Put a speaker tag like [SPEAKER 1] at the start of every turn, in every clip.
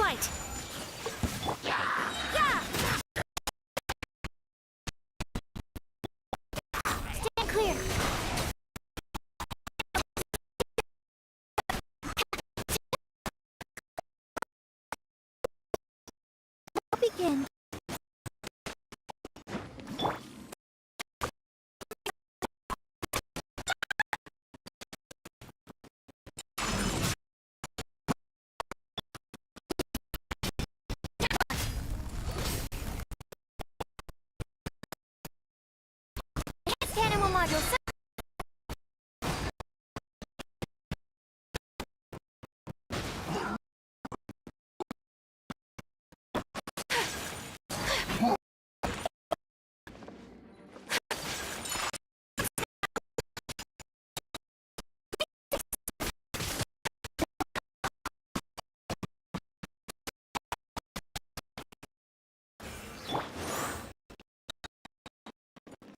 [SPEAKER 1] fight! Yeah! Stand clear! Begin. Animal module.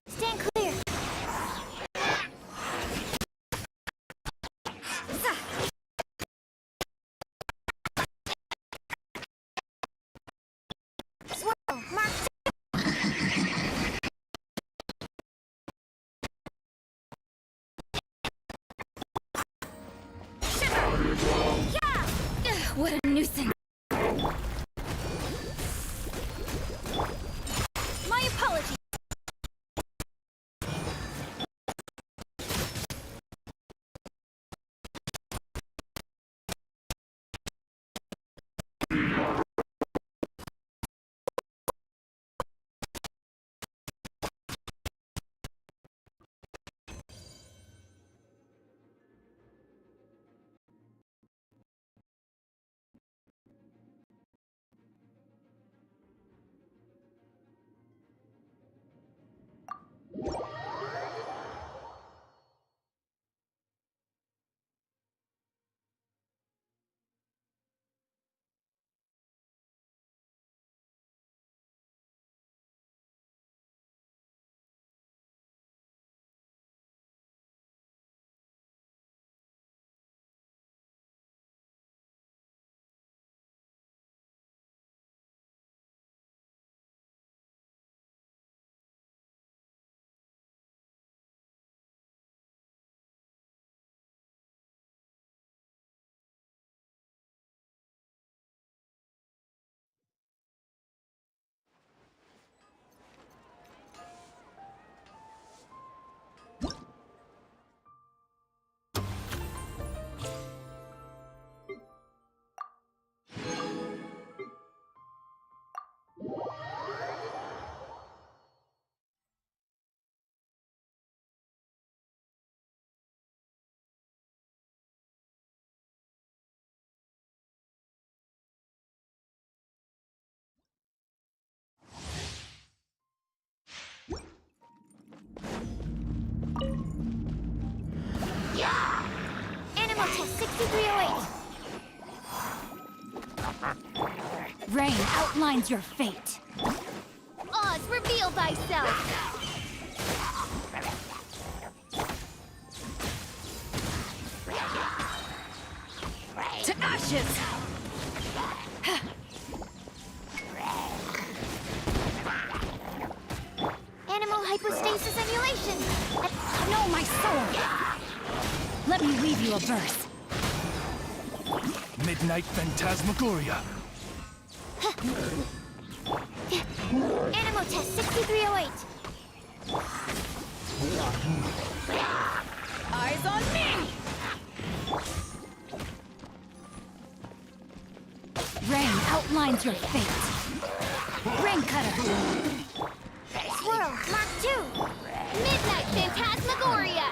[SPEAKER 1] Stand clear. Swirl. Mark. Yeah! What a nuisance. My apologies. Animal test 6308.
[SPEAKER 2] Rain outlines your fate.
[SPEAKER 1] Oz, reveal thyself.
[SPEAKER 2] To ashes!
[SPEAKER 1] Animal hypostasis emulation.
[SPEAKER 2] No, my sword! Let me weave you a verse.
[SPEAKER 3] Midnight Phantasmagoria.
[SPEAKER 1] Animal test 6308.
[SPEAKER 2] Eyes on me! Rain outlines your fate. Rain cutter.
[SPEAKER 1] Swirl, Mark 2. Midnight Phantasmagoria.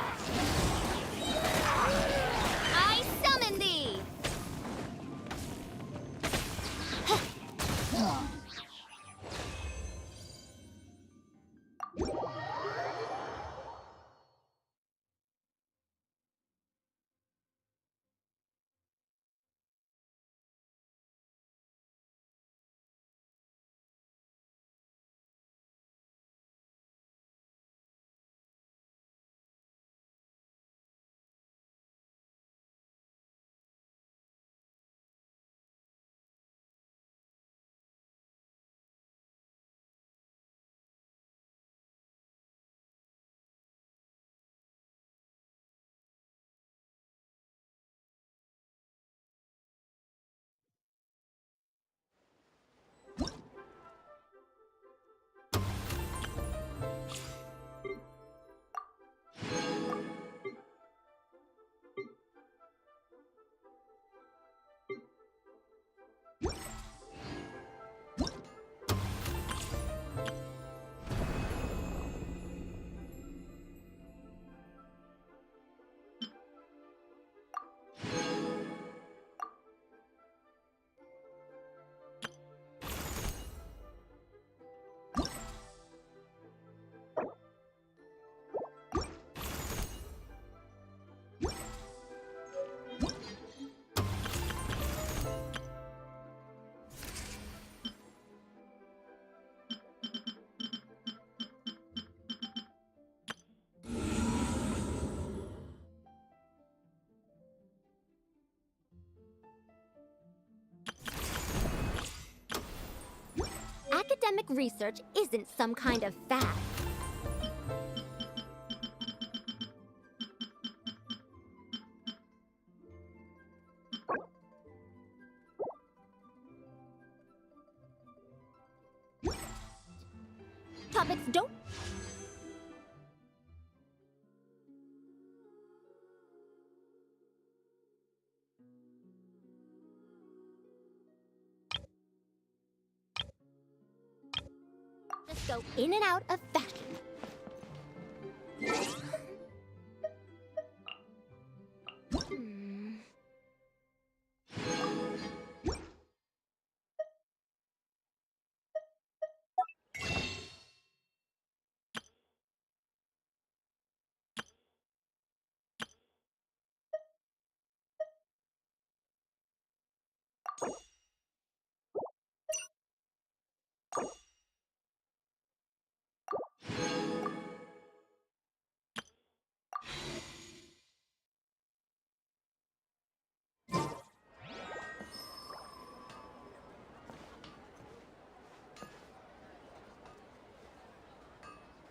[SPEAKER 1] academic research isn't some kind of fad. Topics don't... just go in and out of fashion.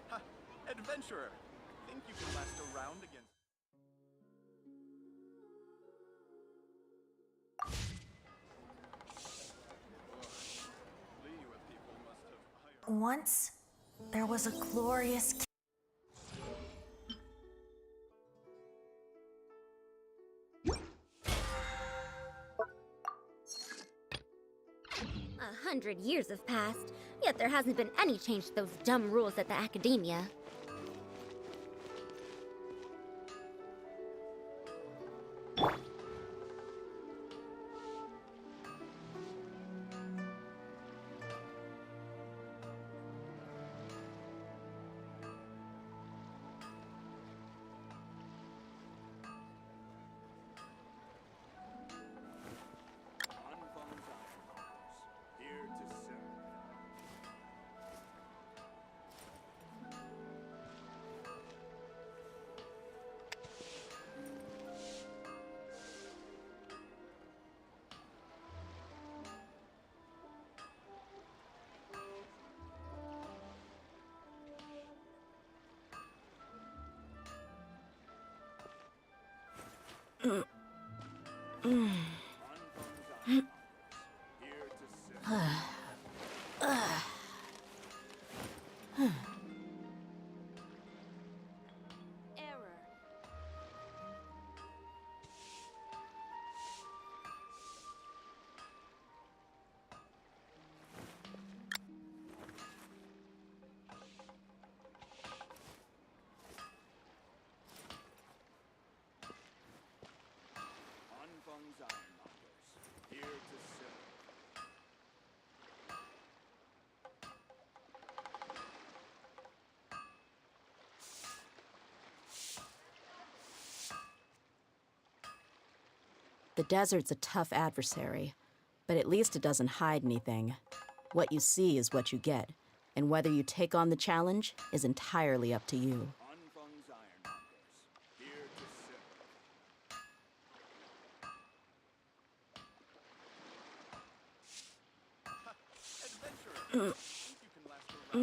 [SPEAKER 4] Ha! Adventurer! Think you can last a round against... Liyue people must have hired...
[SPEAKER 5] Once, there was a glorious
[SPEAKER 1] 100 years have passed, yet there hasn't been any change to those dumb rules at the academia.
[SPEAKER 4] Here to serve.
[SPEAKER 1] Error.
[SPEAKER 4] Anfang's Ironmongers. Here to serve.
[SPEAKER 6] The desert's a tough adversary, but at least it doesn't hide anything. What you see is what you get, and whether you take on the challenge is entirely up to you.
[SPEAKER 4] Anfang's Ironmongers. Here to serve. Ha! Adventurer! Think you can last a round?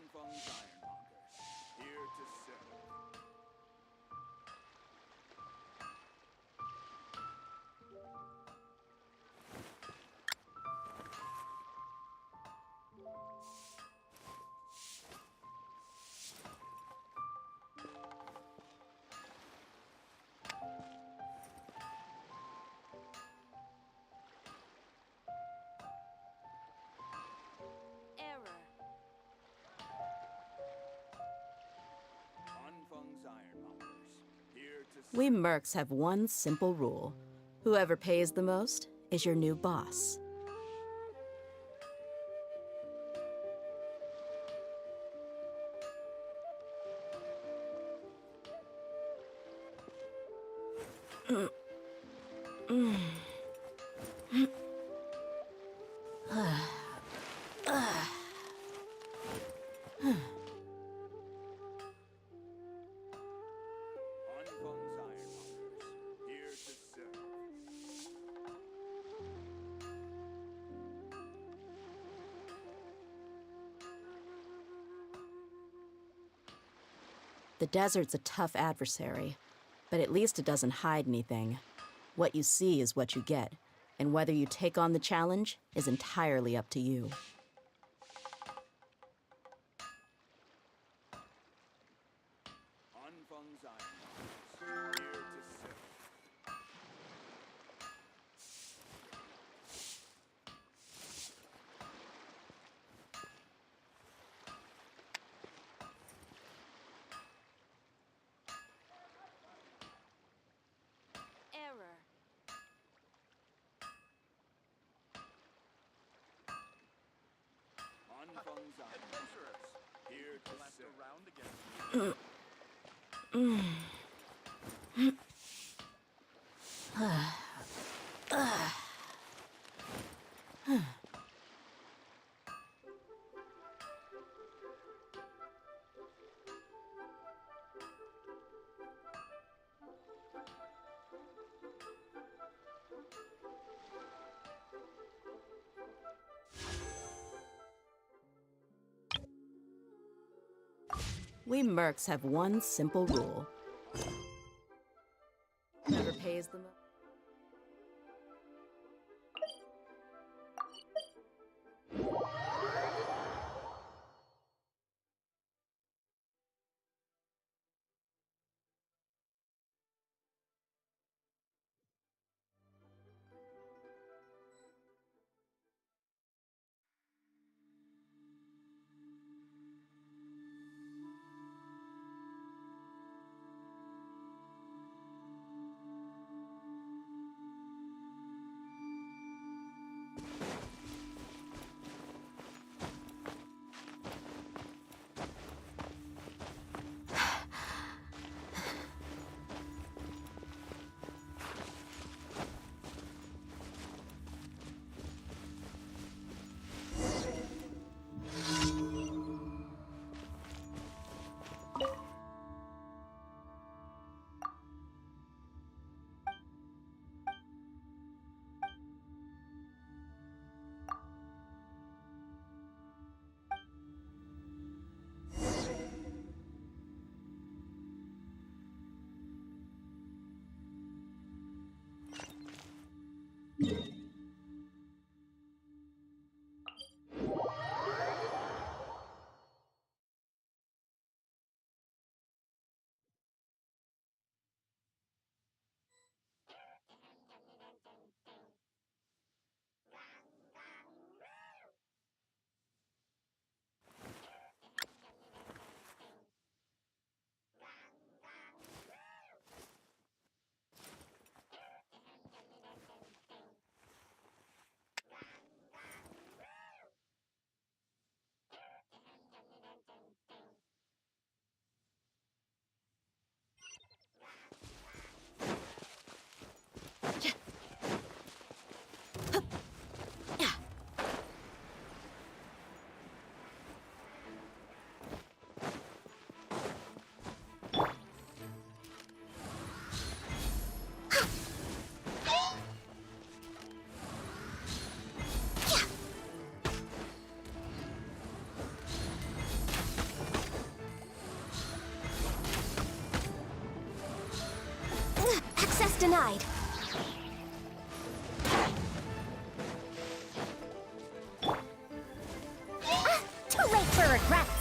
[SPEAKER 4] Anfang's Ironmongers. Here to serve.
[SPEAKER 1] Error.
[SPEAKER 4] Anfang's Ironmongers. Here to serve.
[SPEAKER 6] We mercs have one simple rule. Whoever pays the most is your new boss.
[SPEAKER 4] Anfang's Ironmongers, here to serve.
[SPEAKER 6] The desert's a tough adversary, but at least it doesn't hide anything. What you see is what you get, and whether you take on the challenge is entirely up to you.
[SPEAKER 4] Anfang's Ironmongers, here to serve.
[SPEAKER 2] Error.
[SPEAKER 4] Anfang's Adventurers, here to last around again.
[SPEAKER 6] We mercs have one simple rule. Whoever pays the most.
[SPEAKER 1] Access denied. Too late for regrets.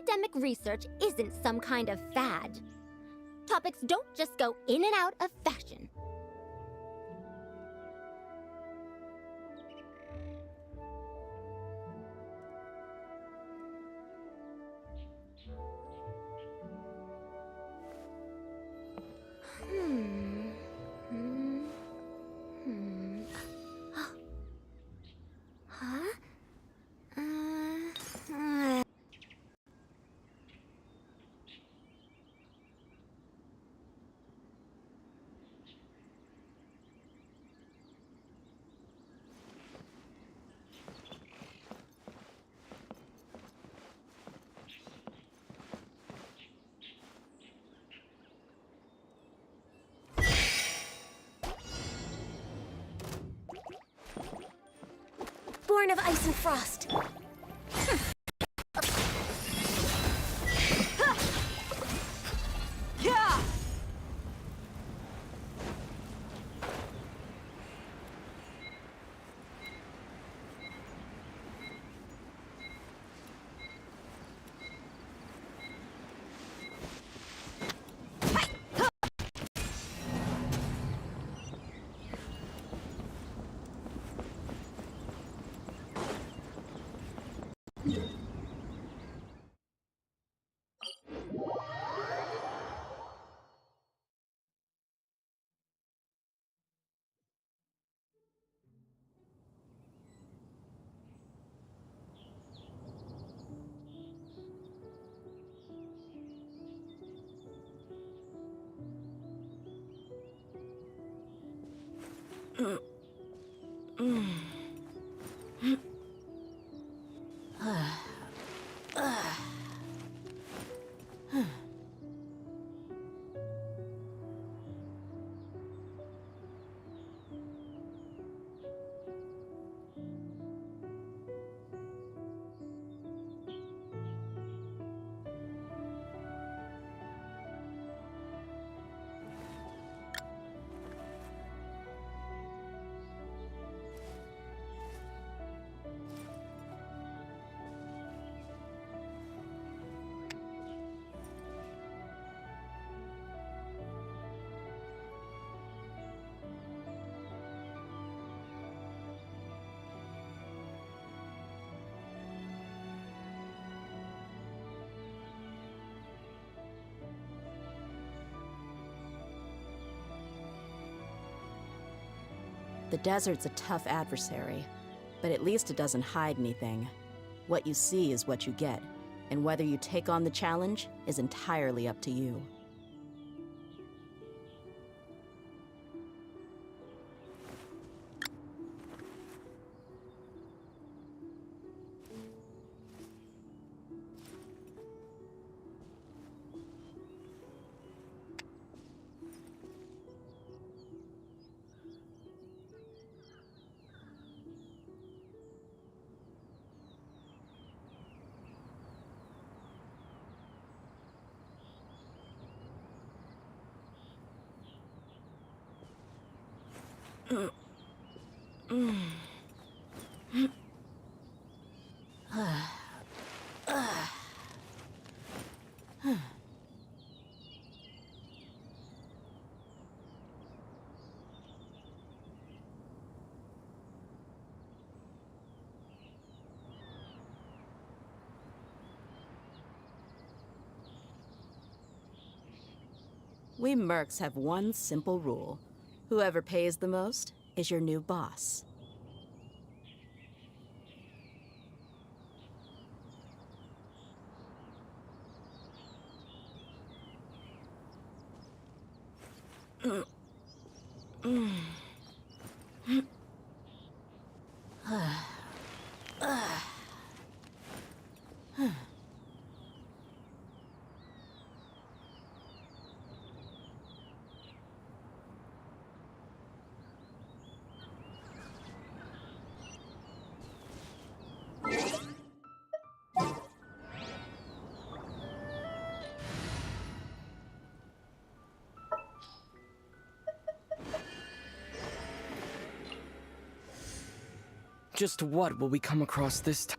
[SPEAKER 1] academic research isn't some kind of fad. Topics don't just go in and out of fashion. Huh?
[SPEAKER 5] Born of ice and frost.
[SPEAKER 2] Yeah!
[SPEAKER 6] The desert's a tough adversary, but at least it doesn't hide anything. What you see is what you get, and whether you take on the challenge is entirely up to you. We mercs have one simple rule. Whoever pays the most is your new boss.
[SPEAKER 3] Just what will we come across this time?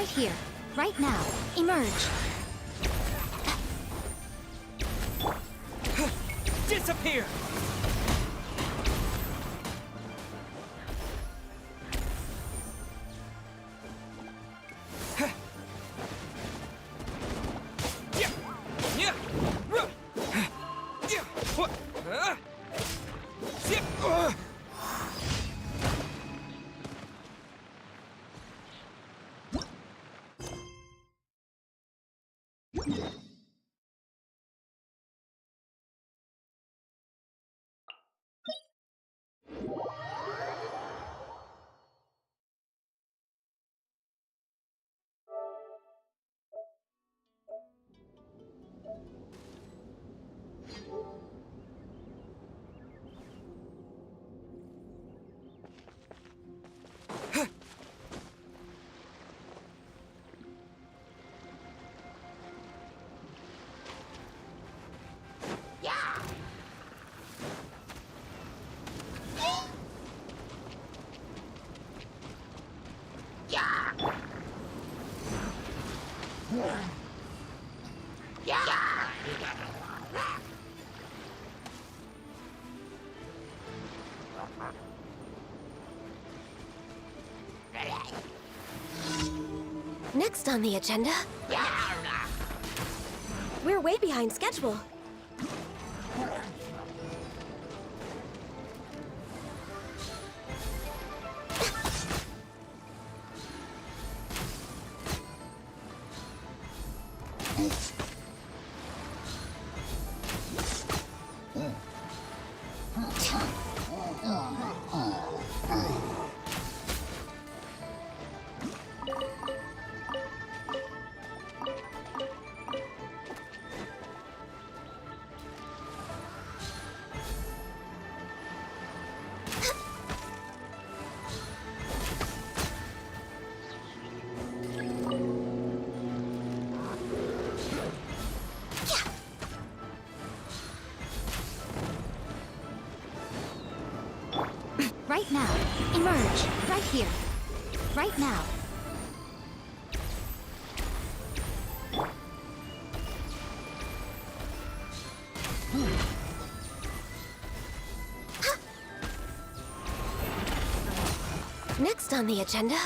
[SPEAKER 2] Right here, right now. Emerge.
[SPEAKER 3] Disappear!
[SPEAKER 5] Next on the agenda... We're way behind schedule.
[SPEAKER 2] Right now. Emerge. Right here. Right now.
[SPEAKER 5] Next on the agenda...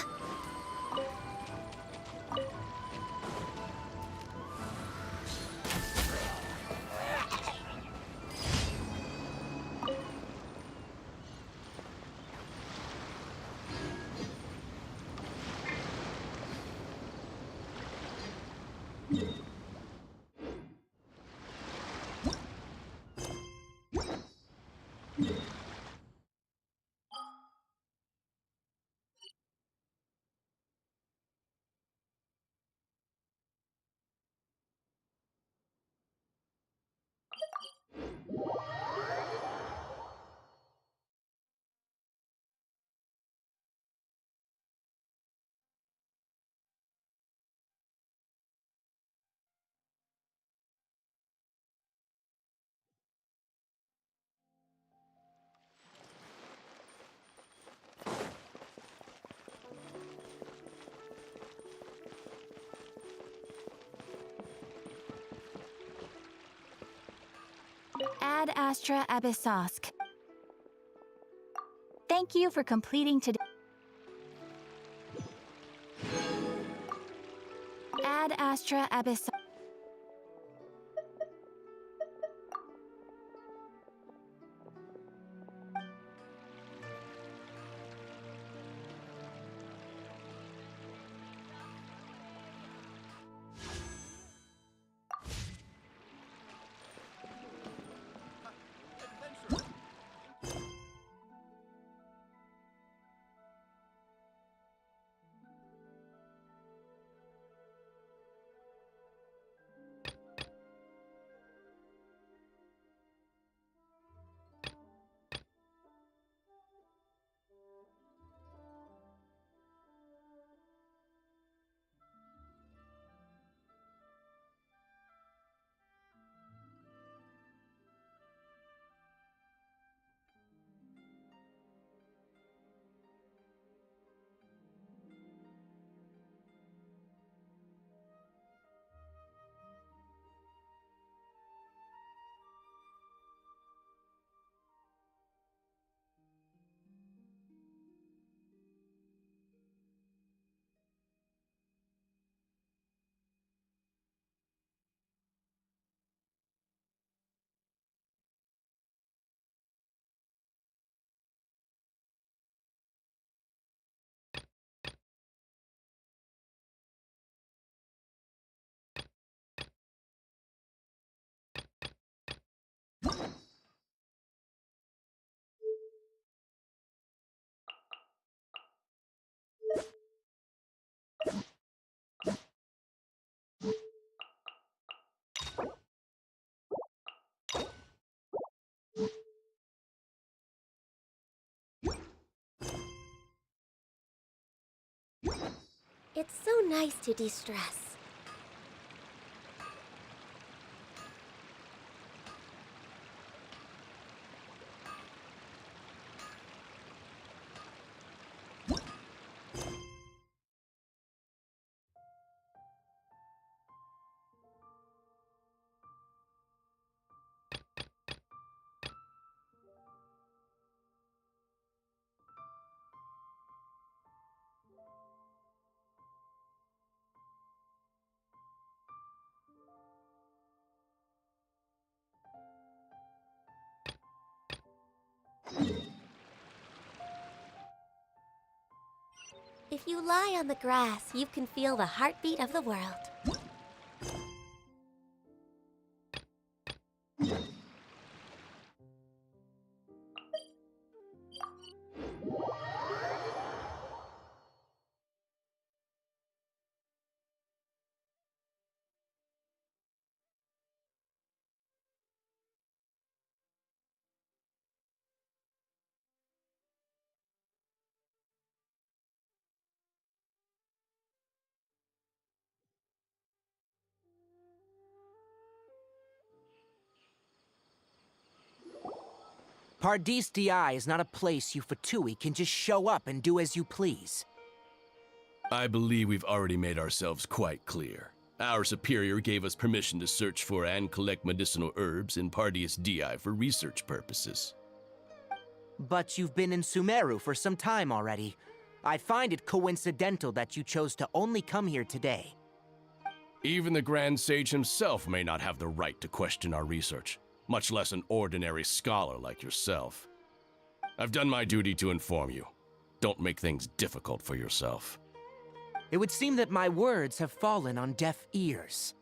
[SPEAKER 2] Ad Astra Abyssosk. Thank you for completing today. Ad Astra Abyssosk.
[SPEAKER 5] It's so nice to de-stress. If you lie on the grass, you can feel the heartbeat of the world.
[SPEAKER 7] Pardis DI is not a place you Fatui can just show up and do as you please.
[SPEAKER 3] I believe we've already made ourselves quite clear. Our superior gave us permission to search for and collect medicinal herbs in Pardius DI for research purposes.
[SPEAKER 7] But you've been in Sumeru for some time already. I find it coincidental that you chose to only come here today.
[SPEAKER 3] Even the Grand Sage himself may not have the right to question our research, much less an ordinary scholar like yourself. I've done my duty to inform you. Don't make things difficult for yourself.
[SPEAKER 7] It would seem that my words have fallen on deaf ears.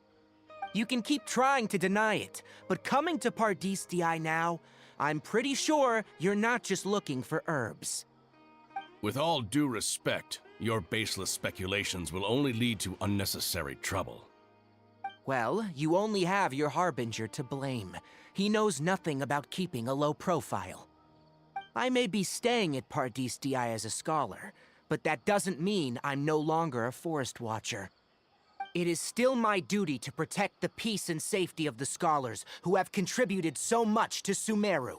[SPEAKER 7] You can keep trying to deny it, but coming to Pardis DI now, I'm pretty sure you're not just looking for herbs.
[SPEAKER 3] With all due respect, your baseless speculations will only lead to unnecessary trouble.
[SPEAKER 7] Well, you only have your Harbinger to blame. He knows nothing about keeping a low profile. I may be staying at Pardis DI as a scholar, but that doesn't mean I'm no longer a Forest Watcher. It is still my duty to protect the peace and safety of the scholars who have contributed so much to Sumeru.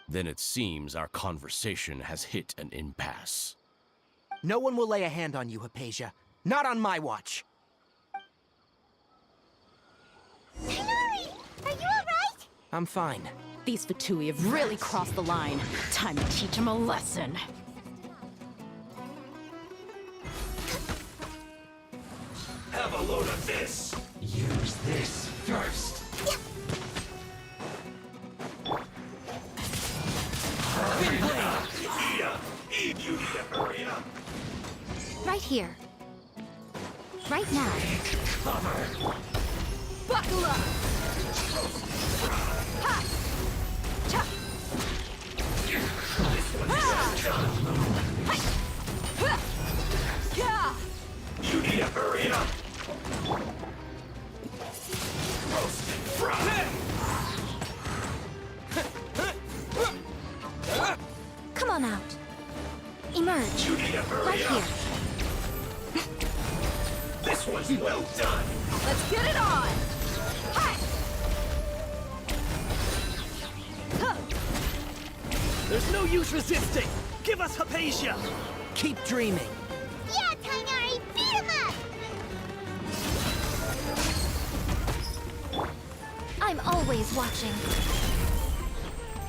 [SPEAKER 3] Then it seems our conversation has hit an impasse.
[SPEAKER 7] No one will lay a hand on you, Hypatia. Not on my watch.
[SPEAKER 1] Minori! Are you alright?
[SPEAKER 7] I'm fine.
[SPEAKER 6] These Fatui have really crossed the line. Time to teach them a lesson.
[SPEAKER 8] Have a load of this. Use this first. You need to hurry up.
[SPEAKER 2] Right here. Right now.
[SPEAKER 8] Cover.
[SPEAKER 2] Buckle up! Ha! Cha!
[SPEAKER 8] You need to hurry up. Roast and fry.
[SPEAKER 2] Come on out. Emerge.
[SPEAKER 8] You need to hurry
[SPEAKER 2] Right
[SPEAKER 8] up.
[SPEAKER 2] here.
[SPEAKER 8] This one's well done.
[SPEAKER 2] Let's get it on! Hi!
[SPEAKER 9] There's no use resisting! Give us Hypatia!
[SPEAKER 7] Keep dreaming.
[SPEAKER 1] Yeah, Tainari, beat him up!
[SPEAKER 2] I'm always watching.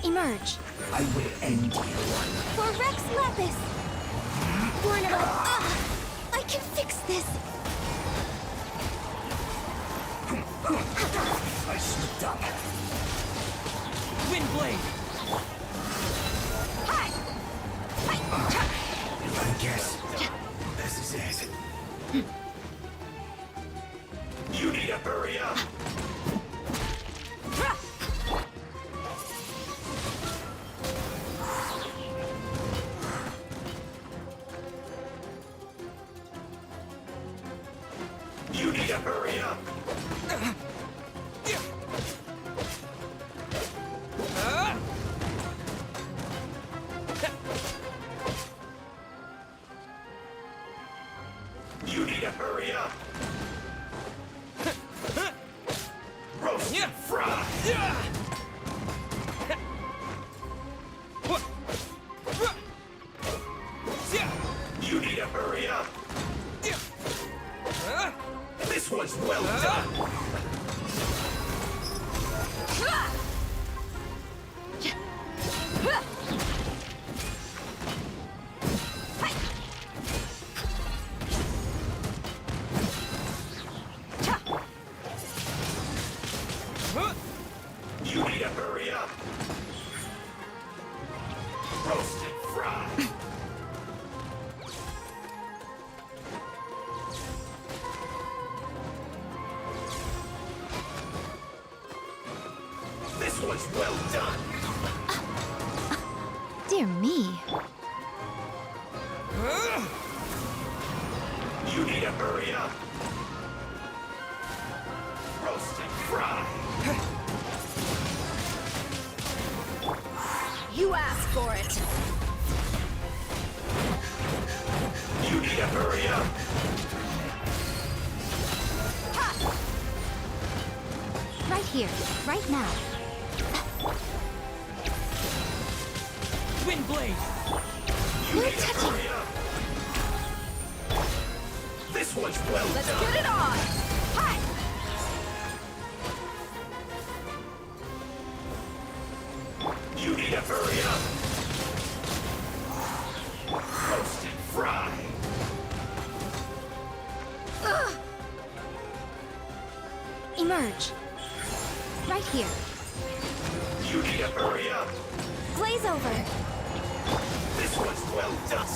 [SPEAKER 2] Emerge.
[SPEAKER 8] I will end you.
[SPEAKER 1] For Rex Lapis! Born of a... I can fix this!
[SPEAKER 8] I slipped up.
[SPEAKER 9] Windblade!
[SPEAKER 2] Hi!
[SPEAKER 8] I guess this is it. You need to hurry up. You need to hurry up. You need to hurry up. Roast and fry. You need to hurry up. This one's well done. You need to hurry up. Roast and fry. This one's well done.
[SPEAKER 2] Dear me.
[SPEAKER 8] You need to hurry up. Roast and fry.
[SPEAKER 6] You asked for it.
[SPEAKER 8] You need to hurry up.
[SPEAKER 2] Right here. Right now.
[SPEAKER 9] Windblade!
[SPEAKER 8] You need to hurry up. This one's well
[SPEAKER 6] Let's
[SPEAKER 8] done.
[SPEAKER 6] get it on! Hi!
[SPEAKER 8] You need to hurry up. Roast and fry.
[SPEAKER 2] Emerge. Right here.
[SPEAKER 8] You need to hurry up.
[SPEAKER 2] Glaze over.
[SPEAKER 8] This one's well done.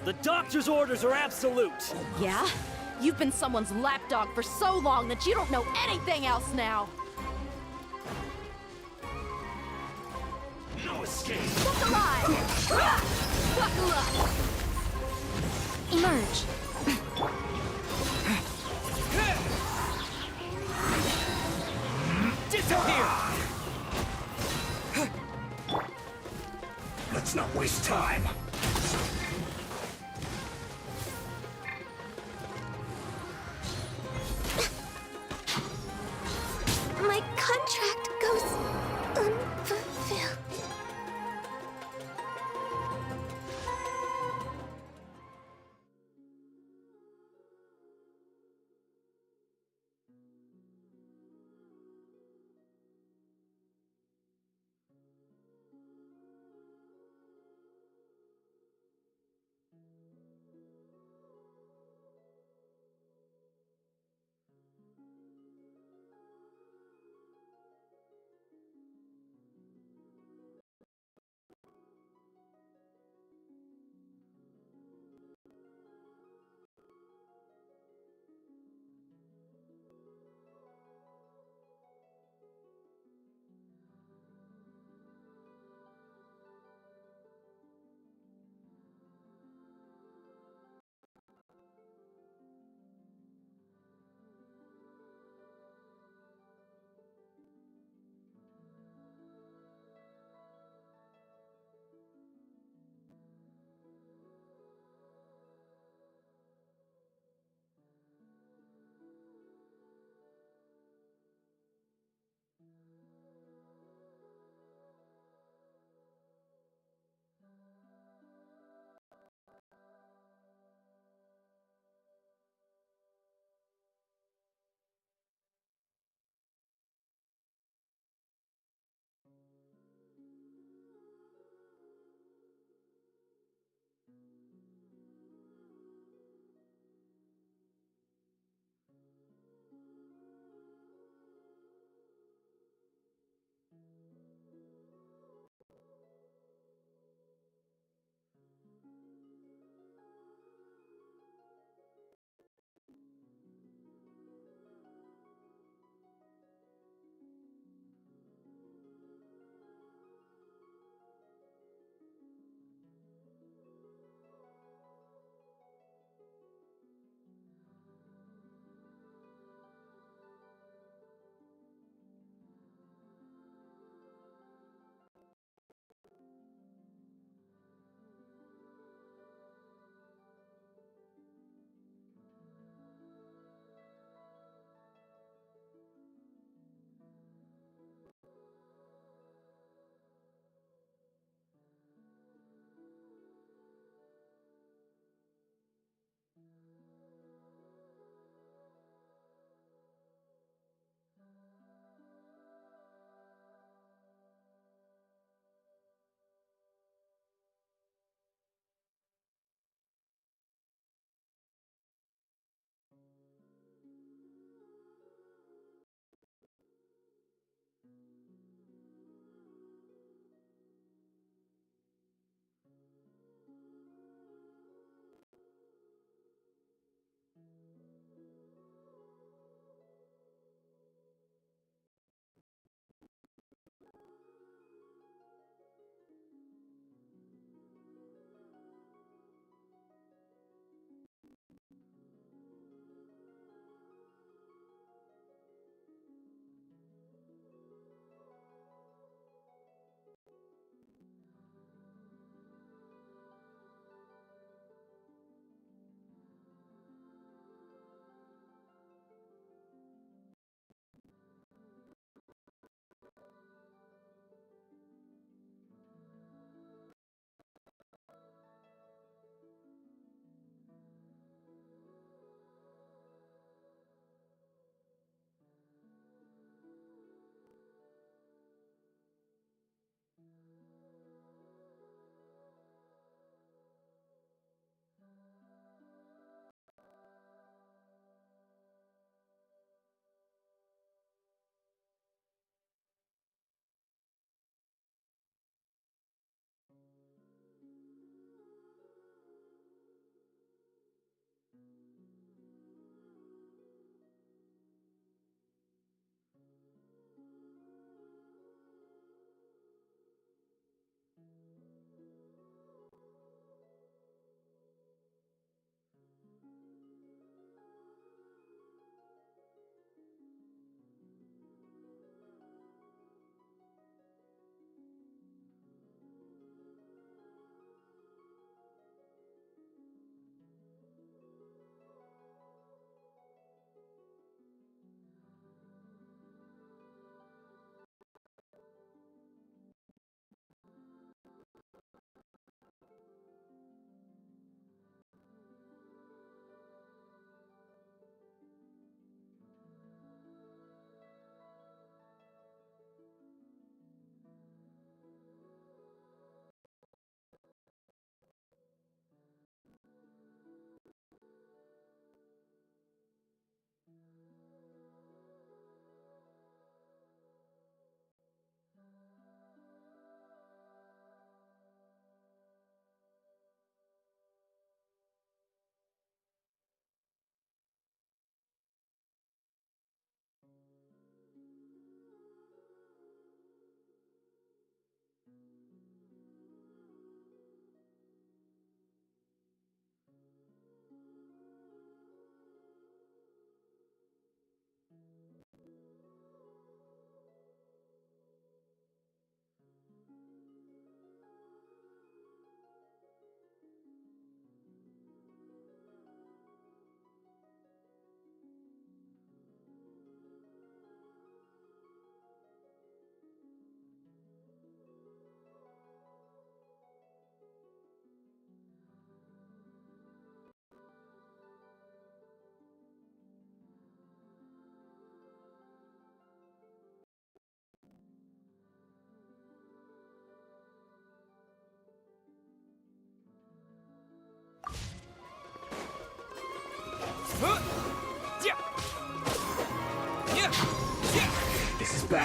[SPEAKER 9] The doctor's orders are absolute!
[SPEAKER 6] Yeah? You've been someone's lapdog for so long that you don't know anything else now.
[SPEAKER 8] No escape.
[SPEAKER 6] Look alive! Buckle up!
[SPEAKER 2] Emerge.
[SPEAKER 9] Disappear!
[SPEAKER 8] Let's not waste time.
[SPEAKER 5] my contract goes unfulfilled.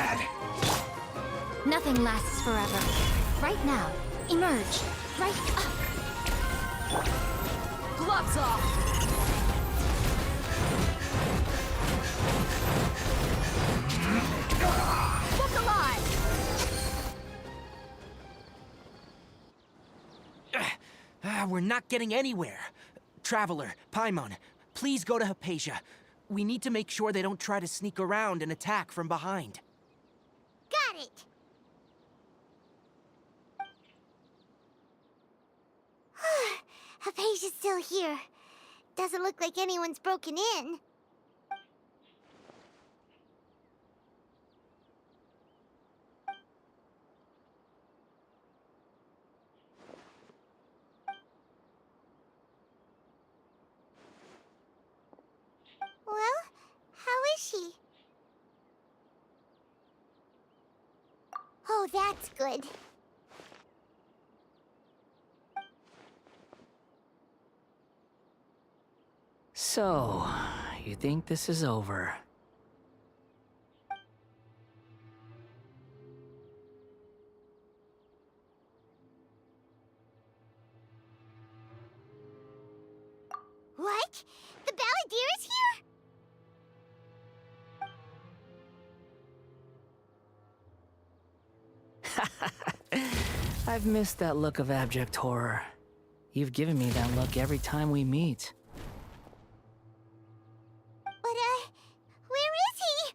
[SPEAKER 8] bad.
[SPEAKER 2] Nothing lasts forever. Right now, emerge. Right up. Gloves off! Look alive!
[SPEAKER 7] We're not getting anywhere. Traveler, Paimon, please go to Hypatia. We need to make sure they don't try to sneak around and attack from behind.
[SPEAKER 5] Got it! Hypatia's still here. Doesn't look like anyone's broken in. Well, how is she? Oh, that's good.
[SPEAKER 10] So, you think this is over?
[SPEAKER 5] What? The Balladeer is here?
[SPEAKER 10] I've missed that look of abject horror. You've given me that look every time we meet.
[SPEAKER 5] But, where is he?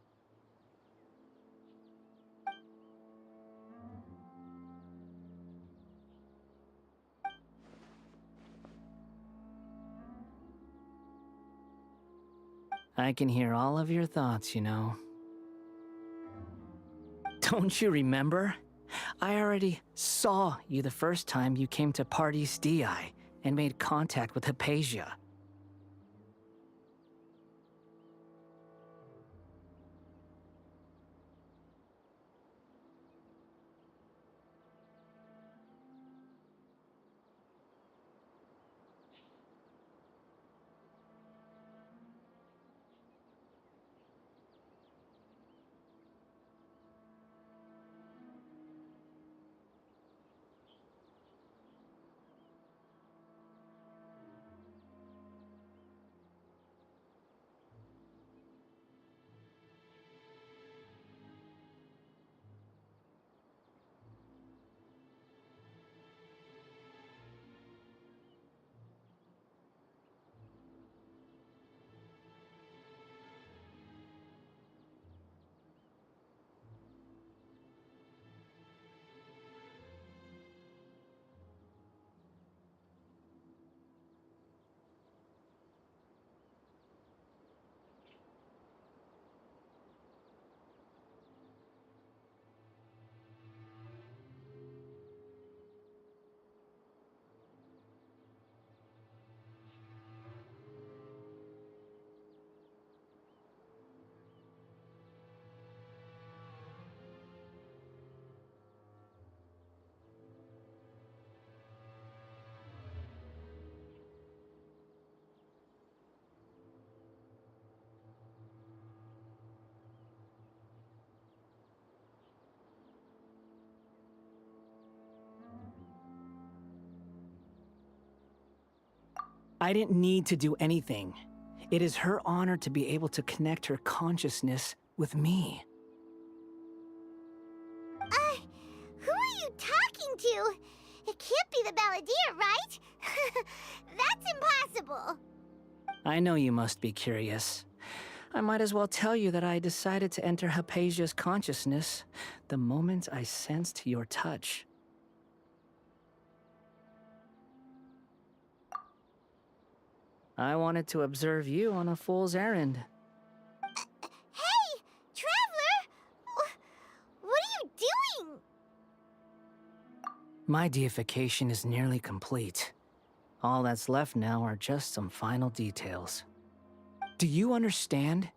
[SPEAKER 10] I can hear all of your thoughts, you know. Don't you remember? I already saw you the first time you came to Parties DI and made contact with Hypatia. I didn't need to do anything. It is her honor to be able to connect her consciousness with me.
[SPEAKER 5] Who are you talking to? It can't be the Balladeer, right? That's impossible.
[SPEAKER 10] I know you must be curious. I might as well tell you that I decided to enter Hypatia's consciousness the moment I sensed your touch. I wanted to observe you on a fool's errand.
[SPEAKER 5] Hey, Traveler! What are you doing?
[SPEAKER 10] My deification is nearly complete. All that's left now are just some final details. Do you understand?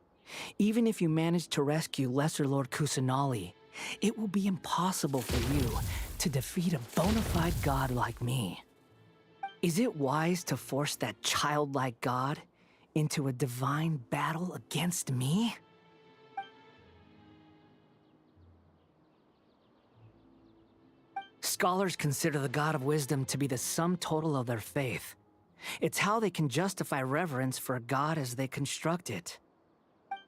[SPEAKER 10] Even if you manage to rescue Lesser Lord Kusanali, it will be impossible for you to defeat a bona fide god like me. Is it wise to force that childlike god into a divine battle against me? Scholars consider the God of Wisdom to be the sum total of their faith. It's how they can justify reverence for a God as they construct it.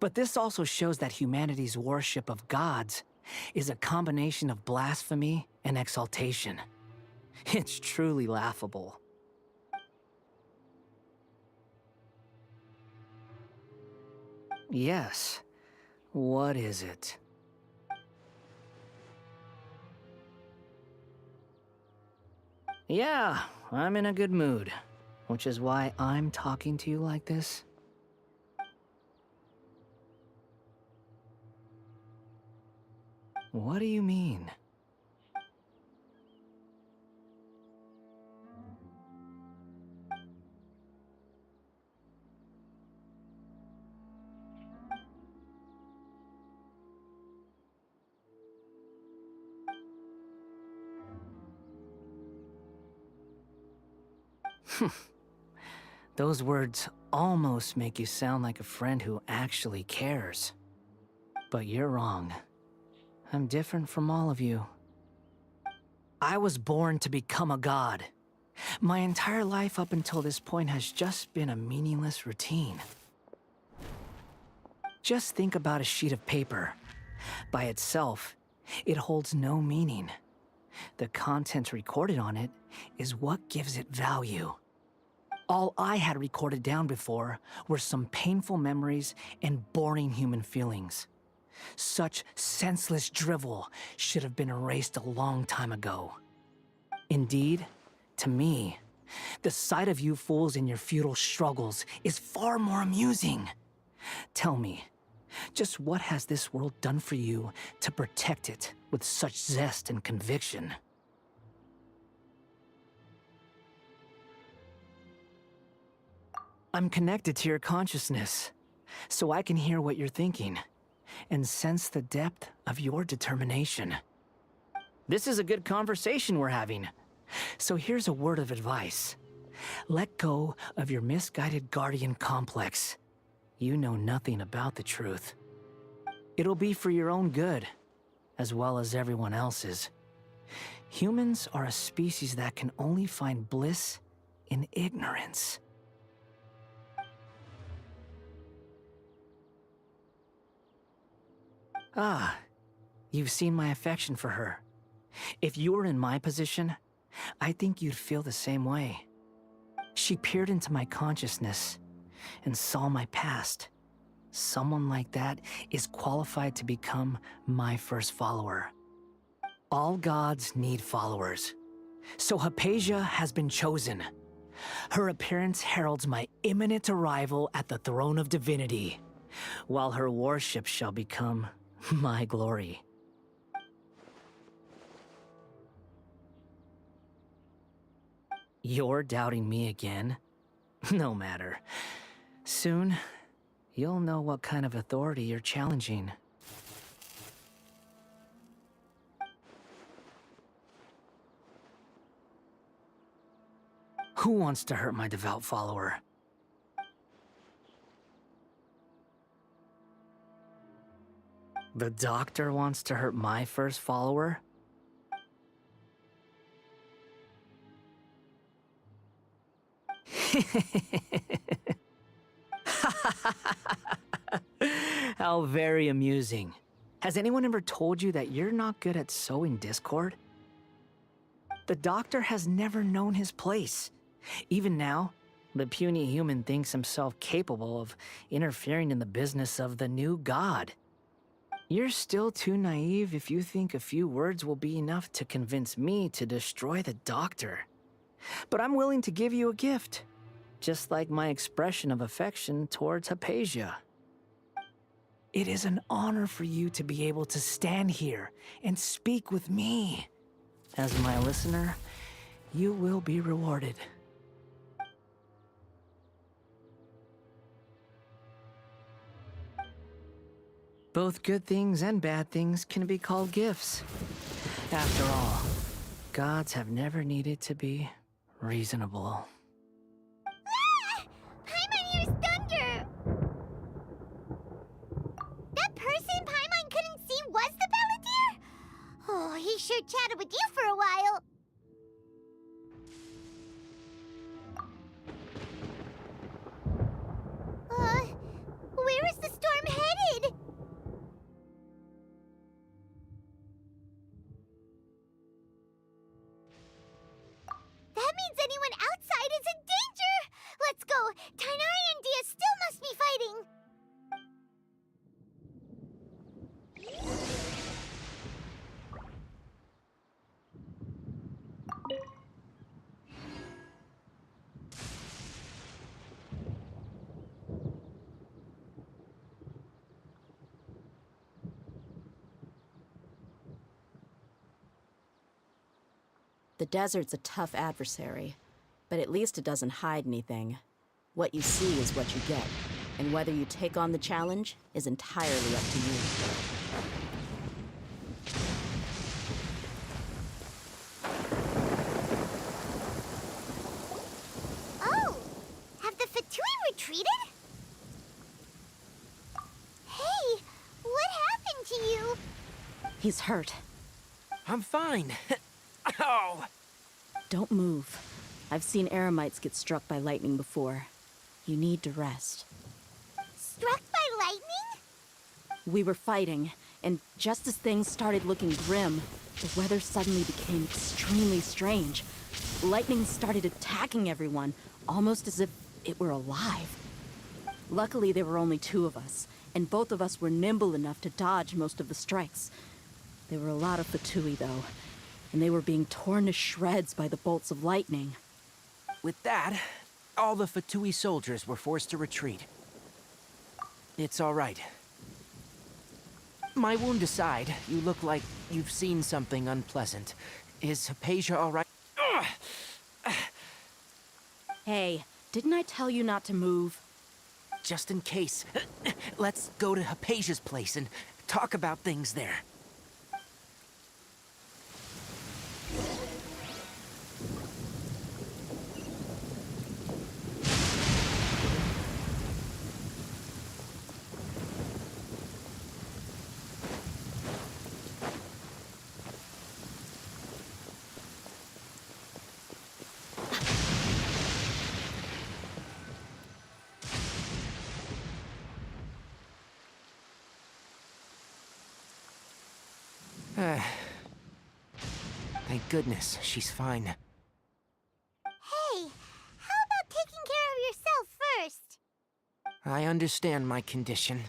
[SPEAKER 10] But this also shows that humanity's worship of gods is a combination of blasphemy and exaltation. It's truly laughable. Yes. What is it? Yeah, I'm in a good mood, which is why I'm talking to you like this. What do you mean? Those words almost make you sound like a friend who actually cares. But you're wrong. I'm different from all of you. I was born to become a god. My entire life up until this point has just been a meaningless routine. Just think about a sheet of paper. By itself, it holds no meaning. The content recorded on it is what gives it value. All I had recorded down before were some painful memories and boring human feelings. Such senseless drivel should have been erased a long time ago. Indeed, to me, the sight of you fools in your futile struggles is far more amusing. Tell me, just what has this world done for you to protect it with such zest and conviction? I'm connected to your consciousness, so I can hear what you're thinking and sense the depth of your determination. This is a good conversation we're having. So here's a word of advice. Let go of your misguided guardian complex. You know nothing about the truth. It'll be for your own good, as well as everyone else's. Humans are a species that can only find bliss in ignorance. Ah, you've seen my affection for her. If you were in my position, I think you'd feel the same way. She peered into my consciousness and saw my past. Someone like that is qualified to become my first follower. All gods need followers. So Hypatia has been chosen. Her appearance heralds my imminent arrival at the throne of divinity, while her worship shall become my glory. You're doubting me again? No matter. Soon, you'll know what kind of authority you're challenging. Who wants to hurt my devout follower? The doctor wants to hurt my first follower? How very amusing. Has anyone ever told you that you're not good at sowing discord? The doctor has never known his place. Even now, the puny human thinks himself capable of interfering in the business of the new god. You're still too naive if you think a few words will be enough to convince me to destroy the doctor. But I'm willing to give you a gift, just like my expression of affection towards Hypatia. It is an honor for you to be able to stand here and speak with me. As my listener, you will be rewarded. Both good things and bad things can be called gifts. After all, gods have never needed to be reasonable.
[SPEAKER 5] Ah! Paimon hears thunder! That person Paimon couldn't see was the Balladeer? Oh, he sure chatted with you for a while. Where is the storm headed? That means anyone outside is in danger! Let's go! Tainari and Dia still must be fighting!
[SPEAKER 6] The desert's a tough adversary, but at least it doesn't hide anything. What you see is what you get, and whether you take on the challenge is entirely up to you.
[SPEAKER 5] Oh! Have the Fatui retreated? Hey! What happened to you?
[SPEAKER 6] He's hurt.
[SPEAKER 7] I'm fine. Oh!
[SPEAKER 6] Don't move. I've seen eremites get struck by lightning before. You need to rest.
[SPEAKER 5] Struck by lightning?
[SPEAKER 6] We were fighting, and just as things started looking grim, the weather suddenly became extremely strange. Lightning started attacking everyone, almost as if it were alive. Luckily, there were only two of us, and both of us were nimble enough to dodge most of the strikes. There were a lot of Fatui, though, and they were being torn to shreds by the bolts of lightning.
[SPEAKER 7] With that, all the Fatui soldiers were forced to retreat. It's all right. My wound aside, you look like you've seen something unpleasant. Is Hypatia all right?
[SPEAKER 6] Hey, didn't I tell you not to move?
[SPEAKER 7] Just in case, let's go to Hypatia's place and talk about things there. Thank goodness, she's fine.
[SPEAKER 5] Hey, how about taking care of yourself first?
[SPEAKER 7] I understand my condition.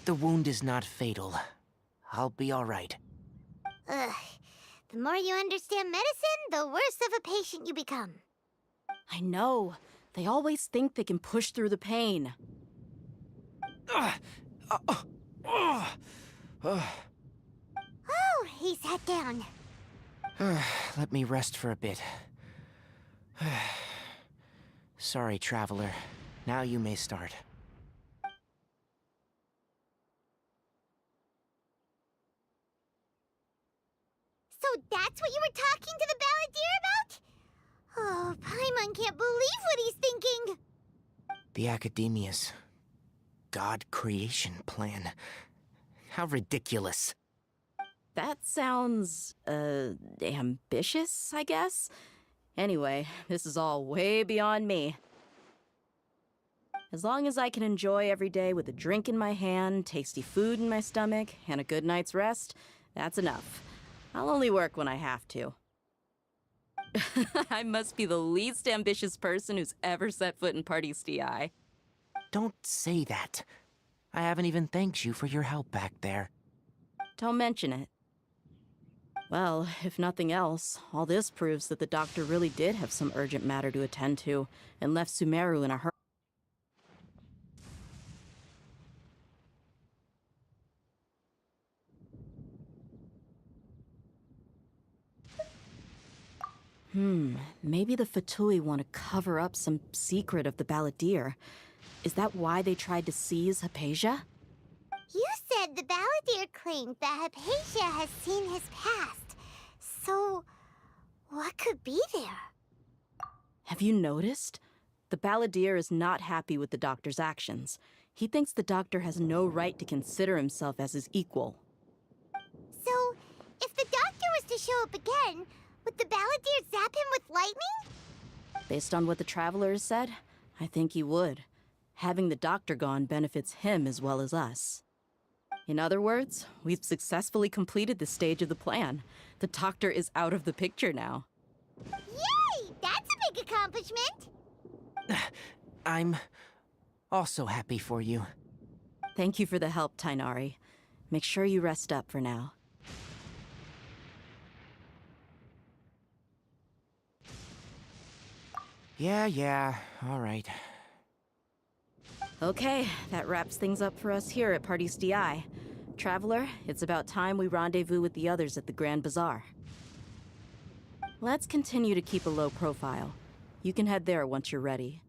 [SPEAKER 7] The wound is not fatal. I'll be all right.
[SPEAKER 5] Ugh. The more you understand medicine, the worse of a patient you become.
[SPEAKER 6] I know. They always think they can push through the pain.
[SPEAKER 5] Oh, he sat down.
[SPEAKER 7] Let me rest for a bit. Sorry, traveler. Now you may start.
[SPEAKER 5] So that's what you were talking to the balladeer about? Oh, Paimon can't believe what he's thinking.
[SPEAKER 7] The Academia's God creation plan. How ridiculous.
[SPEAKER 6] That sounds, ambitious, I guess? Anyway, this is all way beyond me. As long as I can enjoy every day with a drink in my hand, tasty food in my stomach, and a good night's rest, that's enough. I'll only work when I have to. I must be the least ambitious person who's ever set foot in Party DI.
[SPEAKER 7] Don't say that. I haven't even thanked you for your help back there.
[SPEAKER 6] Don't mention it. Well, if nothing else, all this proves that the doctor really did have some urgent matter to attend to, and left Sumeru in a hurry. Maybe the Fatui want to cover up some secret of the balladeer. Is that why they tried to seize Hypatia?
[SPEAKER 5] You said the balladeer claimed that Hypatia has seen his past. So, what could be there?
[SPEAKER 6] Have you noticed? The balladeer is not happy with the doctor's actions. He thinks the doctor has no right to consider himself as his equal.
[SPEAKER 5] So, to show up again, would the Balladeer zap him with lightning?
[SPEAKER 6] Based on what the Traveler has said, I think he would. Having the Doctor gone benefits him as well as us. In other words, we've successfully completed this stage of the plan. The Doctor is out of the picture now.
[SPEAKER 5] Yay! That's a big accomplishment!
[SPEAKER 7] I'm also happy for you.
[SPEAKER 6] Thank you for the help, Tainari. Make sure you rest up for now.
[SPEAKER 7] Yeah, all right.
[SPEAKER 6] Okay, that wraps things up for us here at Parties DI. Traveler, it's about time we rendezvous with the others at the Grand Bazaar. Let's continue to keep a low profile. You can head there once you're ready.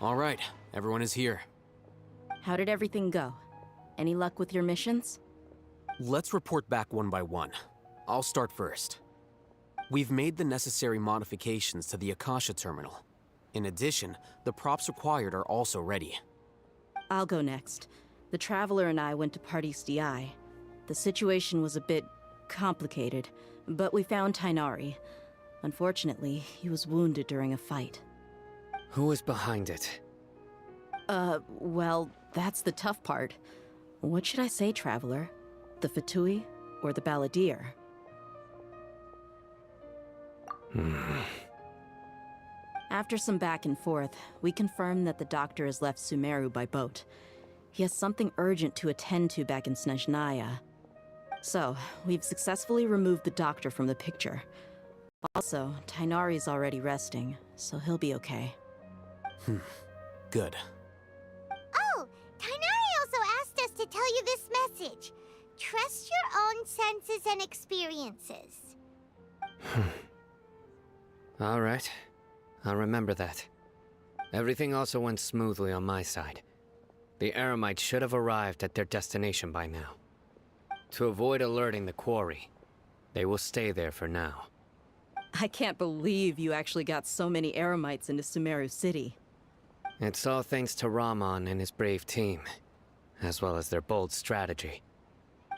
[SPEAKER 11] All right, everyone is here.
[SPEAKER 6] How did everything go? Any luck with your missions?
[SPEAKER 11] Let's report back one by one. I'll start first. We've made the necessary modifications to the Akasha terminal. In addition, the props required are also ready.
[SPEAKER 6] I'll go next. The Traveler and I went to Parties DI. The situation was a bit complicated, but we found Tainari. Unfortunately, he was wounded during a fight.
[SPEAKER 10] Who was behind it?
[SPEAKER 6] Well, that's the tough part. What should I say, Traveler? The Fatui or the Balladeer? After some back and forth, we confirmed that the Doctor has left Sumeru by boat. He has something urgent to attend to back in Snezhnaya. So, we've successfully removed the Doctor from the picture. Also, Tainari's already resting, so he'll be okay.
[SPEAKER 11] Good.
[SPEAKER 5] Oh, Tainari also asked us to tell you this message. Trust your own senses and experiences.
[SPEAKER 10] All right. I'll remember that. Everything also went smoothly on my side. The Eremites should have arrived at their destination by now. To avoid alerting the quarry, they will stay there for now.
[SPEAKER 6] I can't believe you actually got so many Eremites into Sumeru City.
[SPEAKER 10] It's all thanks to Rahman and his brave team, as well as their bold strategy.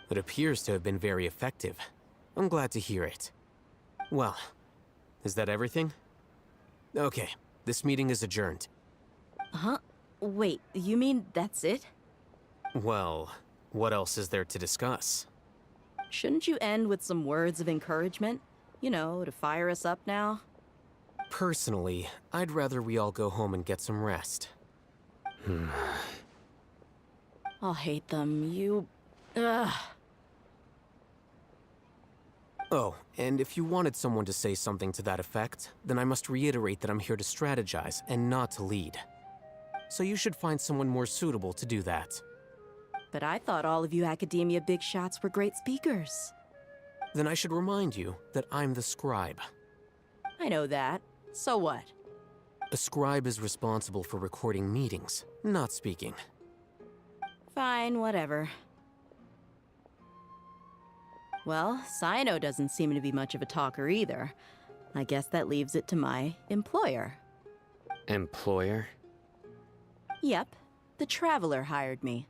[SPEAKER 11] It appears to have been very effective. I'm glad to hear it. Well, is that everything? Okay, this meeting is adjourned.
[SPEAKER 6] Huh? Wait, you mean that's it?
[SPEAKER 11] Well, what else is there to discuss?
[SPEAKER 6] Shouldn't you end with some words of encouragement? You know, to fire us up now?
[SPEAKER 11] Personally, I'd rather we all go home and get some rest.
[SPEAKER 6] I'll hate them. You... Ugh.
[SPEAKER 11] Oh, and if you wanted someone to say something to that effect, then I must reiterate that I'm here to strategize and not to lead. So you should find someone more suitable to do that.
[SPEAKER 6] But I thought all of you academia big shots were great speakers.
[SPEAKER 11] Then I should remind you that I'm the scribe.
[SPEAKER 6] I know that. So what?
[SPEAKER 11] A scribe is responsible for recording meetings, not speaking.
[SPEAKER 6] Fine, whatever. Well, Cyno doesn't seem to be much of a talker either. I guess that leaves it to my employer.
[SPEAKER 11] Employer?
[SPEAKER 6] Yep, the Traveler hired me.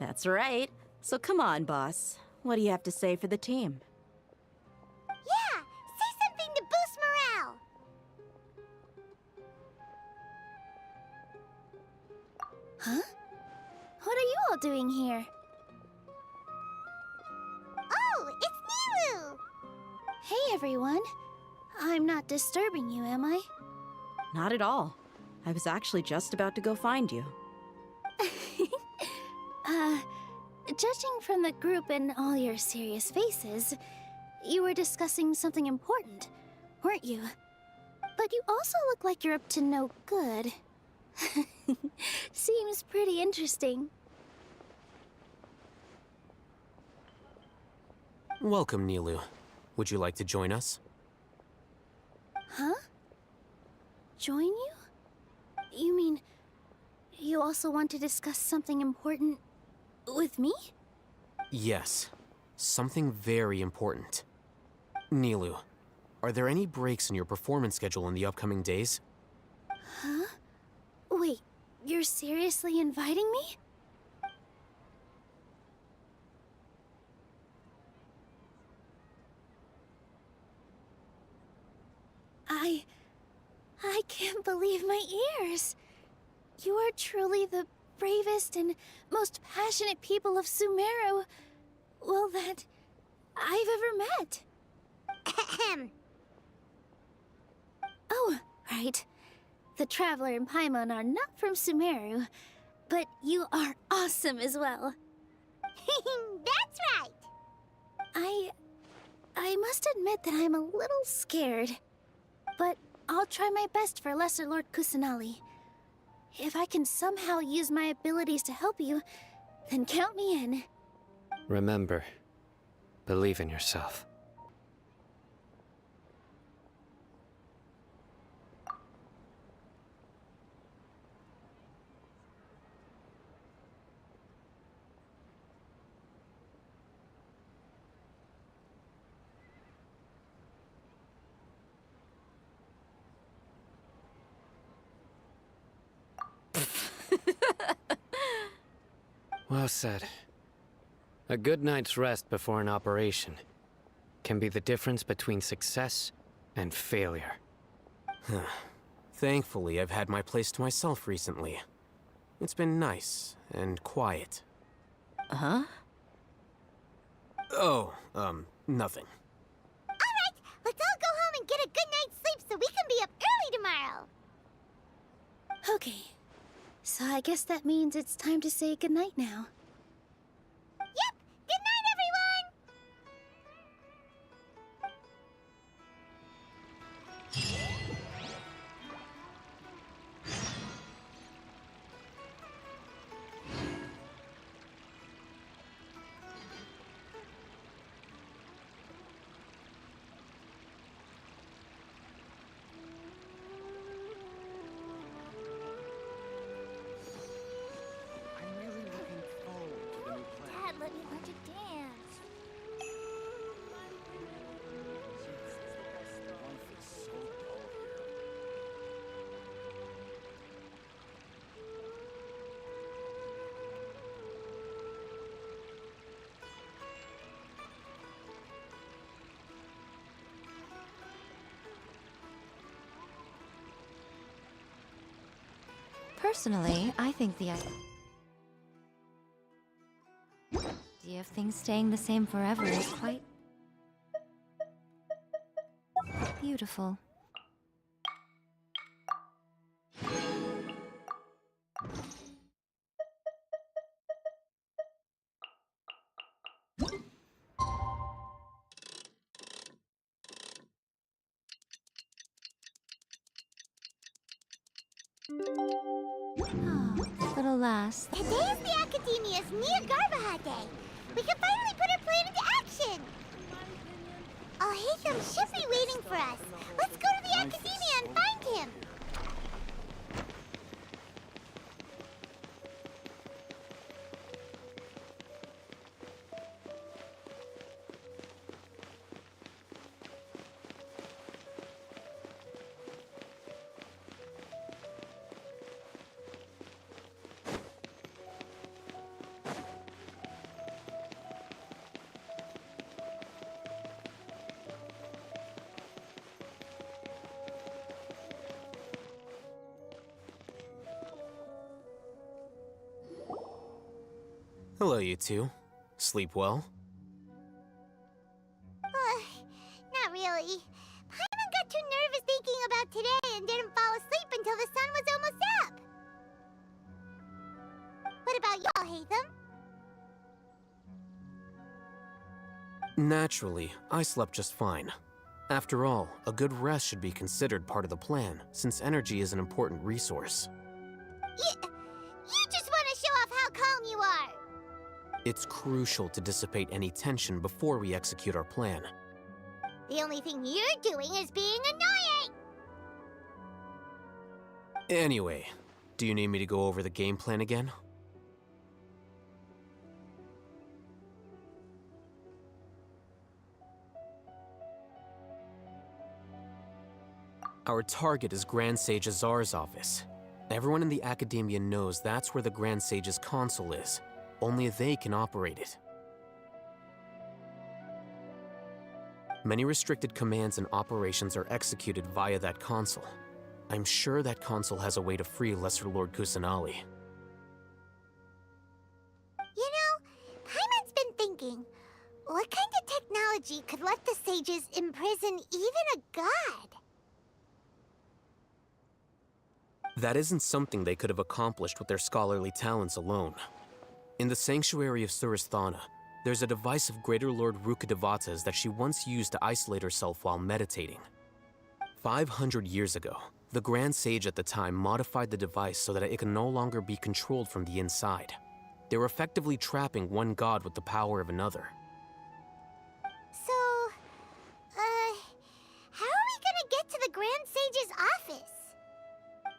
[SPEAKER 6] That's right. So come on, boss. What do you have to say for the team?
[SPEAKER 5] Yeah, say something to boost morale.
[SPEAKER 12] Huh? What are you all doing here?
[SPEAKER 5] Oh, it's Nilu!
[SPEAKER 12] Hey, everyone. I'm not disturbing you, am I?
[SPEAKER 6] Not at all. I was actually just about to go find you.
[SPEAKER 12] Judging from the group and all your serious faces, you were discussing something important, weren't you? But you also look like you're up to no good. Seems pretty interesting.
[SPEAKER 11] Welcome, Nilu. Would you like to join us?
[SPEAKER 12] Huh? Join you? You mean, you also want to discuss something important with me?
[SPEAKER 11] Yes. Something very important. Nilu, are there any breaks in your performance schedule in the upcoming days?
[SPEAKER 12] Huh? Wait, you're seriously inviting me? I can't believe my ears. You are truly the bravest and most passionate people of Sumeru, well, that I've ever met.
[SPEAKER 5] Ahem.
[SPEAKER 12] Oh, right. The Traveler and Paimon are not from Sumeru, but you are awesome as well.
[SPEAKER 5] That's right.
[SPEAKER 12] I must admit that I'm a little scared, but I'll try my best for Lesser Lord Kusanali. If I can somehow use my abilities to help you, then count me in.
[SPEAKER 13] Remember, believe in yourself. Well said. A good night's rest before an operation can be the difference between success and failure.
[SPEAKER 11] Thankfully, I've had my place to myself recently. It's been nice and quiet.
[SPEAKER 6] Huh?
[SPEAKER 11] Oh, nothing.
[SPEAKER 5] Alright, let's all go home and get a good night's sleep so we can be up early tomorrow.
[SPEAKER 12] Okay, so I guess that means it's time to say goodnight now.
[SPEAKER 5] Yep, good night, everyone!
[SPEAKER 1] Dad, let me learn to dance.
[SPEAKER 14] Personally, I think the idea of things staying the same forever is quite beautiful. lasts.
[SPEAKER 5] Today is the Academia's Niagarbaha Day. We can finally put our plan into action. Alhaitham should be waiting for us. Let's go to the Academia and find him.
[SPEAKER 11] Hello, you two. Sleep well?
[SPEAKER 5] Not really. Paimon got too nervous thinking about today and didn't fall asleep until the sun was almost up. What about y'all, Hatham?
[SPEAKER 11] Naturally, I slept just fine. After all, a good rest should be considered part of the plan, since energy is an important resource.
[SPEAKER 5] You just want to show off how calm you are.
[SPEAKER 11] It's crucial to dissipate any tension before we execute our plan.
[SPEAKER 5] The only thing you're doing is being annoying.
[SPEAKER 11] Anyway, do you need me to go over the game plan again? Our target is Grand Sage Azar's office. Everyone in the Academia knows that's where the Grand Sage's console is. Only they can operate it. Many restricted commands and operations are executed via that console. I'm sure that console has a way to free Lesser Lord Kusanali.
[SPEAKER 5] You know, Paimon's been thinking, what kind of technology could let the sages imprison even a god?
[SPEAKER 11] That isn't something they could have accomplished with their scholarly talents alone. In the Sanctuary of Suristhana, there's a device of Greater Lord Rukkhadevata's that she once used to isolate herself while meditating. 500 years ago, the Grand Sage at the time modified the device so that it can no longer be controlled from the inside. They were effectively trapping one god with the power of another.
[SPEAKER 5] So, how are we gonna get to the Grand Sage's office?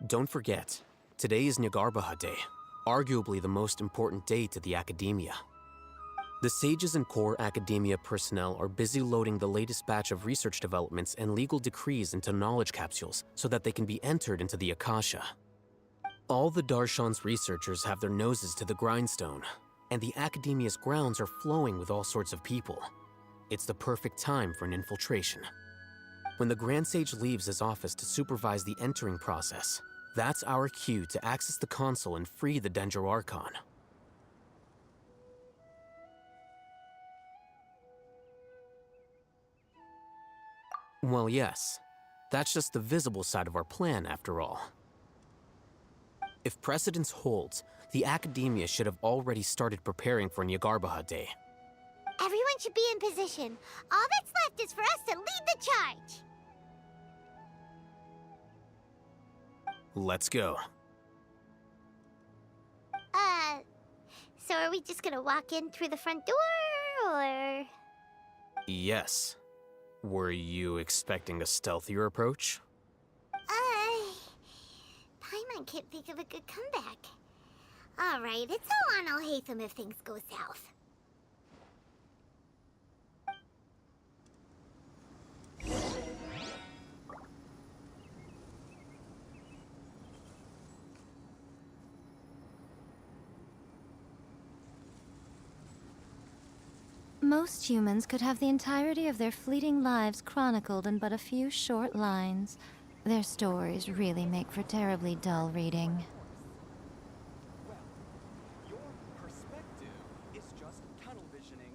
[SPEAKER 11] Don't forget, today is Niagarbaha Day, arguably the most important day to the Academia. The sages and core Academia personnel are busy loading the latest batch of research developments and legal decrees into knowledge capsules so that they can be entered into the Akasha. All the Darshan's researchers have their noses to the grindstone, and the Academia's grounds are flowing with all sorts of people. It's the perfect time for an infiltration. When the Grand Sage leaves his office to supervise the entering process, that's our cue to access the console and free the Dendro Archon. Well, yes. That's just the visible side of our plan, after all. If precedence holds, the Academia should have already started preparing for Niagarbaha Day.
[SPEAKER 5] Everyone should be in position. All that's left is for us to lead the charge.
[SPEAKER 11] Let's go.
[SPEAKER 5] So are we just gonna walk in through the front door, or...?
[SPEAKER 11] Yes. Were you expecting a stealthier approach?
[SPEAKER 5] Paimon can't think of a good comeback. Alright, it's all on Alhaitham if things go south.
[SPEAKER 14] Most humans could have the entirety of their fleeting lives chronicled in but a few short lines. Their stories really make for terribly dull reading.
[SPEAKER 4] Well, your perspective is just tunnel visioning.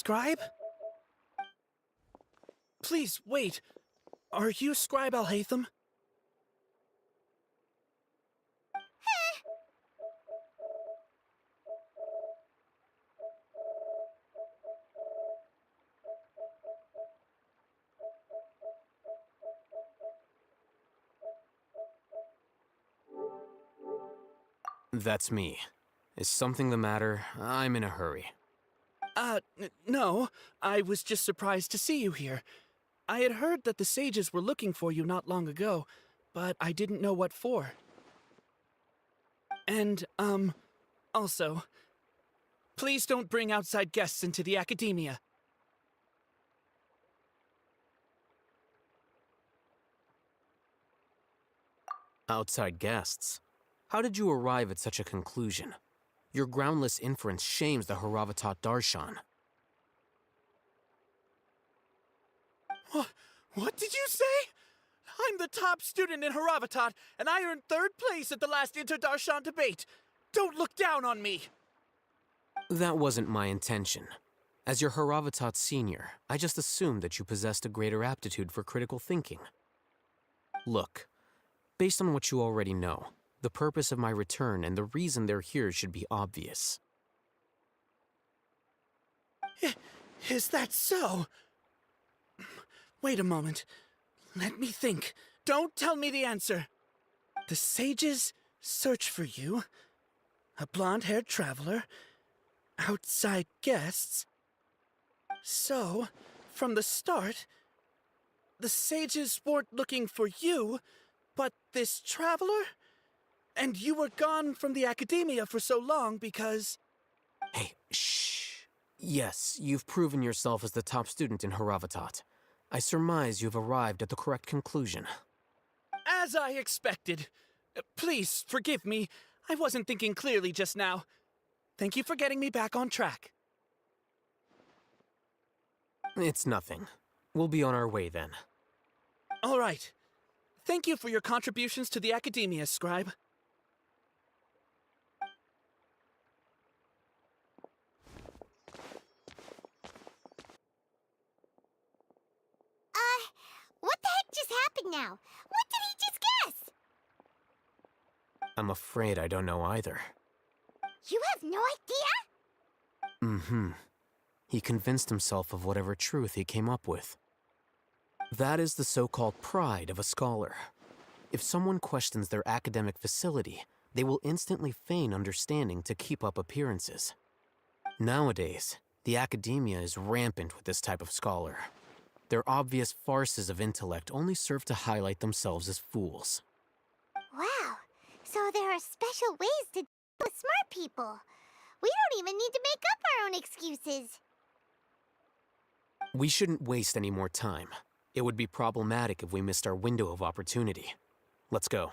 [SPEAKER 9] Scribe? Please, wait. Are you Scribe Alhaitham?
[SPEAKER 11] That's me. Is something the matter? I'm in a hurry.
[SPEAKER 9] No. I was just surprised to see you here. I had heard that the sages were looking for you not long ago, but I didn't know what for. And, also, please don't bring outside guests into the academia.
[SPEAKER 11] Outside guests? How did you arrive at such a conclusion? Your groundless inference shames the Haravatat Darshan.
[SPEAKER 9] What did you say? I'm the top student in Haravatat, and I earned 3rd place at the last Inter-Darshan debate. Don't look down on me!
[SPEAKER 11] That wasn't my intention. As your Haravatat senior, I just assumed that you possessed a greater aptitude for critical thinking. Look, based on what you already know, the purpose of my return and the reason they're here should be obvious.
[SPEAKER 9] Is that so? Wait a moment. Let me think. Don't tell me the answer. The sages search for you. A blonde-haired traveler. Outside guests. So, from the start, the sages weren't looking for you, but this traveler? And you were gone from the academia for so long because...
[SPEAKER 11] Hey, shh. Yes, you've proven yourself as the top student in Haravatat. I surmise you've arrived at the correct conclusion.
[SPEAKER 9] As I expected. Please, forgive me. I wasn't thinking clearly just now. Thank you for getting me back on track.
[SPEAKER 11] It's nothing. We'll be on our way then.
[SPEAKER 9] All right. Thank you for your contributions to the academia, Scribe.
[SPEAKER 5] What the heck just happened now? What did he just guess?
[SPEAKER 11] I'm afraid I don't know either.
[SPEAKER 5] You have no idea?
[SPEAKER 11] Mm-hmm. He convinced himself of whatever truth he came up with. That is the so-called pride of a scholar. If someone questions their academic facility, they will instantly feign understanding to keep up appearances. Nowadays, the academia is rampant with this type of scholar. Their obvious farces of intellect only serve to highlight themselves as fools.
[SPEAKER 5] Wow. So there are special ways to deal with smart people. We don't even need to make up our own excuses.
[SPEAKER 11] We shouldn't waste any more time. It would be problematic if we missed our window of opportunity. Let's go.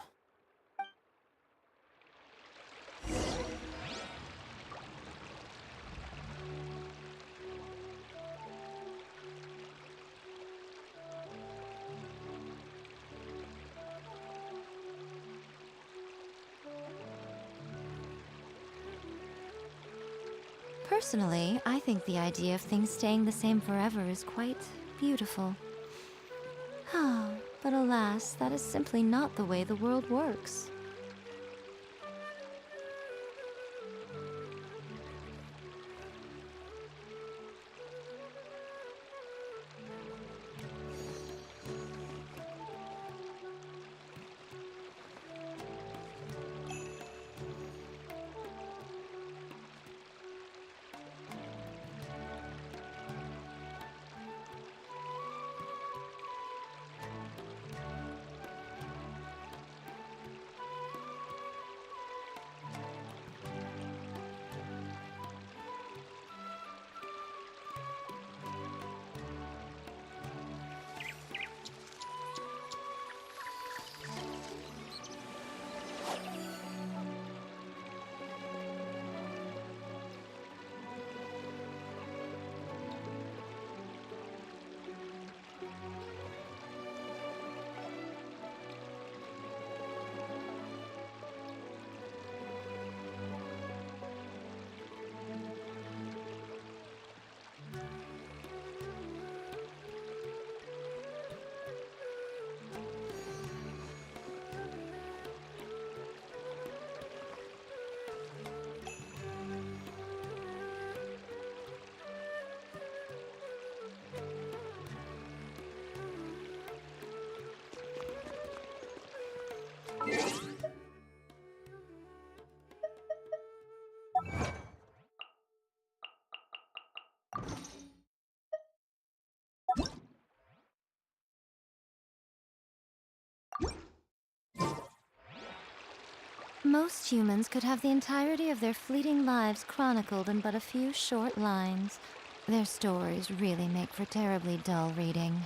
[SPEAKER 14] Personally, I think the idea of things staying the same forever is quite beautiful. But alas, that is simply not the way the world works. Most humans could have the entirety of their fleeting lives chronicled in but a few short lines. Their stories really make for terribly dull reading.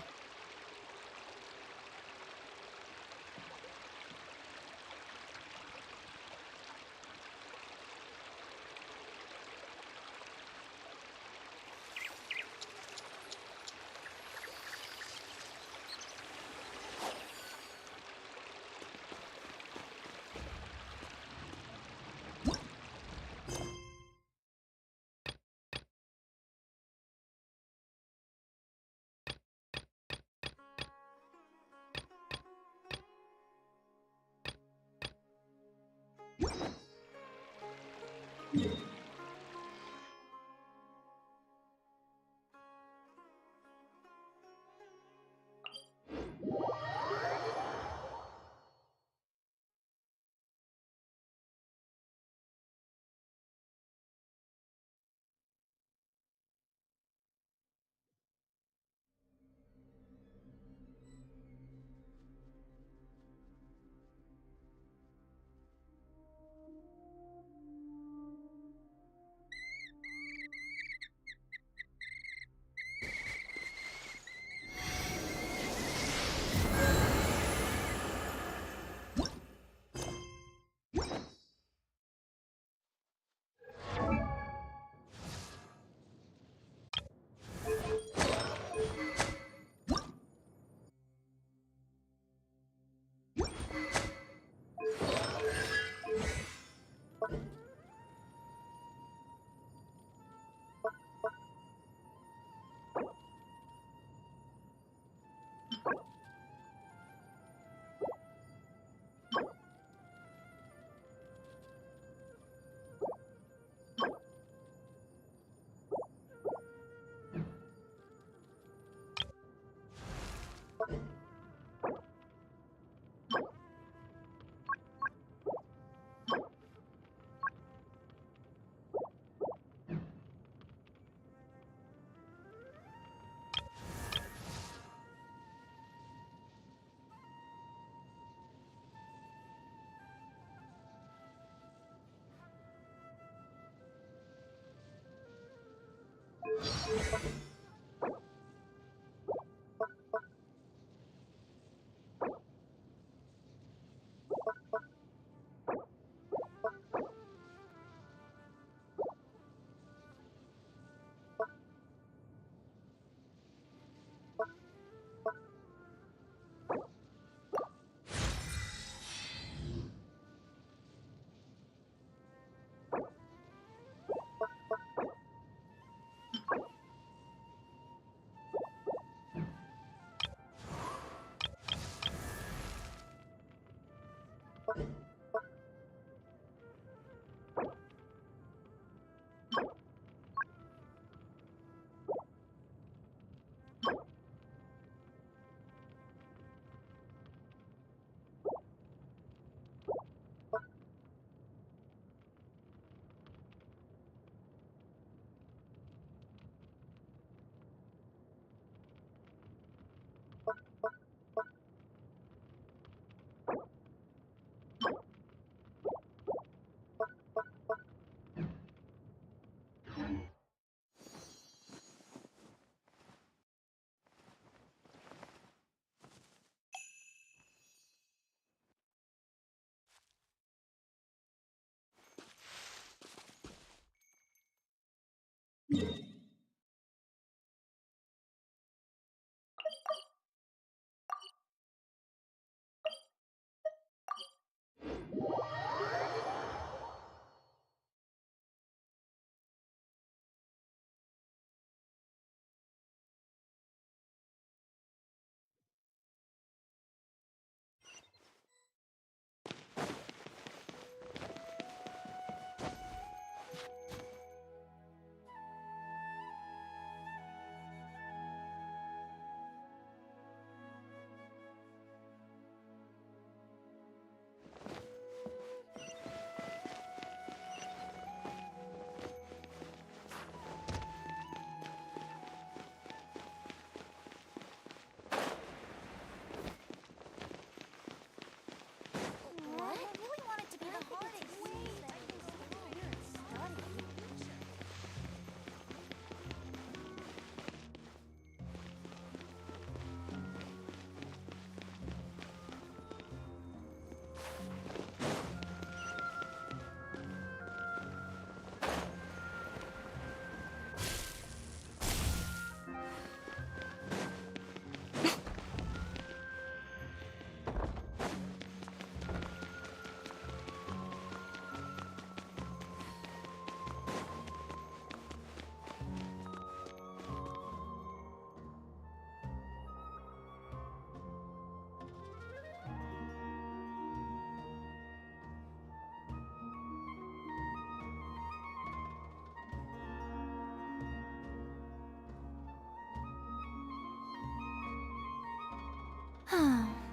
[SPEAKER 5] You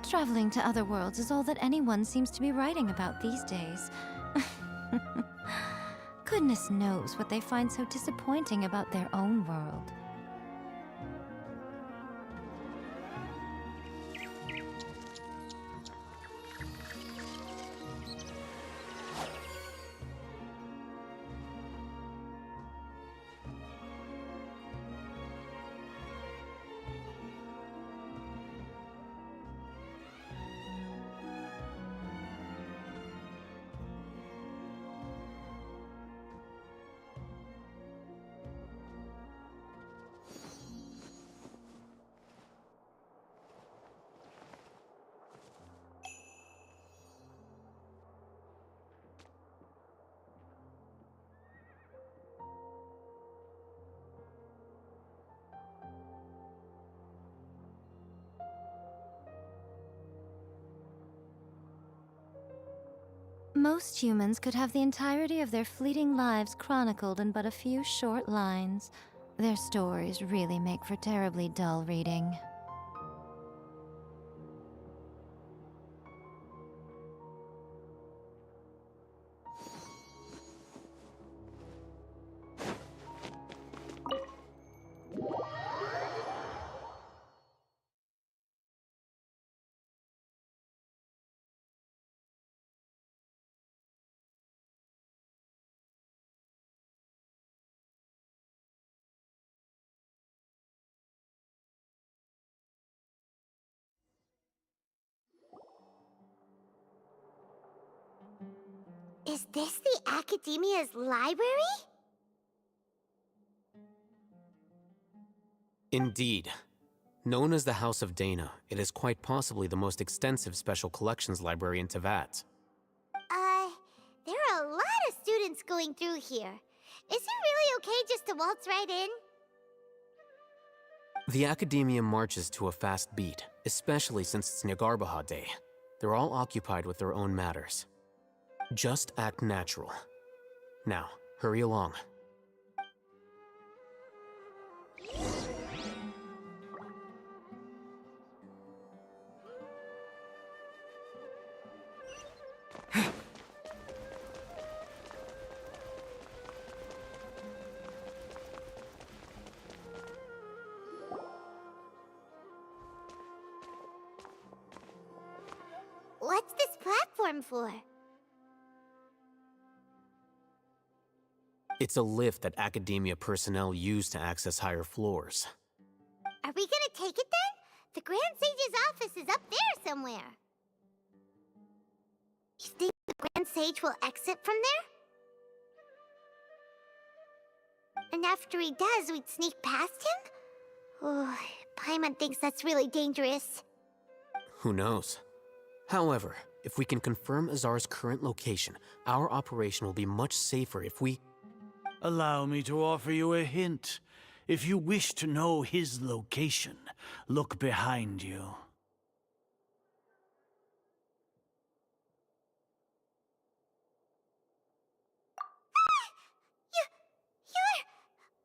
[SPEAKER 14] Traveling to other worlds is all that anyone seems to be writing about these days. Goodness knows what they find so disappointing about their own world. Most humans could have the entirety of their fleeting lives chronicled in but a few short lines. Their stories really make for terribly dull reading.
[SPEAKER 5] Is this the Academia's library?
[SPEAKER 11] Indeed. Known as the House of Dana, it is quite possibly the most extensive special collections library in Teyvat.
[SPEAKER 5] There are a lot of students going through here. Is it really okay just to waltz right in?
[SPEAKER 11] The Academia marches to a fast beat, especially since it's Nagarbaha Day. They're all occupied with their own matters. Just act natural. Now, hurry along.
[SPEAKER 5] What's this platform for?
[SPEAKER 11] It's a lift that Academia personnel use to access higher floors.
[SPEAKER 5] Are we gonna take it then? The Grand Sage's office is up there somewhere. You think the Grand Sage will exit from there? And after he does, we'd sneak past him? Oh, Paimon thinks that's really dangerous.
[SPEAKER 11] Who knows? However, if we can confirm Azar's current location, our operation will be much safer if we...
[SPEAKER 15] Allow me to offer you a hint. If you wish to know his location, look behind you.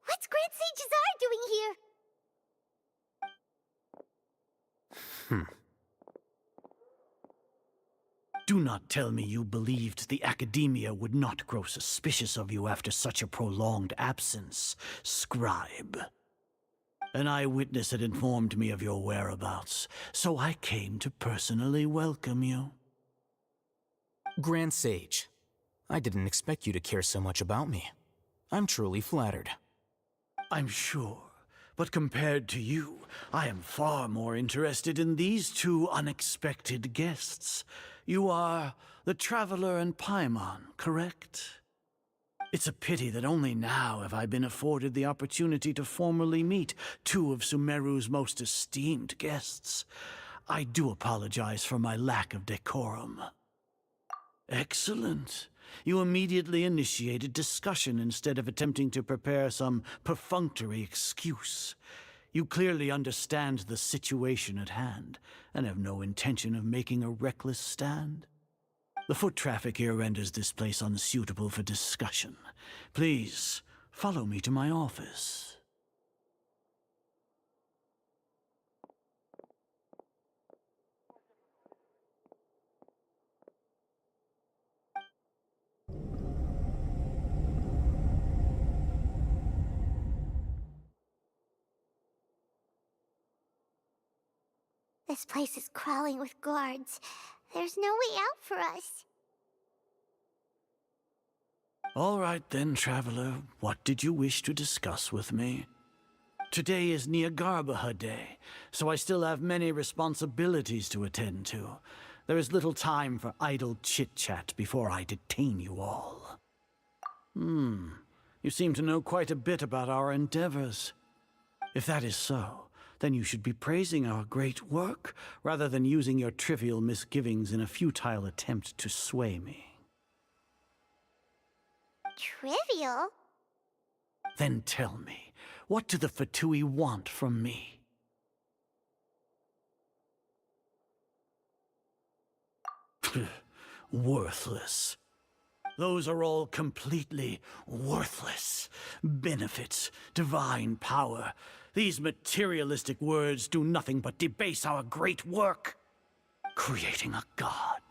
[SPEAKER 5] What's Grand Sage Azar doing here?
[SPEAKER 15] Do not tell me you believed the Academia would not grow suspicious of you after such a prolonged absence, scribe. An eyewitness had informed me of your whereabouts, so I came to personally welcome you.
[SPEAKER 11] Grand Sage, I didn't expect you to care so much about me. I'm truly flattered.
[SPEAKER 15] I'm sure, but compared to you, I am far more interested in these two unexpected guests. You are the Traveler and Paimon, correct? It's a pity that only now have I been afforded the opportunity to formally meet two of Sumeru's most esteemed guests. I do apologize for my lack of decorum. Excellent. You immediately initiated discussion instead of attempting to prepare some perfunctory excuse. You clearly understand the situation at hand, and have no intention of making a reckless stand. The foot traffic here renders this place unsuitable for discussion. Please, follow me to my office.
[SPEAKER 5] This place is crawling with guards. There's no way out for us.
[SPEAKER 15] All right then, traveler. What did you wish to discuss with me? Today is Niagarbaha Day, so I still have many responsibilities to attend to. There is little time for idle chit-chat before I detain you all. You seem to know quite a bit about our endeavors. If that is so, then you should be praising our great work, rather than using your trivial misgivings in a futile attempt to sway me.
[SPEAKER 5] Trivial?
[SPEAKER 15] Then tell me, what do the Fatui want from me? Worthless. Those are all completely worthless. Benefits, divine power. These materialistic words do nothing but debase our great work. Creating a god.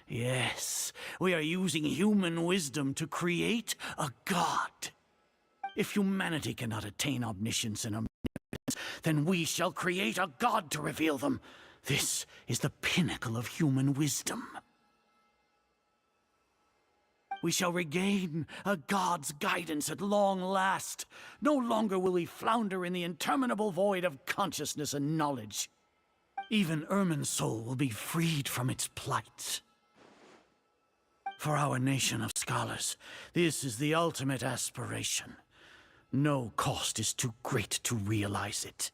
[SPEAKER 15] Yes, we are using human wisdom to create a god. If humanity cannot attain omniscience and omnipotence, then we shall create a god to reveal them. This is the pinnacle of human wisdom. We shall regain a god's guidance at long last. No longer will we flounder in the interminable void of consciousness and knowledge. Even Irminsul will be freed from its plight. For our nation of scholars, this is the ultimate aspiration. No cost is too great to realize it.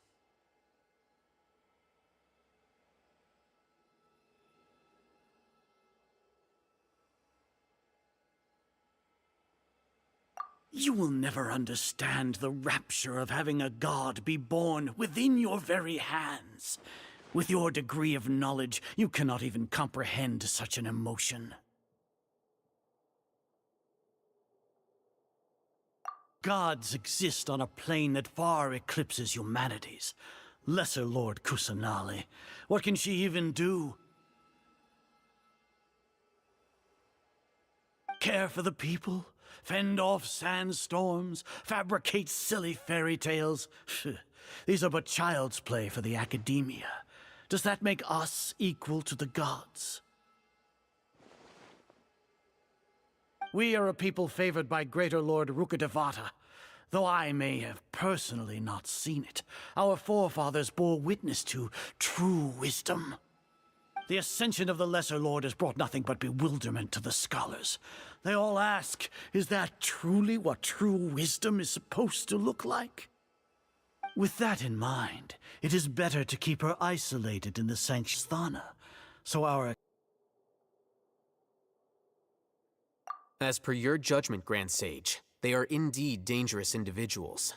[SPEAKER 15] You will never understand the rapture of having a god be born within your very hands. With your degree of knowledge, you cannot even comprehend such an emotion. Gods exist on a plane that far eclipses humanity's. Lesser Lord Kusanali, what can she even do? Care for the people? Fend off sandstorms? Fabricate silly fairy tales? These are but child's play for the academia. Does that make us equal to the gods? We are a people favored by Greater Lord Rukkhadevata. Though I may have personally not seen it, our forefathers bore witness to true wisdom. The ascension of the Lesser Lord has brought nothing but bewilderment to the scholars. They all ask, is that truly what true wisdom is supposed to look like? With that in mind, it is better to keep her isolated in the Sancthana, so our...
[SPEAKER 11] As per your judgment, Grand Sage, they are indeed dangerous individuals.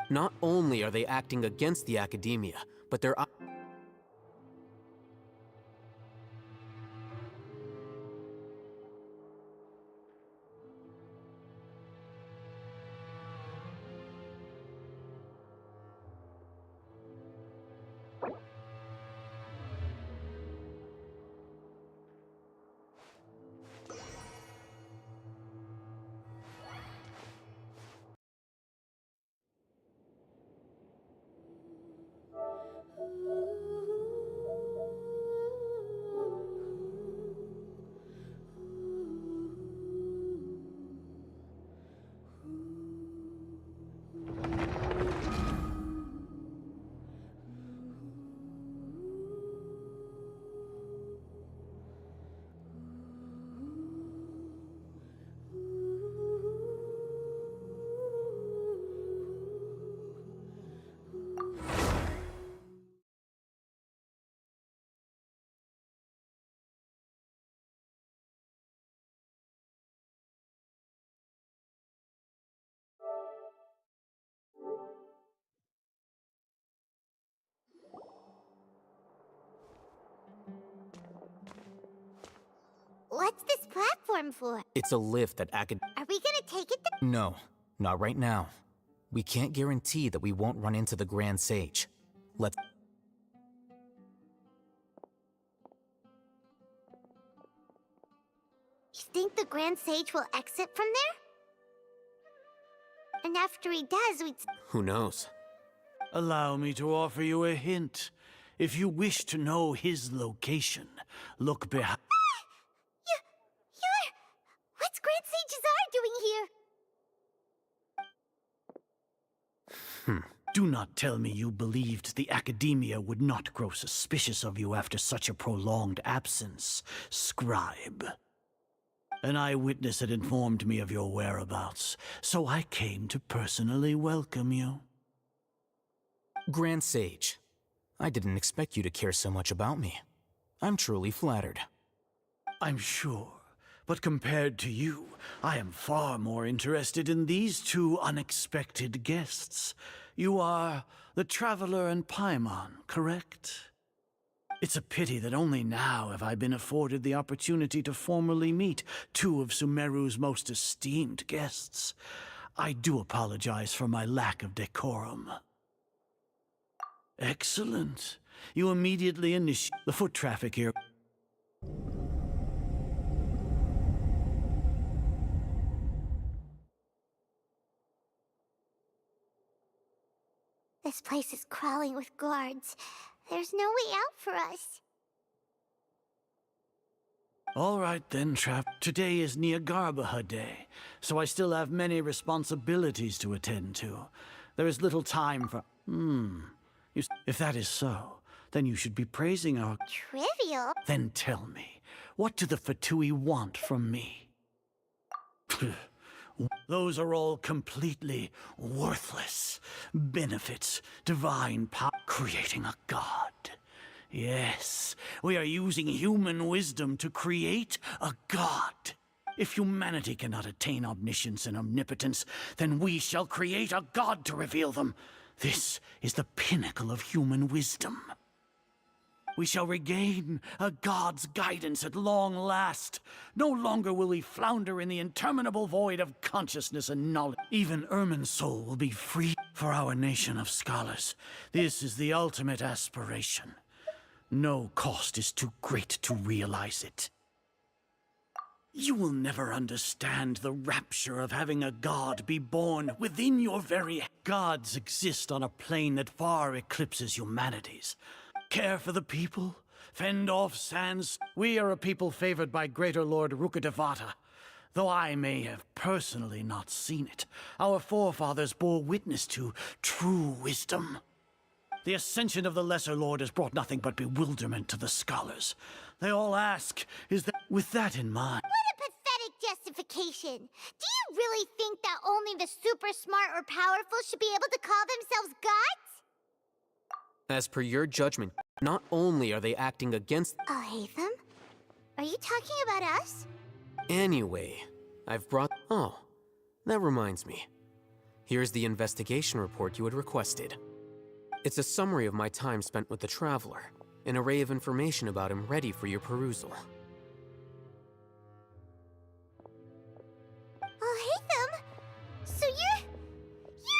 [SPEAKER 11] Not only are they acting against the academia, but they're...
[SPEAKER 5] What's this platform for?
[SPEAKER 11] It's a lift that
[SPEAKER 5] Are we gonna take it
[SPEAKER 11] No, not right now. We can't guarantee that we won't run into the Grand Sage. Let's...
[SPEAKER 5] You think the Grand Sage will exit from there? And after he does, we'd...
[SPEAKER 11] Who knows?
[SPEAKER 15] Allow me to offer you a hint. If you wish to know his location, look behind.
[SPEAKER 5] What's Grand Sage Zar doing here?
[SPEAKER 15] Do not tell me you believed the Academia would not grow suspicious of you after such a prolonged absence, scribe. An eyewitness had informed me of your whereabouts, so I came to personally welcome you.
[SPEAKER 11] Grand Sage, I didn't expect you to care so much about me. I'm truly flattered.
[SPEAKER 15] I'm sure, but compared to you, I am far more interested in these two unexpected guests. You are the Traveler and Paimon, correct? It's a pity that only now have I been afforded the opportunity to formally meet two of Sumeru's most esteemed guests. I do apologize for my lack of decorum. Excellent. You immediately initiate the foot traffic here.
[SPEAKER 5] This place is crawling with guards. There's no way out for us.
[SPEAKER 15] All right then, Trap. Today is Niagarbaha Day, so I still have many responsibilities to attend to. There is little time for... If that is so, then you should be praising our...
[SPEAKER 5] Trivial?
[SPEAKER 15] Then tell me, what do the Fatui want from me? Those are all completely worthless. Benefits, divine power, creating a god. Yes, we are using human wisdom to create a god. If humanity cannot attain omniscience and omnipotence, then we shall create a god to reveal them. This is the pinnacle of human wisdom. We shall regain a god's guidance at long last. No longer will we flounder in the interminable void of consciousness and knowledge. Even Irminsul will be free for our nation of scholars. This is the ultimate aspiration. No cost is too great to realize it. You will never understand the rapture of having a god be born within your very... Gods exist on a plane that far eclipses humanity's. Care for the people, fend off sands. We are a people favored by Greater Lord Rukkhadevata. Though I may have personally not seen it, our forefathers bore witness to true wisdom. The ascension of the Lesser Lord has brought nothing but bewilderment to the scholars. They all ask, is that... With that in mind...
[SPEAKER 5] What a pathetic justification! Do you really think that only the super smart or powerful should be able to call themselves gods?
[SPEAKER 11] As per your judgment, not only are they acting against...
[SPEAKER 5] Hatham? Are you talking about us?
[SPEAKER 11] Anyway, I've brought... Oh, that reminds me. Here's the investigation report you had requested. It's a summary of my time spent with the Traveler, an array of information about him ready for your perusal.
[SPEAKER 5] Hatham? So you're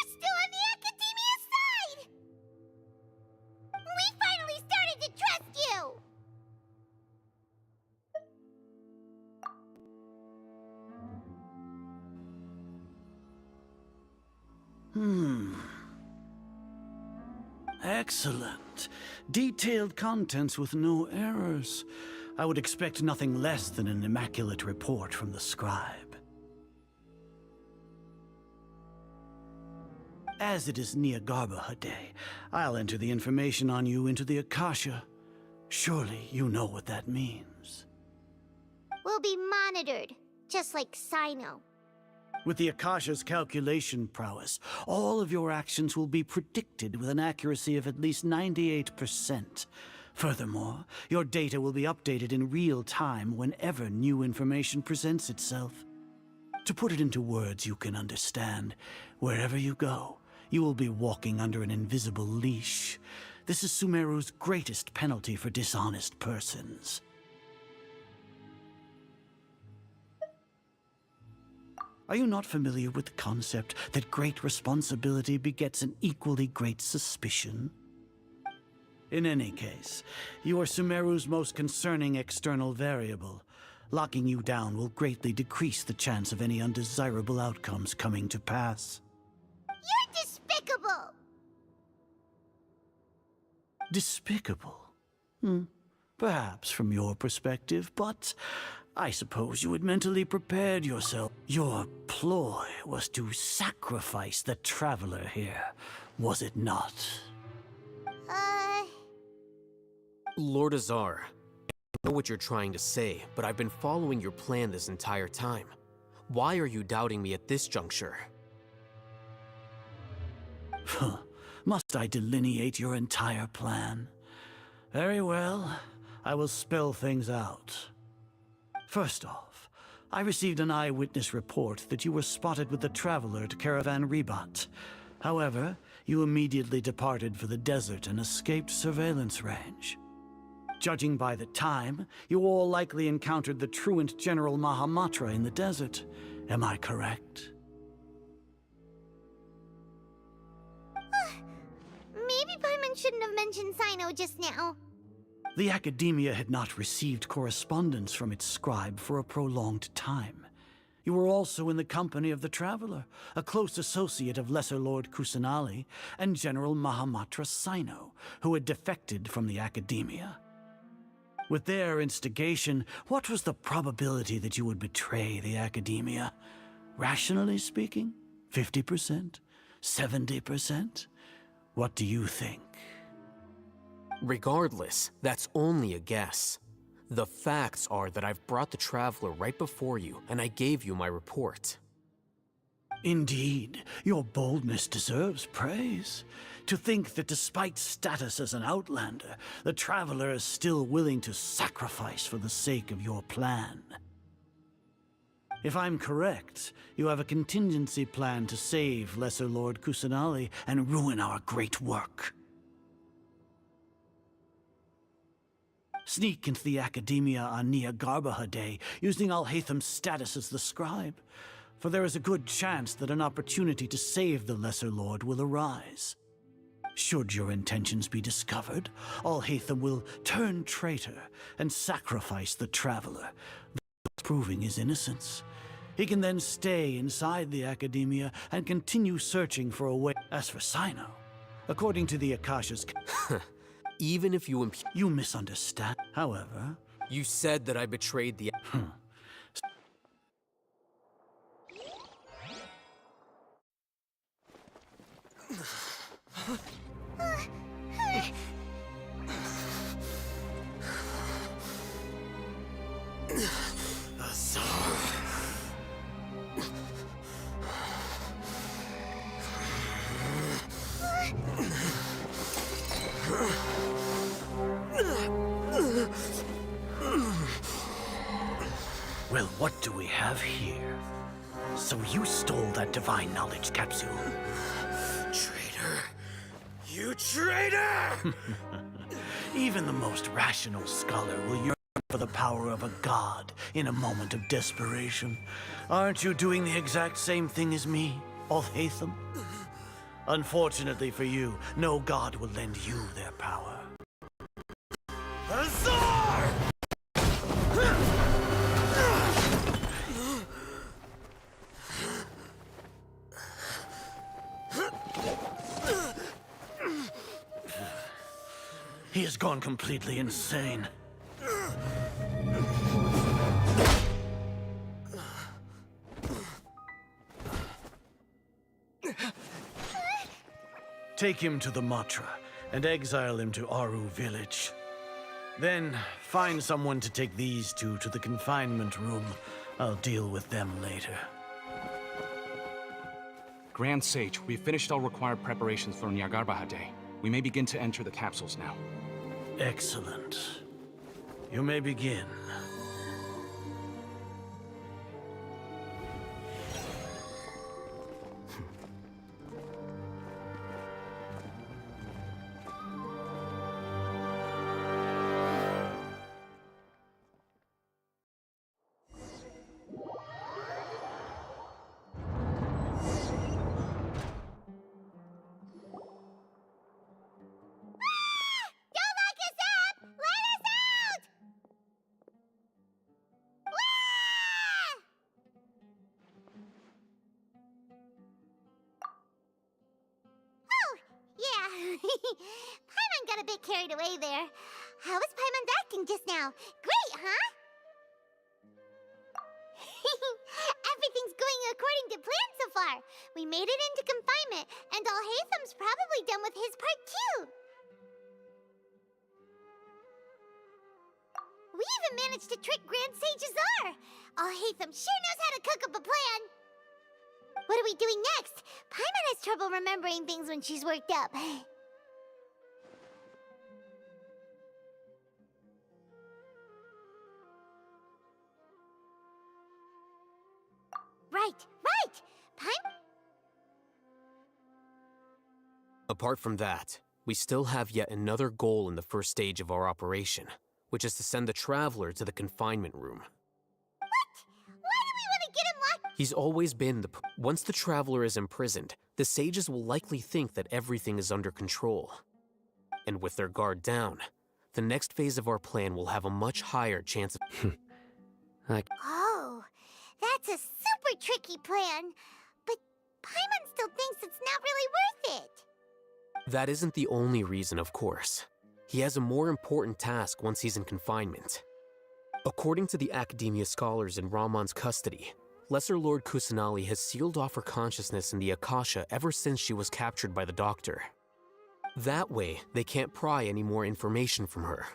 [SPEAKER 5] still on the Academia's side! We finally started to trust you!
[SPEAKER 15] Excellent. Detailed contents with no errors. I would expect nothing less than an immaculate report from the scribe. As it is Niagarbaha Day, I'll enter the information on you into the Akasha. Surely you know what that means.
[SPEAKER 5] We'll be monitored, just like Sino.
[SPEAKER 15] With the Akasha's calculation prowess, all of your actions will be predicted with an accuracy of at least 98%. Furthermore, your data will be updated in real time whenever new information presents itself. To put it into words you can understand, wherever you go, you will be walking under an invisible leash. This is Sumeru's greatest penalty for dishonest persons. Are you not familiar with the concept that great responsibility begets an equally great suspicion? In any case, you are Sumeru's most concerning external variable. Locking you down will greatly decrease the chance of any undesirable outcomes coming to pass.
[SPEAKER 5] You're despicable!
[SPEAKER 15] Despicable. Perhaps from your perspective, but I suppose you had mentally prepared yourself. Your ploy was to sacrifice the traveler here, was it not?
[SPEAKER 11] Lord Azar, I know what you're trying to say, but I've been following your plan this entire time. Why are you doubting me at this juncture?
[SPEAKER 15] Must I delineate your entire plan? Very well, I will spell things out. First off, I received an eyewitness report that you were spotted with the traveler to Caravan Ribat. However, you immediately departed for the desert and escaped surveillance range. Judging by the time, you all likely encountered the truant General Mahamatra in the desert. Am I correct?
[SPEAKER 5] Maybe Paimon shouldn't have mentioned Sino just now.
[SPEAKER 15] The Academia had not received correspondence from its scribe for a prolonged time. You were also in the company of the Traveler, a close associate of Lesser Lord Kusanali and General Mahamatra Sino, who had defected from the Academia. With their instigation, what was the probability that you would betray the Academia? Rationally speaking, 50%? 70%? What do you think?
[SPEAKER 11] Regardless, that's only a guess. The facts are that I've brought the Traveler right before you, and I gave you my report.
[SPEAKER 15] Indeed, your boldness deserves praise. To think that despite status as an outlander, the Traveler is still willing to sacrifice for the sake of your plan. If I'm correct, you have a contingency plan to save Lesser Lord Kusanali and ruin our great work. Sneak into the Academia on Nia Garbaha Day, using Alhaitham's status as the scribe, for there is a good chance that an opportunity to save the Lesser Lord will arise. Should your intentions be discovered, Alhaitham will turn traitor and sacrifice the Traveler, thus proving his innocence. He can then stay inside the Academia and continue searching for a way. As for Sino, according to the Akasha's...
[SPEAKER 11] Even if you
[SPEAKER 15] You misunderstand. However...
[SPEAKER 11] You said that I betrayed the...
[SPEAKER 15] Well, what do we have here? So you stole that divine knowledge capsule.
[SPEAKER 8] Traitor! You traitor!
[SPEAKER 15] Even the most rational scholar will yearn for the power of a god in a moment of desperation. Aren't you doing the exact same thing as me, Alhaitham? Unfortunately for you, no god will lend you their power.
[SPEAKER 8] Azar!
[SPEAKER 15] He has gone completely insane. Take him to the Matra and exile him to Aru village. Then find someone to take these two to the confinement room. I'll deal with them later.
[SPEAKER 16] Grand Sage, we've finished all required preparations for Nyargarbaha Day. We may begin to enter the capsules now.
[SPEAKER 15] Excellent. You may begin.
[SPEAKER 5] got carried away there. How was Paimon acting just now? Great, huh? Everything's going according to plan so far. We made it into confinement, and Alhaitham's probably done with his part too. We even managed to trick Grand Sage Azar. Alhaitham sure knows how to cook up a plan. What are we doing next? Paimon has trouble remembering things when she's worked up. Right! Paimon?
[SPEAKER 11] Apart from that, we still have yet another goal in the first stage of our operation, which is to send the Traveler to the confinement room.
[SPEAKER 5] Why do we want to get him locked?
[SPEAKER 11] He's always been Once the Traveler is imprisoned, the sages will likely think that everything is under control. And with their guard down, the next phase of our plan will have a much higher chance of...
[SPEAKER 5] Oh, that's a super tricky plan. But Paimon still thinks it's not really worth it.
[SPEAKER 11] That isn't the only reason, of course. He has a more important task once he's in confinement. According to the Academia scholars in Ramon's custody, Lesser Lord Kusanali has sealed off her consciousness in the Akasha ever since she was captured by the Doctor. That way, they can't pry any more information from her.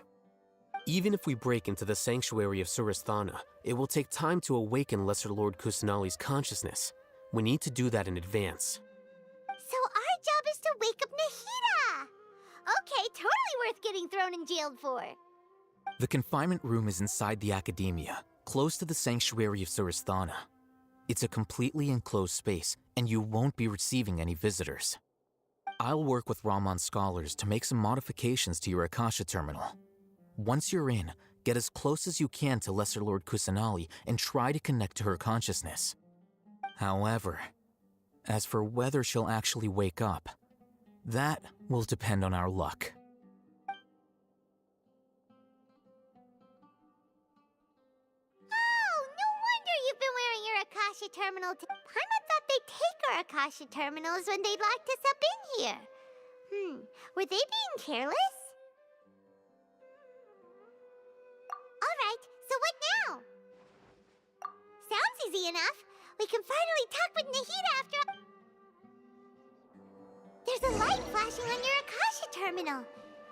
[SPEAKER 11] Even if we break into the sanctuary of Surasthana, it will take time to awaken Lesser Lord Kusanali's consciousness. We need to do that in advance.
[SPEAKER 5] So our job is to wake up Nahida! Okay, totally worth getting thrown in jail for.
[SPEAKER 17] The confinement room is inside the Academia, close to the sanctuary of Surasthana. It's a completely enclosed space, and you won't be receiving any visitors. I'll work with Ramon's scholars to make some modifications to your Akasha terminal. Once you're in, get as close as you can to Lesser Lord Kusanali and try to connect to her consciousness. However, as for whether she'll actually wake up, that will depend on our luck.
[SPEAKER 5] Oh, no wonder you've been wearing your Akasha terminal. Paimon thought they'd take our Akasha terminals when they locked us up in here. Were they being careless? Alright, so what now? Sounds easy enough. We can finally talk with Nahida after... There's a light flashing on your Akasha terminal.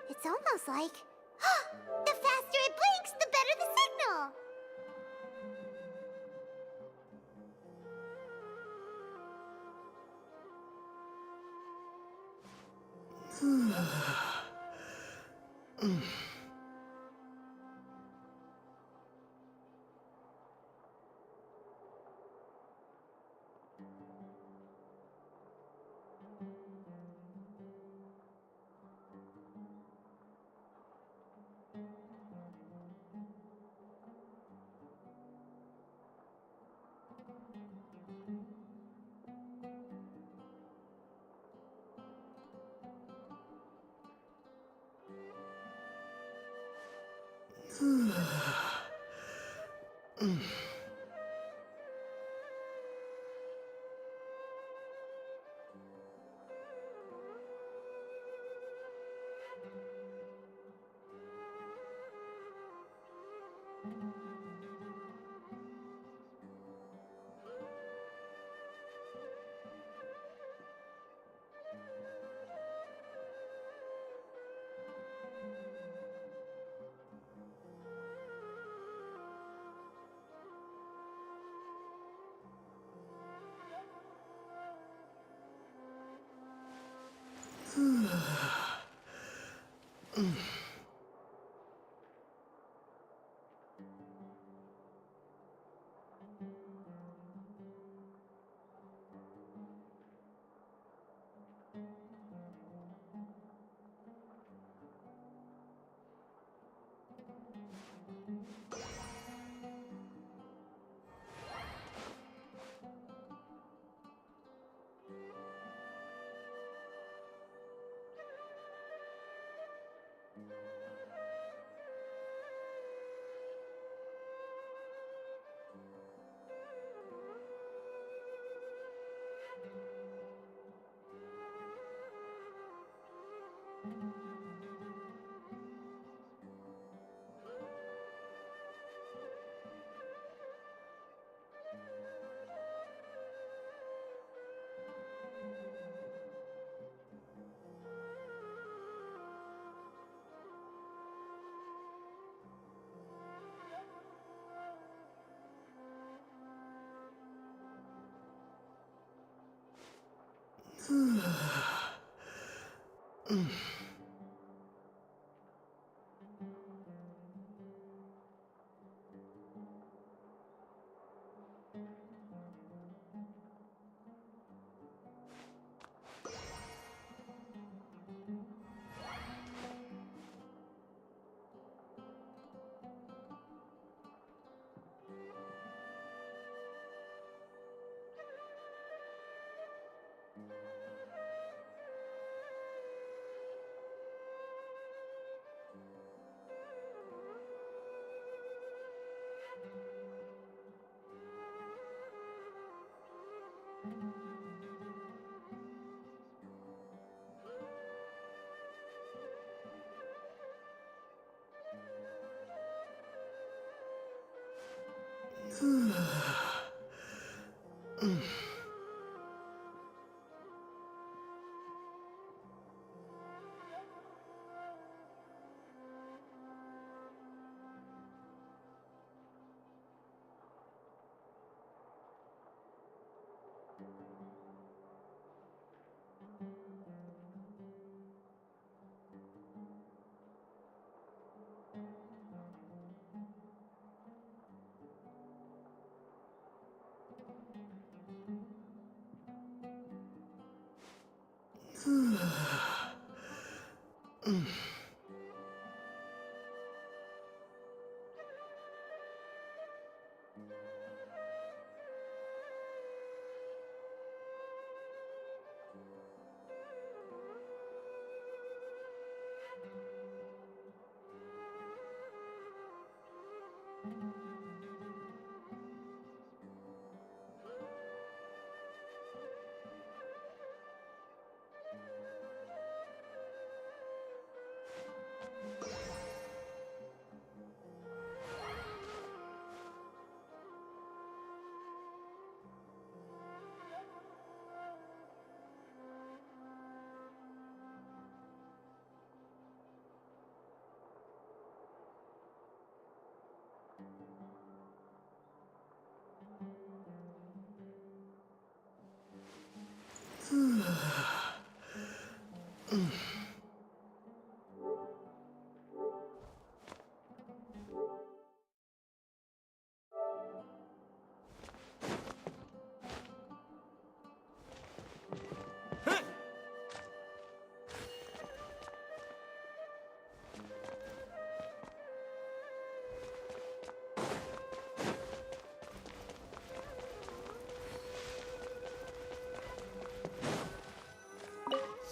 [SPEAKER 5] It's almost like... the faster it blinks, the better the signal!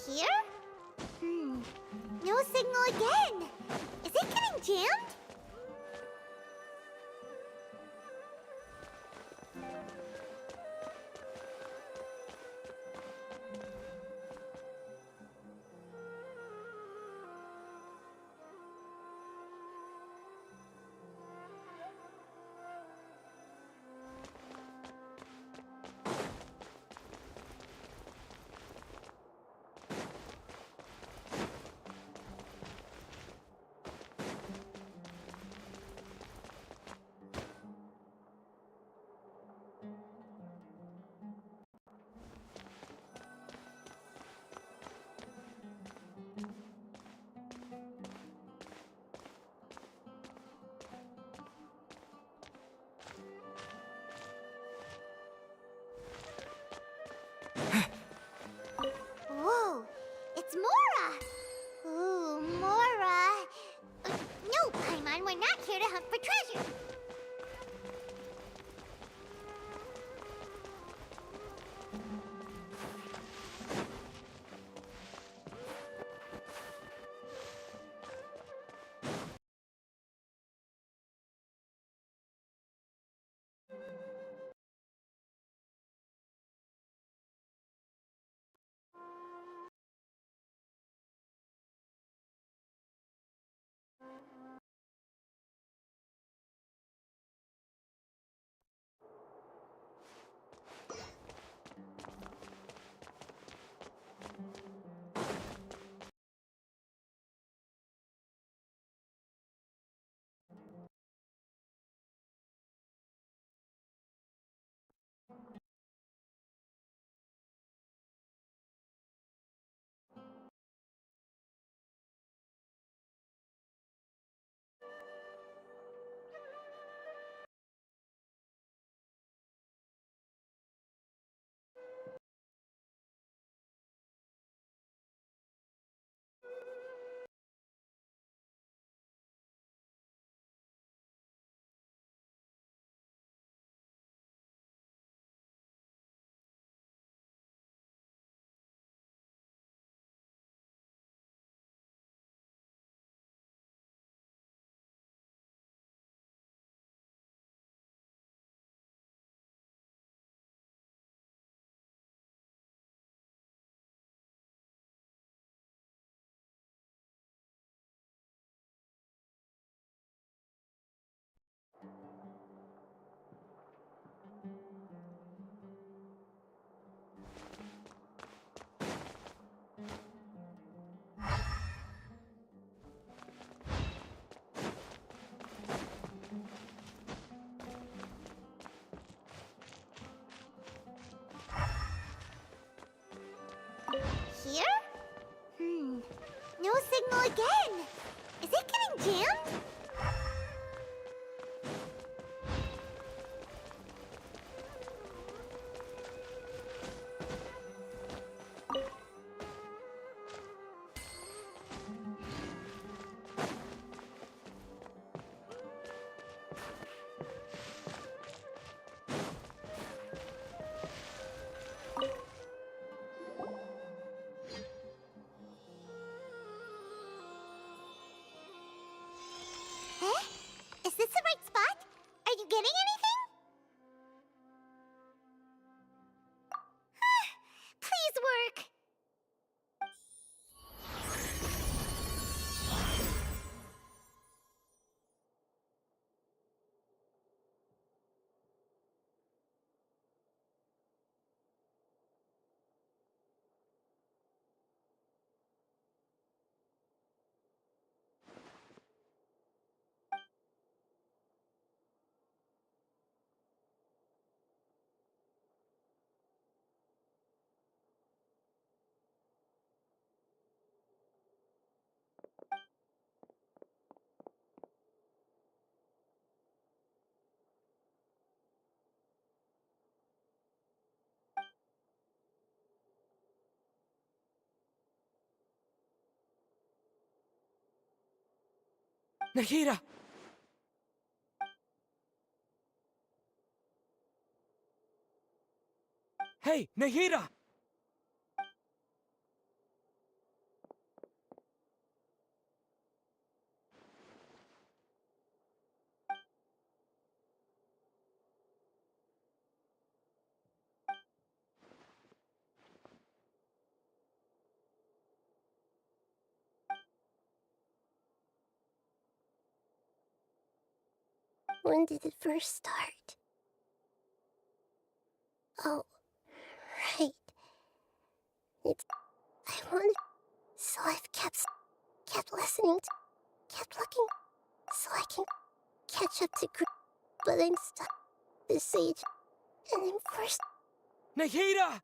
[SPEAKER 5] Here? No signal again. Is it getting jammed? Whoa, it's Mora! Ooh, Mora! No, Paimon, we're not here to hunt for treasure. terminal again. Is it getting jammed? Eh? Is this the right spot? Are you getting anything? Please work.
[SPEAKER 7] Nahida! Hey, Nahida!
[SPEAKER 12] When did it first start? Oh, right. It's... I wanted... So I've kept listening kept looking, so I can catch up to but I'm stuck this age, and I'm forced...
[SPEAKER 7] Nahida!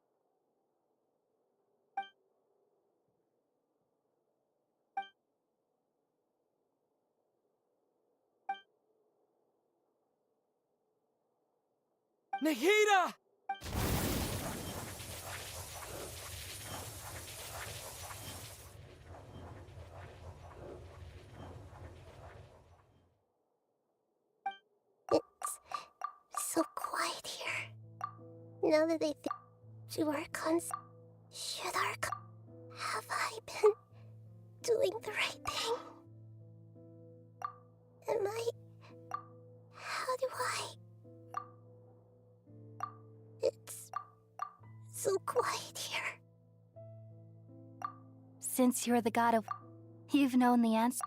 [SPEAKER 7] Nahida!
[SPEAKER 12] It's so quiet here. Now that I think to Archons, should Archon... Have I been doing the right thing? Am I... How do I... It's so quiet here.
[SPEAKER 2] Since you're the god of... You've known the answer.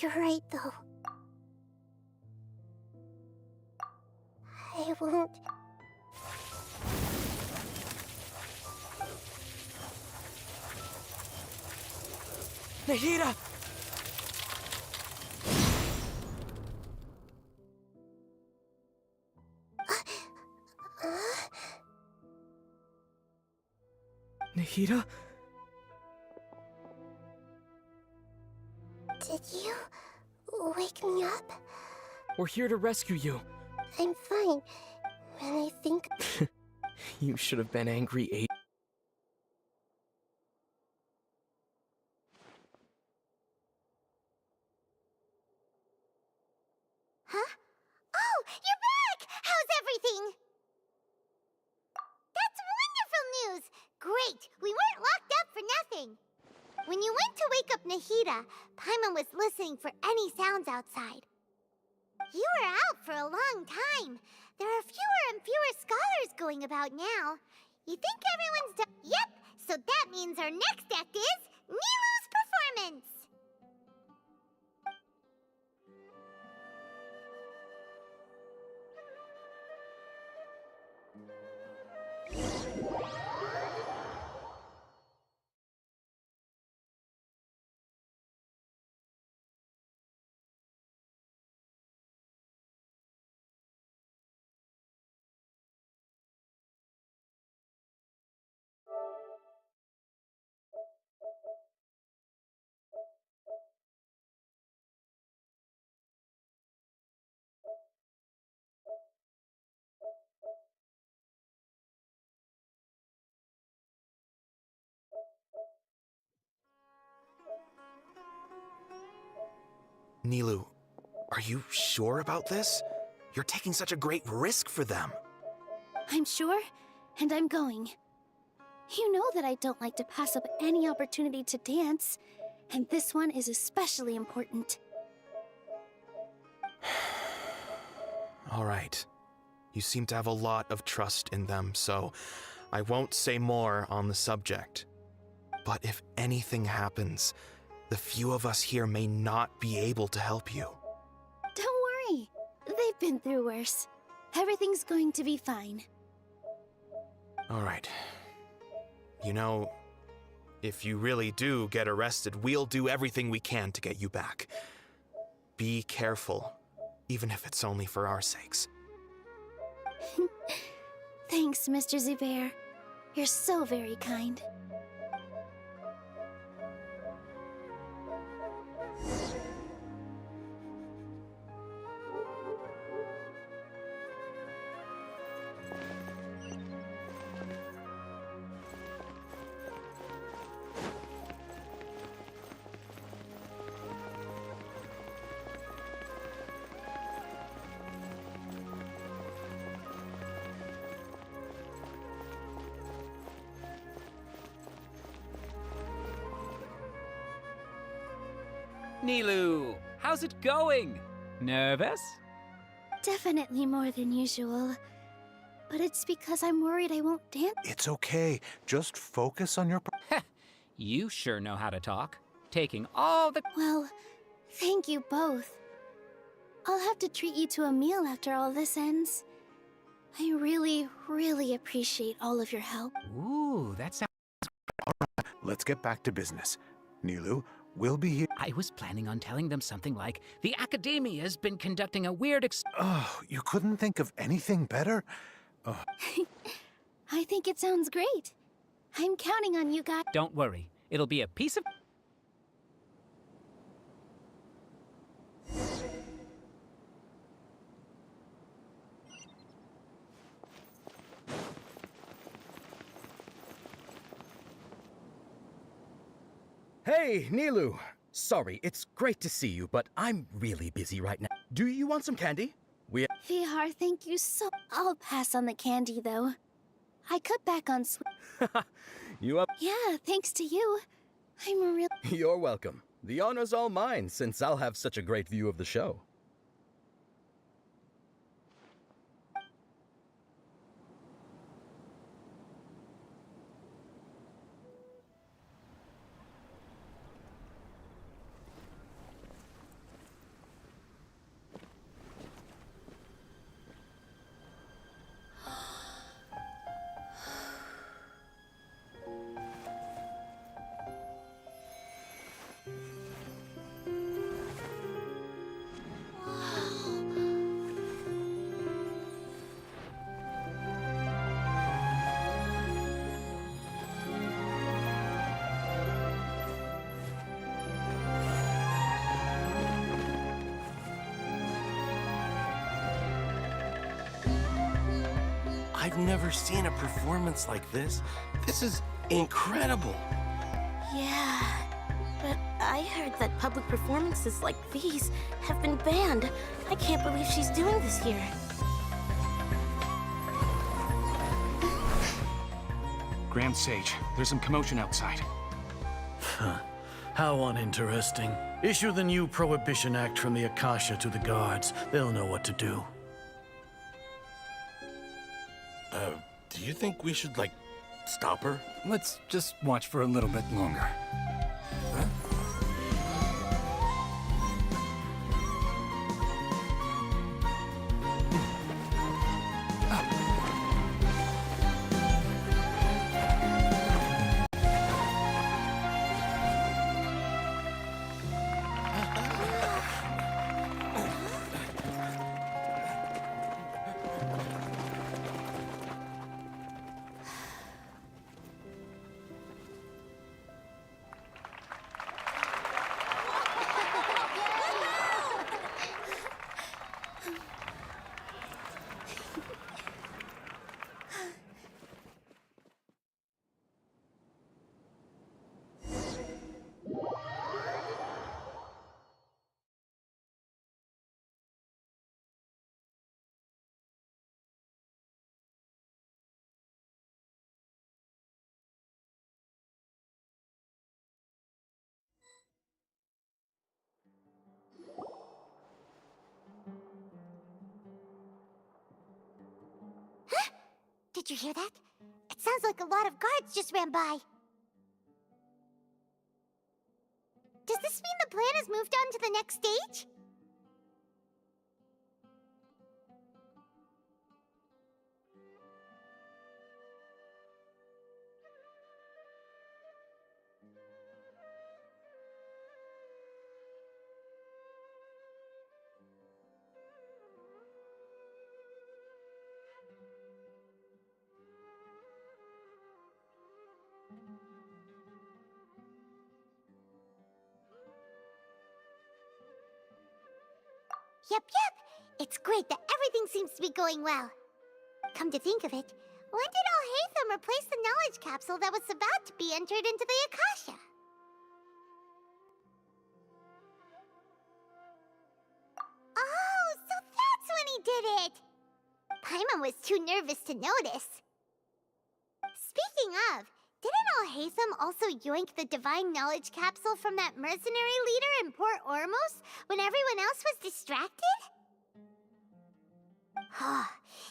[SPEAKER 12] You're right, though. I won't...
[SPEAKER 7] Nahida! Nahida?
[SPEAKER 12] Did you wake me up?
[SPEAKER 7] We're here to rescue you.
[SPEAKER 12] I'm fine. When I think...
[SPEAKER 7] You should have been angry 8.
[SPEAKER 5] Huh? Oh, you're back! How's everything? That's wonderful news! Great! We weren't locked up for nothing. When you went to wake up Nahida, Paimon was listening for any sounds outside. You were out for a long time. There are fewer and fewer scholars going about now. You think everyone's done? Yep, so that means our next act is Nilou's performance.
[SPEAKER 18] Nilu, are you sure about this? You're taking such a great risk for them.
[SPEAKER 12] I'm sure, and I'm going. You know that I don't like to pass up any opportunity to dance, and this one is especially important.
[SPEAKER 18] All right. You seem to have a lot of trust in them, so I won't say more on the subject. But if anything happens, the few of us here may not be able to help you.
[SPEAKER 12] Don't worry. They've been through worse. Everything's going to be fine.
[SPEAKER 18] All right. You know, if you really do get arrested, we'll do everything we can to get you back. Be careful, even if it's only for our sakes.
[SPEAKER 12] Thanks, Mr. Zubair. You're so very kind.
[SPEAKER 19] Nilu, how's it going? Nervous?
[SPEAKER 12] Definitely more than usual. But it's because I'm worried I won't dance.
[SPEAKER 20] It's okay. Just focus on your...
[SPEAKER 19] You sure know how to talk. Taking all the...
[SPEAKER 12] Well, thank you both. I'll have to treat you to a meal after all this ends. I really, really appreciate all of your help.
[SPEAKER 19] Ooh, that sounds...
[SPEAKER 20] All right, let's get back to business. Nilu, we'll be here...
[SPEAKER 19] I was planning on telling them something like, the Academia's been conducting a weird
[SPEAKER 20] Oh, you couldn't think of anything better? Oh.
[SPEAKER 12] I think it sounds great. I'm counting on you guys.
[SPEAKER 19] Don't worry. It'll be a piece of...
[SPEAKER 21] Hey, Nilu! Sorry, it's great to see you, but I'm really busy right now. Do you want some candy?
[SPEAKER 12] Vihar, thank you so... I'll pass on the candy, though. I cut back on
[SPEAKER 21] You up?
[SPEAKER 12] Yeah, thanks to you. I'm real...
[SPEAKER 21] You're welcome. The honor's all mine, since I'll have such a great view of the show.
[SPEAKER 22] I've never seen a performance like this. This is incredible.
[SPEAKER 23] Yeah, but I heard that public performances like these have been banned. I can't believe she's doing this here.
[SPEAKER 16] Grand Sage, there's some commotion outside.
[SPEAKER 15] Huh. How uninteresting. Issue the new Prohibition Act from the Akasha to the guards. They'll know what to do.
[SPEAKER 22] Do you think we should, like, stop her?
[SPEAKER 24] Let's just watch for a little bit longer.
[SPEAKER 5] Did you hear that? It sounds like a lot of guards just ran by. Does this mean the plan has moved on to the next stage? Yep. It's great that everything seems to be going well. Come to think of it, when did Alhaitham replace the knowledge capsule that was about to be entered into the Akasha? Oh, so that's when he did it! Paimon was too nervous to notice. Speaking of, didn't Alhaitham also yoink the divine knowledge capsule from that mercenary leader in Port Ormos when everyone else was distracted?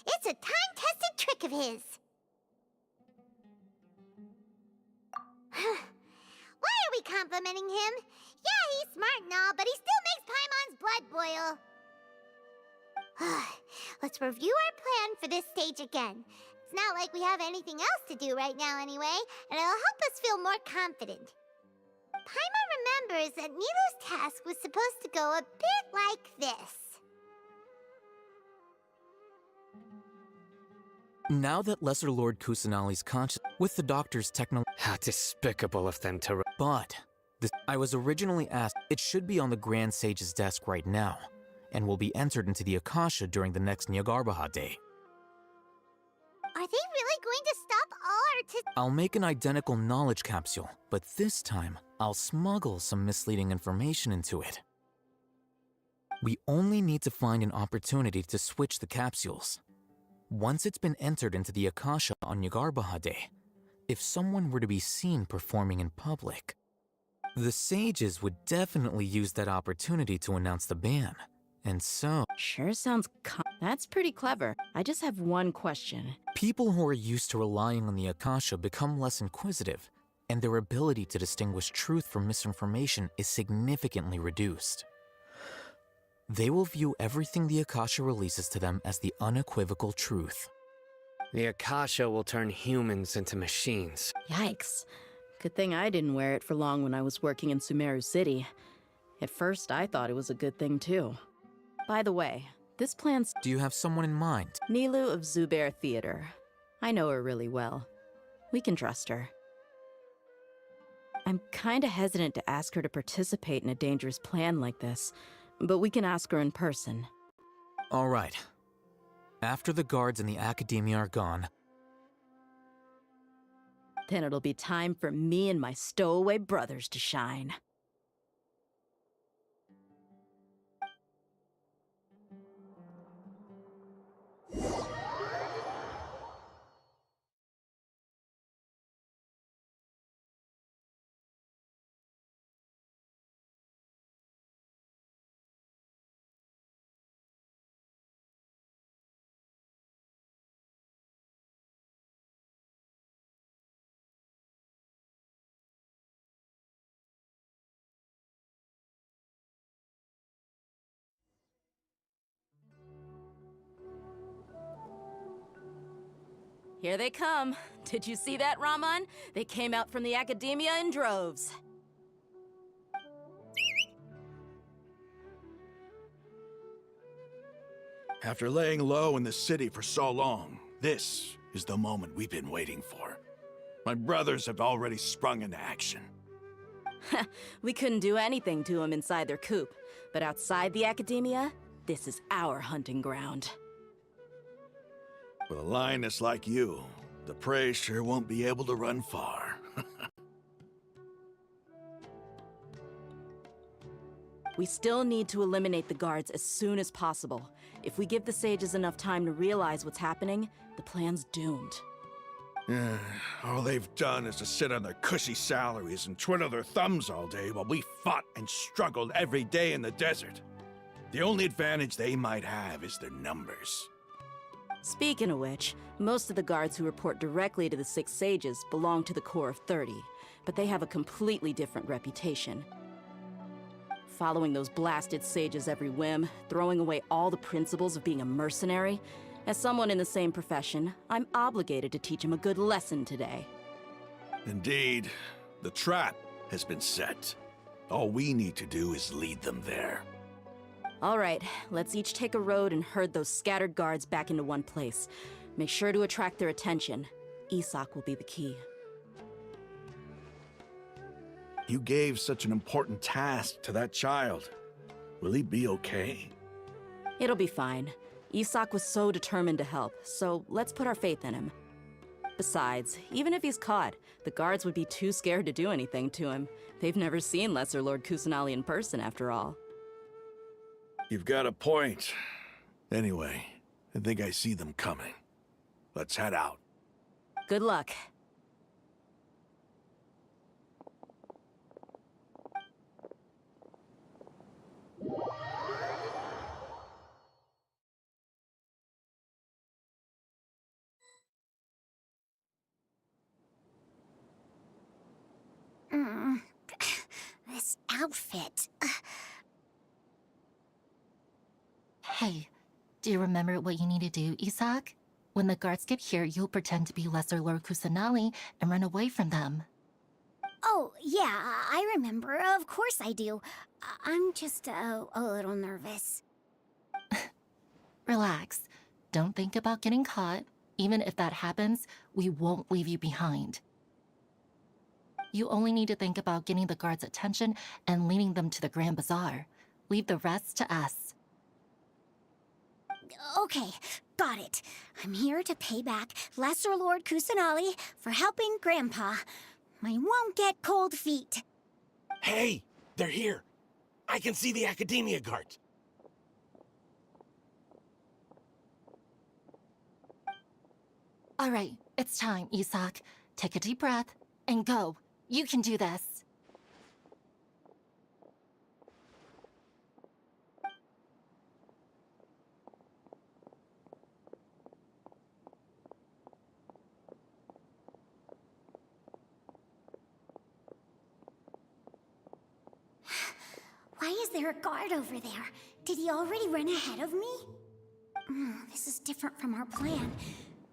[SPEAKER 5] It's a time-tested trick of his. Why are we complimenting him? Yeah, he's smart and all, but he still makes Paimon's blood boil. Let's review our plan for this stage again. It's not like we have anything else to do right now anyway, and it'll help us feel more confident. Paimon remembers that Nilu's task was supposed to go a bit like this.
[SPEAKER 17] Now that Lesser Lord Kusanali's conscious with the doctor's
[SPEAKER 3] How despicable of them to...
[SPEAKER 17] But I was originally asked, it should be on the Grand Sage's desk right now, and will be entered into the Akasha during the next Nyargarbaha Day.
[SPEAKER 5] Are they really going to stop all
[SPEAKER 17] I'll make an identical knowledge capsule, but this time, I'll smuggle some misleading information into it. We only need to find an opportunity to switch the capsules. Once it's been entered into the Akasha on Nyargarbaha Day, if someone were to be seen performing in public, the sages would definitely use that opportunity to announce the ban. And so...
[SPEAKER 6] Sure sounds That's pretty clever. I just have one question.
[SPEAKER 17] People who are used to relying on the Akasha become less inquisitive, and their ability to distinguish truth from misinformation is significantly reduced. They will view everything the Akasha releases to them as the unequivocal truth.
[SPEAKER 3] The Akasha will turn humans into machines.
[SPEAKER 6] Yikes. Good thing I didn't wear it for long when I was working in Sumeru City. At first, I thought it was a good thing too. By the way, this plan's...
[SPEAKER 17] Do you have someone in mind?
[SPEAKER 6] Nilu of Zubair Theater. I know her really well. We can trust her. I'm kinda hesitant to ask her to participate in a dangerous plan like this, but we can ask her in person.
[SPEAKER 17] All right. After the guards and the academia are gone...
[SPEAKER 6] Then it'll be time for me and my stowaway brothers to shine. Here they come. Did you see that, Raman? They came out from the academia in droves.
[SPEAKER 10] After laying low in the city for so long, this is the moment we've been waiting for. My brothers have already sprung into action.
[SPEAKER 6] We couldn't do anything to them inside their coop, but outside the academia, this is our hunting ground.
[SPEAKER 10] With a lioness like you, the prey sure won't be able to run far.
[SPEAKER 6] We still need to eliminate the guards as soon as possible. If we give the sages enough time to realize what's happening, the plan's doomed.
[SPEAKER 10] All they've done is to sit on their cushy salaries and twiddle their thumbs all day while we fought and struggled every day in the desert. The only advantage they might have is their numbers.
[SPEAKER 6] Speaking of which, most of the guards who report directly to the Six Sages belong to the Corps of 30, but they have a completely different reputation. Following those blasted sages every whim, throwing away all the principles of being a mercenary. As someone in the same profession, I'm obligated to teach him a good lesson today.
[SPEAKER 10] Indeed, the trap has been set. All we need to do is lead them there.
[SPEAKER 6] All right, let's each take a road and herd those scattered guards back into one place. Make sure to attract their attention. Isak will be the key.
[SPEAKER 10] You gave such an important task to that child. Will he be okay?
[SPEAKER 6] It'll be fine. Isak was so determined to help, so let's put our faith in him. Besides, even if he's caught, the guards would be too scared to do anything to him. They've never seen Lesser Lord Kusanali in person, after all.
[SPEAKER 10] You've got a point. Anyway, I think I see them coming. Let's head out.
[SPEAKER 6] Good luck.
[SPEAKER 12] This outfit.
[SPEAKER 1] Hey, do you remember what you need to do, Isak? When the guards get here, you'll pretend to be Lesser Lord Kusanali and run away from them.
[SPEAKER 12] Oh, yeah, I remember. Of course I do. I'm just a little nervous.
[SPEAKER 1] Relax. Don't think about getting caught. Even if that happens, we won't leave you behind. You only need to think about getting the guards' attention and leading them to the Grand Bazaar. Leave the rest to us.
[SPEAKER 12] Okay, got it. I'm here to pay back Lesser Lord Kusanali for helping Grandpa. I won't get cold feet.
[SPEAKER 22] Hey, they're here. I can see the Academia guards.
[SPEAKER 1] All right, it's time, Isak. Take a deep breath and go. You can do this.
[SPEAKER 12] Why is there a guard over there? Did he already run ahead of me? This is different from our plan.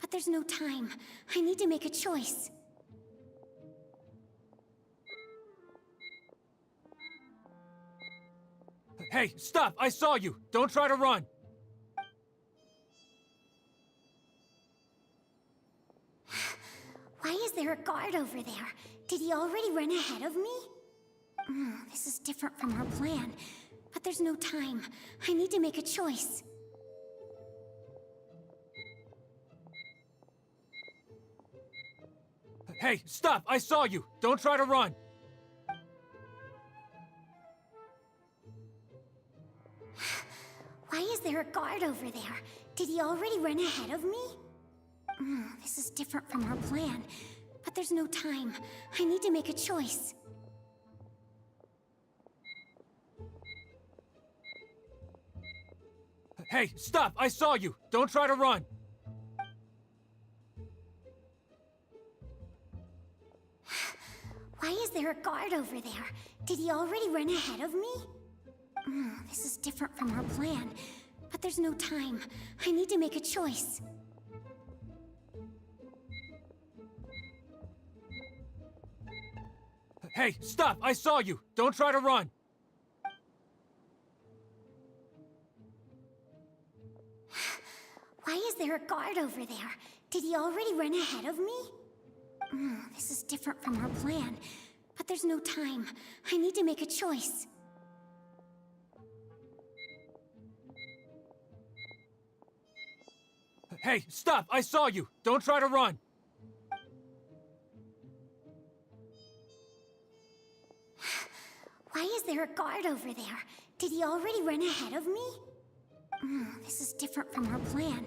[SPEAKER 12] But there's no time. I need to make a choice.
[SPEAKER 16] Hey, stop! I saw you! Don't try to run!
[SPEAKER 12] Why is there a guard over there? Did he already run ahead of me? This is different from our plan. But there's no time. I need to make a choice.
[SPEAKER 16] Hey, stop! I saw you! Don't try to run!
[SPEAKER 12] Why is there a guard over there? Did he already run ahead of me? This is different from our plan. But there's no time. I need to make a choice.
[SPEAKER 16] Hey, stop! I saw you! Don't try to run!
[SPEAKER 12] Why is there a guard over there? Did he already run ahead of me? This is different from our plan. But there's no time. I need to make a choice.
[SPEAKER 16] Hey, stop! I saw you! Don't try to run!
[SPEAKER 12] Why is there a guard over there? Did he already run ahead of me? This is different from our plan. But there's no time. I need to make a choice.
[SPEAKER 16] Hey, stop! I saw you! Don't try to run!
[SPEAKER 12] Why is there a guard over there? Did he already run ahead of me? This is different from our plan.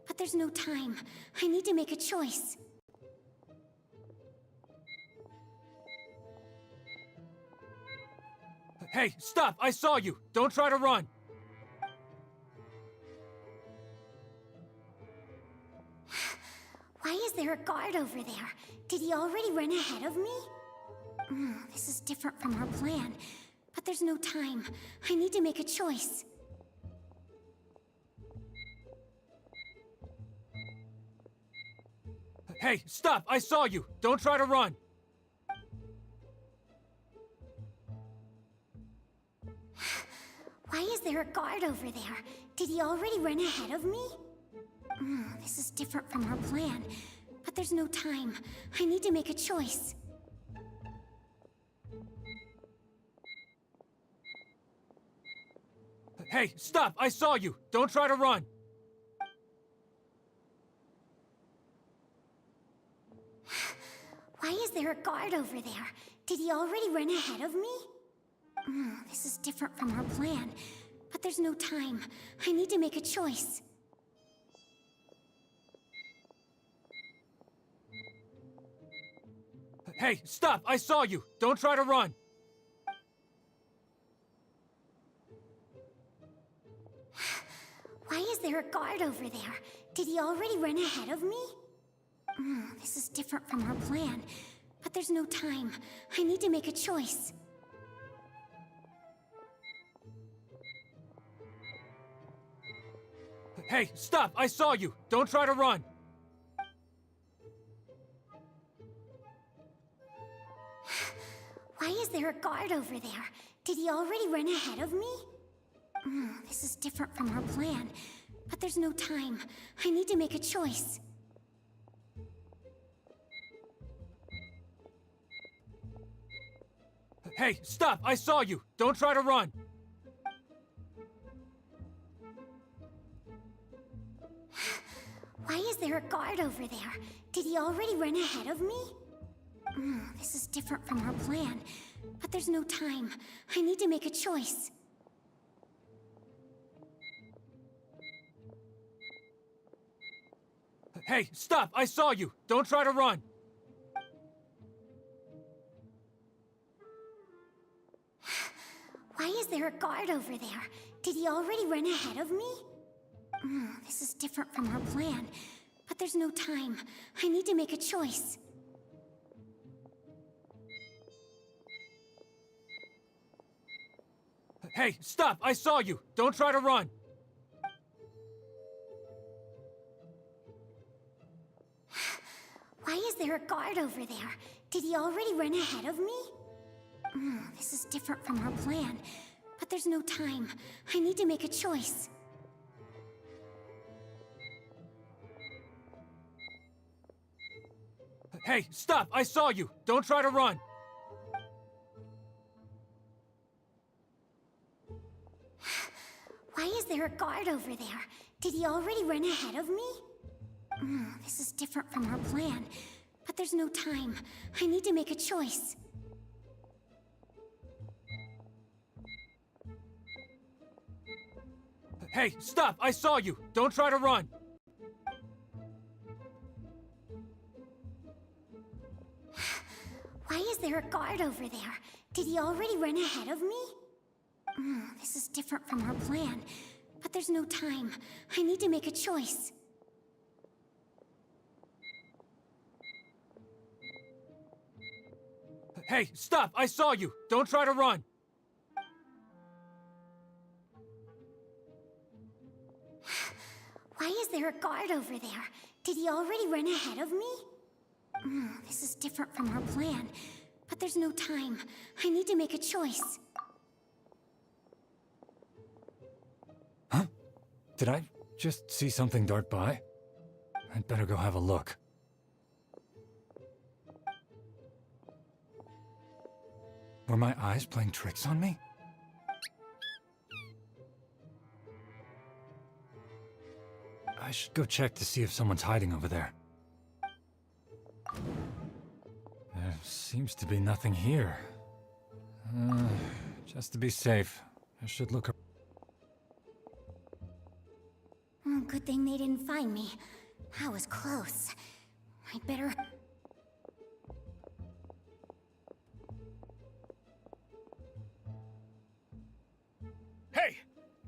[SPEAKER 12] But there's no time. I need to make a choice.
[SPEAKER 16] Hey, stop! I saw you! Don't try to run!
[SPEAKER 12] Why is there a guard over there? Did he already run ahead of me? This is different from our plan. But there's no time. I need to make a choice.
[SPEAKER 16] Hey, stop! I saw you! Don't try to run!
[SPEAKER 12] Why is there a guard over there? Did he already run ahead of me? This is different from our plan. But there's no time. I need to make a choice.
[SPEAKER 16] Hey, stop! I saw you! Don't try to run!
[SPEAKER 12] Why is there a guard over there? Did he already run ahead of me? This is different from our plan. But there's no time. I need to make a choice.
[SPEAKER 16] Hey, stop! I saw you! Don't try to run!
[SPEAKER 12] Why is there a guard over there? Did he already run ahead of me? This is different from our plan. But there's no time. I need to make a choice.
[SPEAKER 16] Hey, stop! I saw you! Don't try to run!
[SPEAKER 12] Why is there a guard over there? Did he already run ahead of me? This is different from our plan. But there's no time. I need to make a choice.
[SPEAKER 16] Hey, stop! I saw you! Don't try to run!
[SPEAKER 12] Why is there a guard over there? Did he already run ahead of me? This is different from our plan. But there's no time. I need to make a choice.
[SPEAKER 16] Hey, stop! I saw you! Don't try to run!
[SPEAKER 12] Why is there a guard over there? Did he already run ahead of me? This is different from our plan. But there's no time. I need to make a choice.
[SPEAKER 16] Hey, stop! I saw you! Don't try to run!
[SPEAKER 12] Why is there a guard over there? Did he already run ahead of me? This is different from our plan. But there's no time. I need to make a choice.
[SPEAKER 16] Hey, stop! I saw you! Don't try to run!
[SPEAKER 12] Why is there a guard over there? Did he already run ahead of me? This is different from our plan. But there's no time. I need to make a choice.
[SPEAKER 16] Hey, stop! I saw you! Don't try to run!
[SPEAKER 12] Why is there a guard over there? Did he already run ahead of me? This is different from our plan. But there's no time. I need to make a choice.
[SPEAKER 16] Hey, stop! I saw you! Don't try to run!
[SPEAKER 12] Why is there a guard over there? Did he already run ahead of me? This is different from our plan. But there's no time. I need to make a choice.
[SPEAKER 24] Huh? Did I just see something dart by? I'd better go have a look. Were my eyes playing tricks on me? I should go check to see if someone's hiding over there. There seems to be nothing here. Just to be safe, I should look.
[SPEAKER 12] Good thing they didn't find me. I was close. I'd better...
[SPEAKER 4] Hey!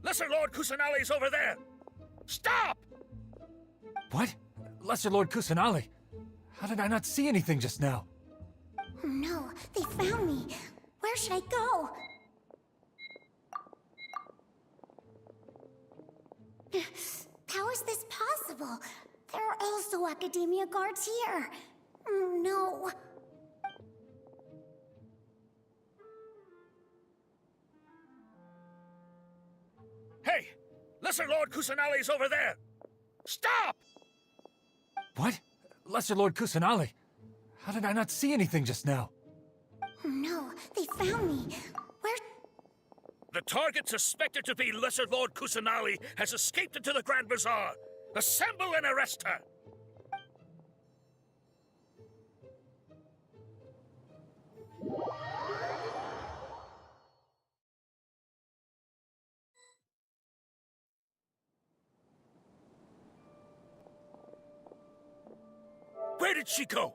[SPEAKER 4] Lesser Lord Kusanali's over there! Stop!
[SPEAKER 24] What? Lesser Lord Kusanali? How did I not see anything just now?
[SPEAKER 12] Oh no, they found me. Where should I go? How is this possible? There are also Academia guards here. Oh no.
[SPEAKER 4] Hey! Lesser Lord Kusanali's over there! Stop!
[SPEAKER 24] What? Lesser Lord Kusanali? How did I not see anything just now?
[SPEAKER 12] Oh no, they found me. Where?
[SPEAKER 4] The target suspected to be Lesser Lord Kusanali has escaped into the Grand Bazaar. Assemble and arrest her! Where did she go?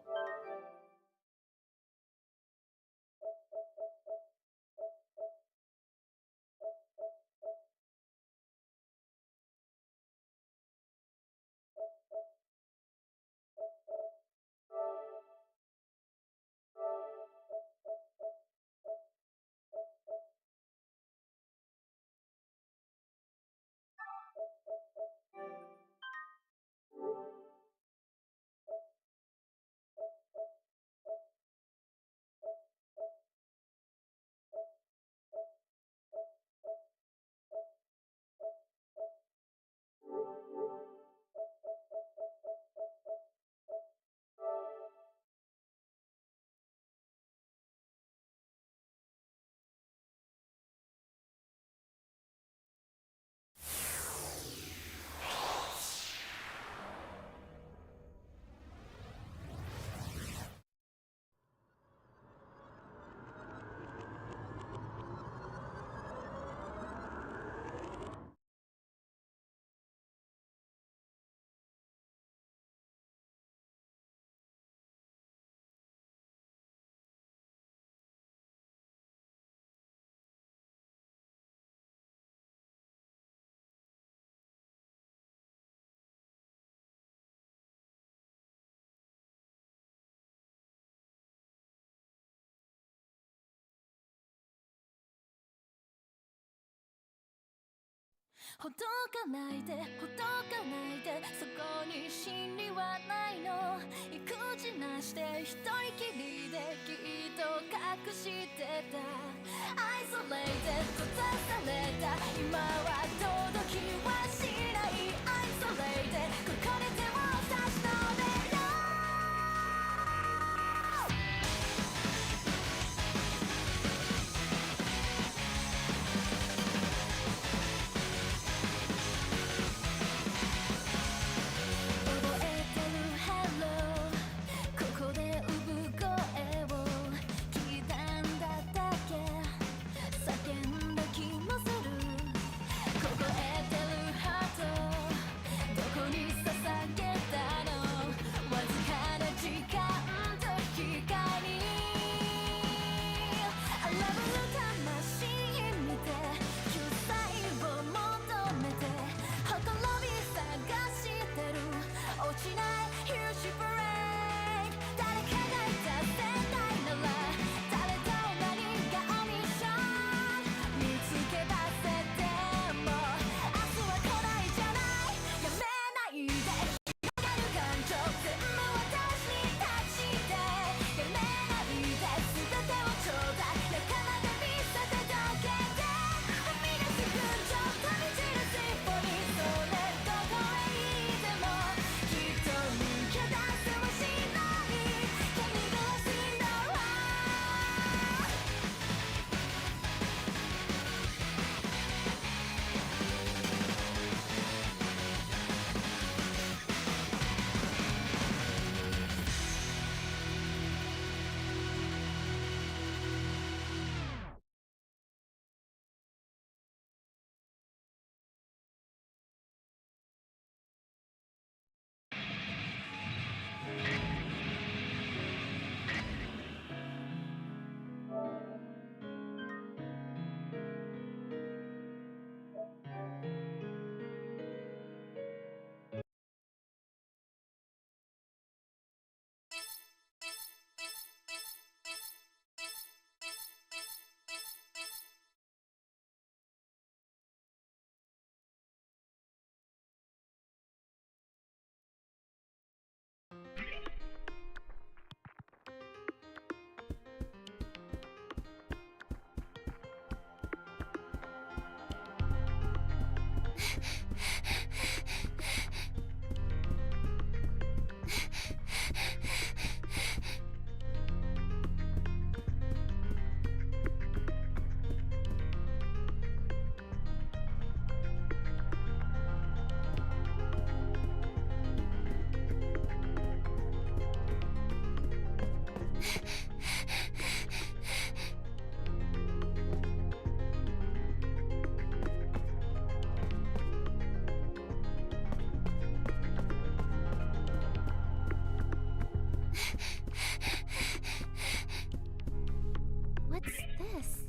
[SPEAKER 12] What's this?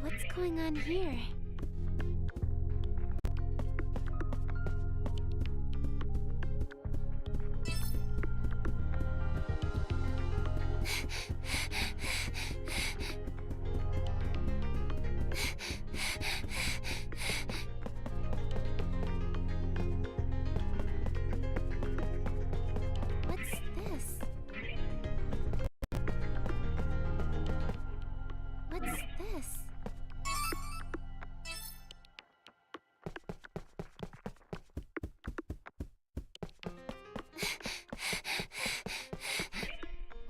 [SPEAKER 12] What's going on here? What's this? What's this?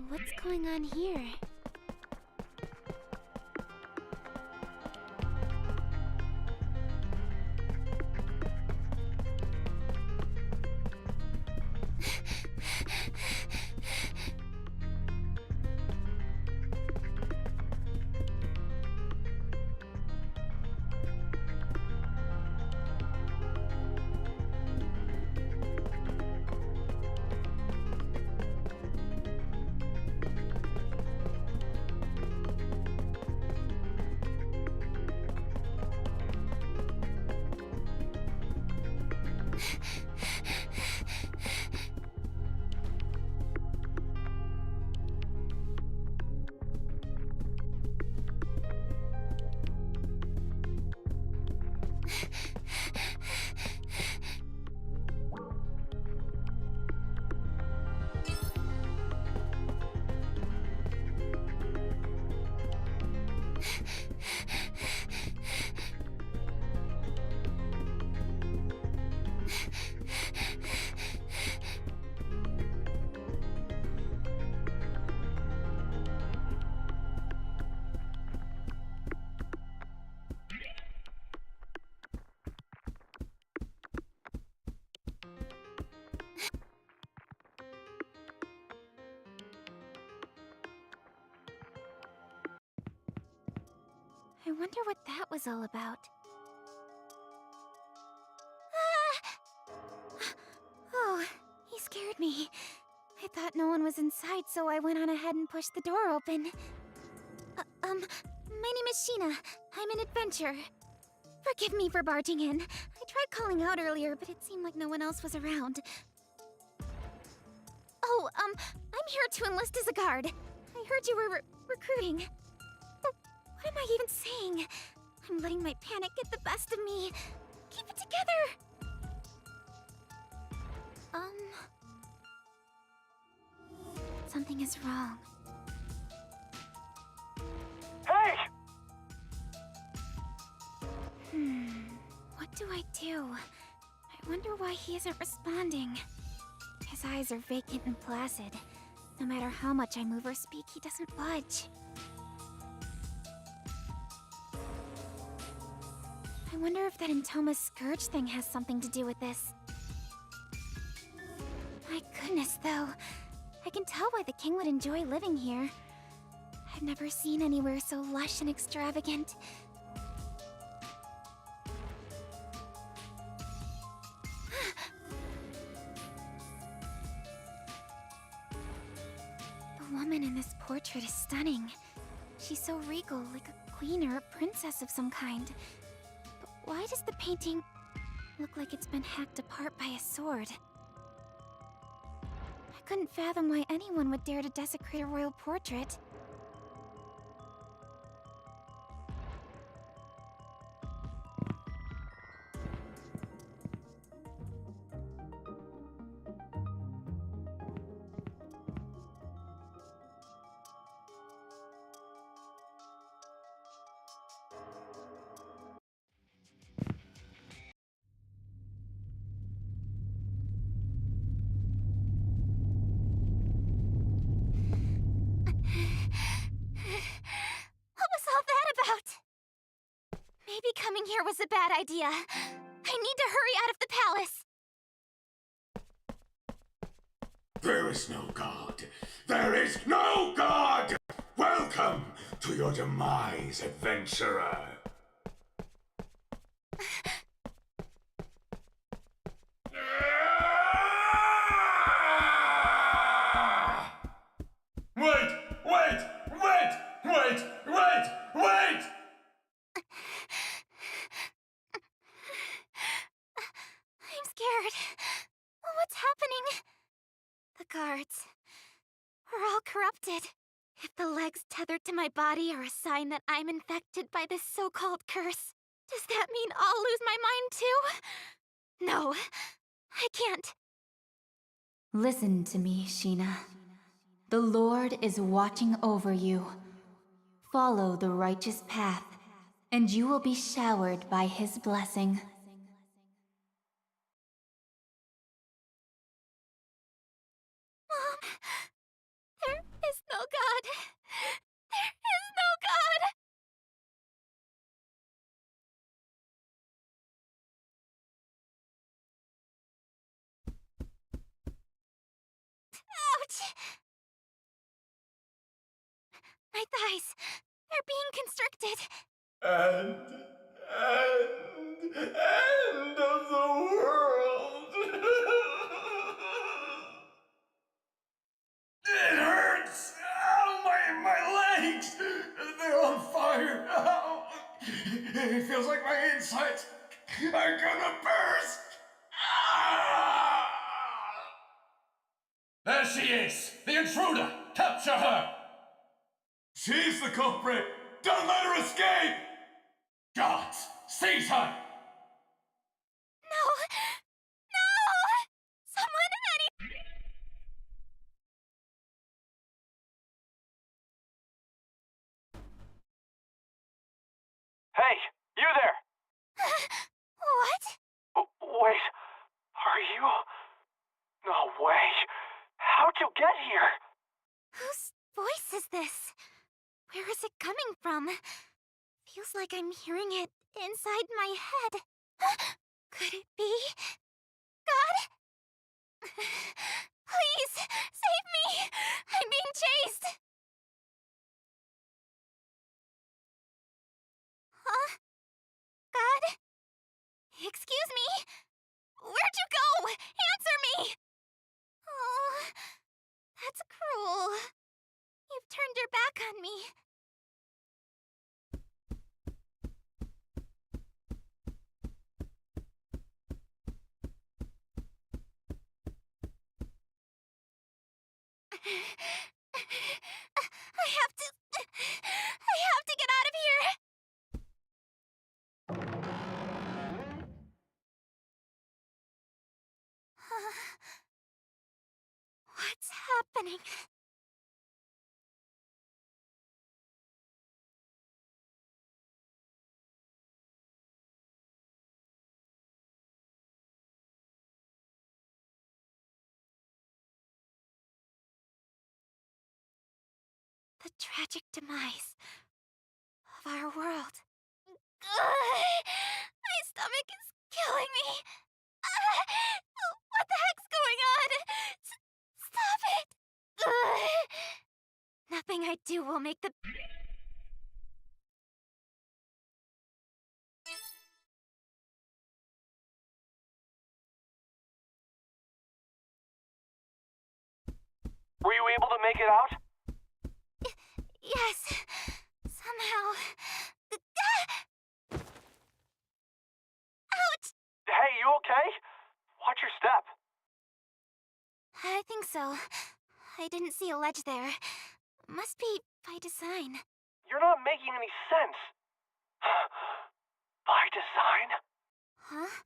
[SPEAKER 12] What's going on here? I wonder what that was all about. Ah! Oh, he scared me. I thought no one was inside, so I went on ahead and pushed the door open. My name is Sheena. I'm an adventurer. Forgive me for barging in. I tried calling out earlier, but it seemed like no one else was around. Oh, I'm here to enlist as a guard. I heard you were recruiting. What am I even saying? I'm letting my panic get the best of me. Keep it together! Something is wrong.
[SPEAKER 8] Hey!
[SPEAKER 12] What do I do? I wonder why he isn't responding. His eyes are vacant and placid. No matter how much I move or speak, he doesn't budge. I wonder if that Entoma's Scourge thing has something to do with this. My goodness, though. I can tell why the king would enjoy living here. I've never seen anywhere so lush and extravagant. The woman in this portrait is stunning. She's so regal, like a queen or a princess of some kind. But why does the painting look like it's been hacked apart by a sword? I couldn't fathom why anyone would dare to desecrate a royal portrait. here was a bad idea. I need to hurry out of the palace.
[SPEAKER 8] There is no God. There is no God! Welcome to your demise, adventurer. Wait!
[SPEAKER 12] I'm scared. What's happening? The guards are all corrupted. If the legs tethered to my body are a sign that I'm infected by this so-called curse, does that mean I'll lose my mind too? No, I can't.
[SPEAKER 9] Listen to me, Sheena. The Lord is watching over you. Follow the righteous path, and you will be showered by his blessing.
[SPEAKER 12] Mom, there is no God. There is no God. Ouch! My thighs, they're being constricted.
[SPEAKER 8] End of the world! It hurts! Ow, my legs! They're on fire! Ow. It feels like my insides are gonna burst! Ah! There she is! The intruder! Capture her! She's the culprit! Don't let her escape! Guards! Seize her!
[SPEAKER 12] No! No! Someone,
[SPEAKER 13] Hey, you there!
[SPEAKER 12] What?
[SPEAKER 13] Wait, are you? No way. How'd you get here?
[SPEAKER 12] Whose voice is this? Where is it coming from? Feels like I'm hearing it inside my head. Could it be? God? Please, save me! I'm being chased! Huh? God? Excuse me? Where'd you go? Answer me! Oh, that's cruel. You've turned your back on me. I have to get out of here! What's happening? The tragic demise of our world. My stomach is killing me. What the heck's going on? Stop it! Nothing I do will make the...
[SPEAKER 13] Were you able to make it out?
[SPEAKER 12] Yes, somehow. Ouch!
[SPEAKER 13] Hey, you okay? Watch your step.
[SPEAKER 12] I think so. I didn't see a ledge there. Must be by design.
[SPEAKER 13] You're not making any sense. By design?
[SPEAKER 12] Huh?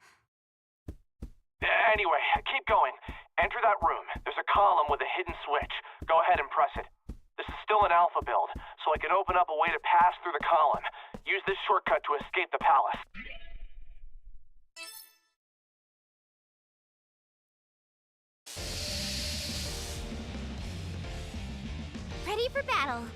[SPEAKER 13] Anyway, keep going. Enter that room. There's a column with a hidden switch. Go ahead and press it. This is still an alpha build, so I can open up a way to pass through the column. Use this shortcut to escape the palace.
[SPEAKER 12] Ready for battle.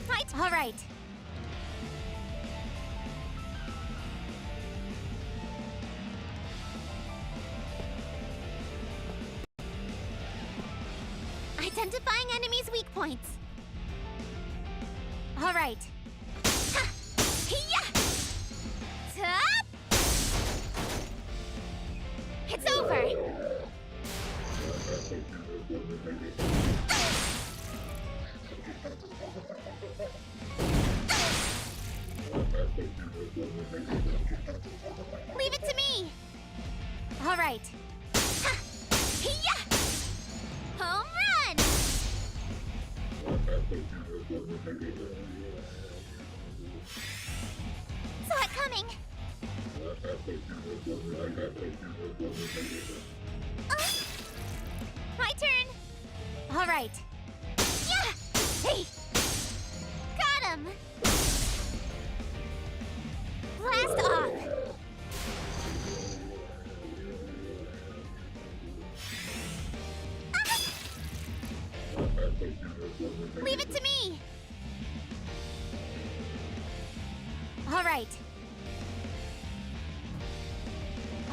[SPEAKER 5] Right. All right. Identifying enemies' weak points. All right. Ha! Hiya! Tap! It's over. Leave it to me. All right. Ha! Hiya! Home run! Saw it coming. My turn. All right. Yeah! Hey! Got him! Blast off! Leave it to me! All right.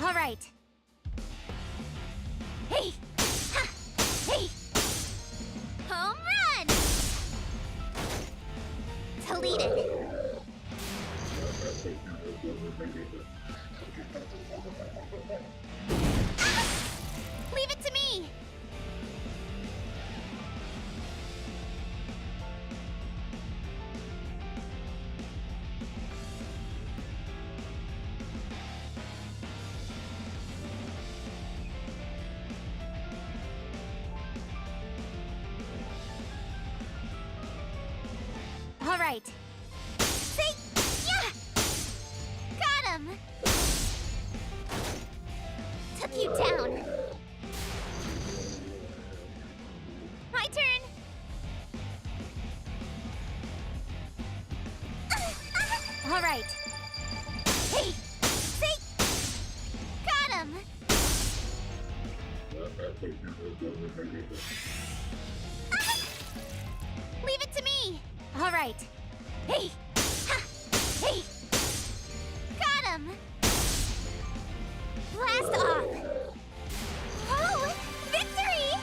[SPEAKER 5] All right. Hey! Ha! Hey! Home run! Deleted. Leave it to me! All right. Say, yeah! Got him! Took you down. My turn. All right. Hey, say, got him! Leave it to me! All right. Hey! Ha! Hey! Got him! Blast off! Oh! Victory!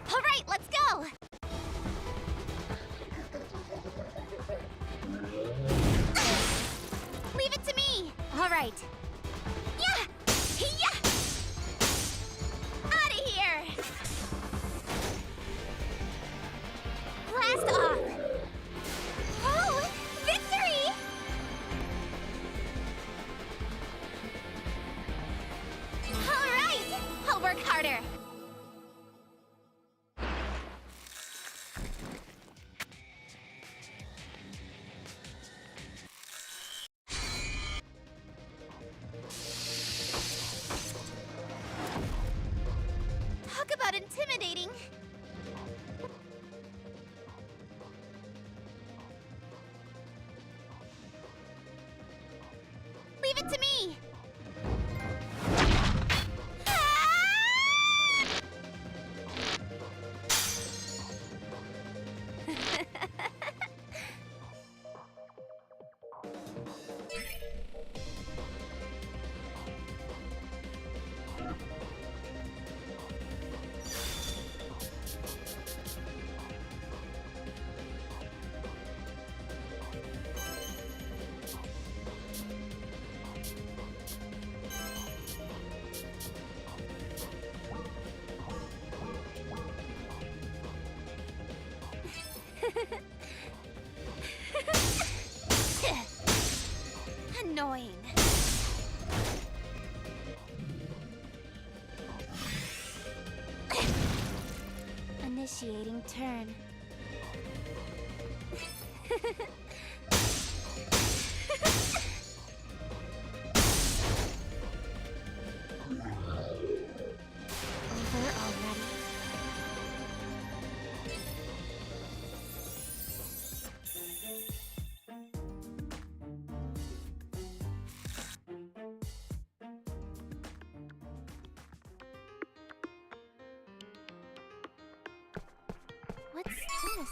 [SPEAKER 5] All right, let's go! Leave it to me! All right. Yeah! Yeah! Out of here! Blast off! Oh! Victory! All right! I'll work harder. Talk about intimidating.
[SPEAKER 12] Annoying. Initiating turn. Over already. What's this?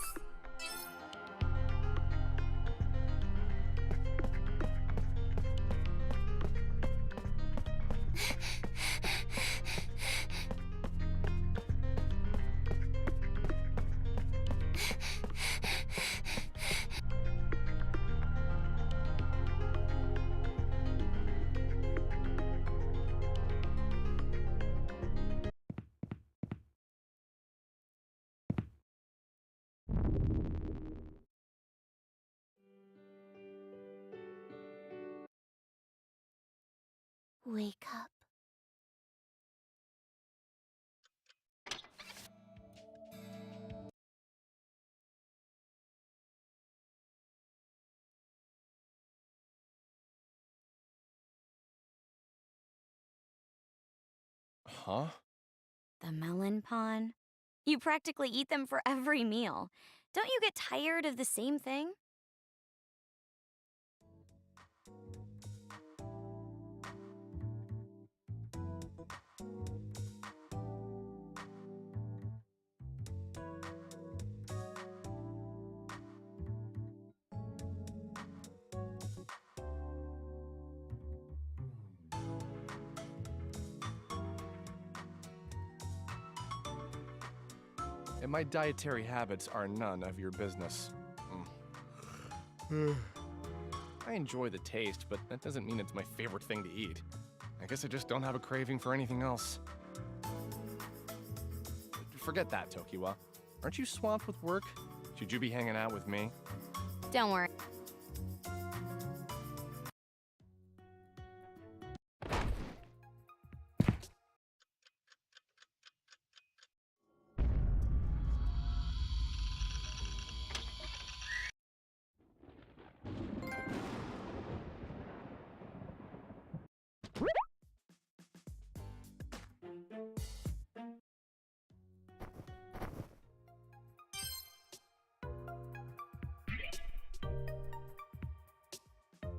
[SPEAKER 12] Wake up.
[SPEAKER 22] Huh?
[SPEAKER 2] The melon pawn? You practically eat them for every meal. Don't you get tired of the same thing?
[SPEAKER 22] And my dietary habits are none of your business. I enjoy the taste, but that doesn't mean it's my favorite thing to eat. I guess I just don't have a craving for anything else. Forget that, Tokiwa. Aren't you swamped with work? Should you be hanging out with me?
[SPEAKER 2] Don't worry.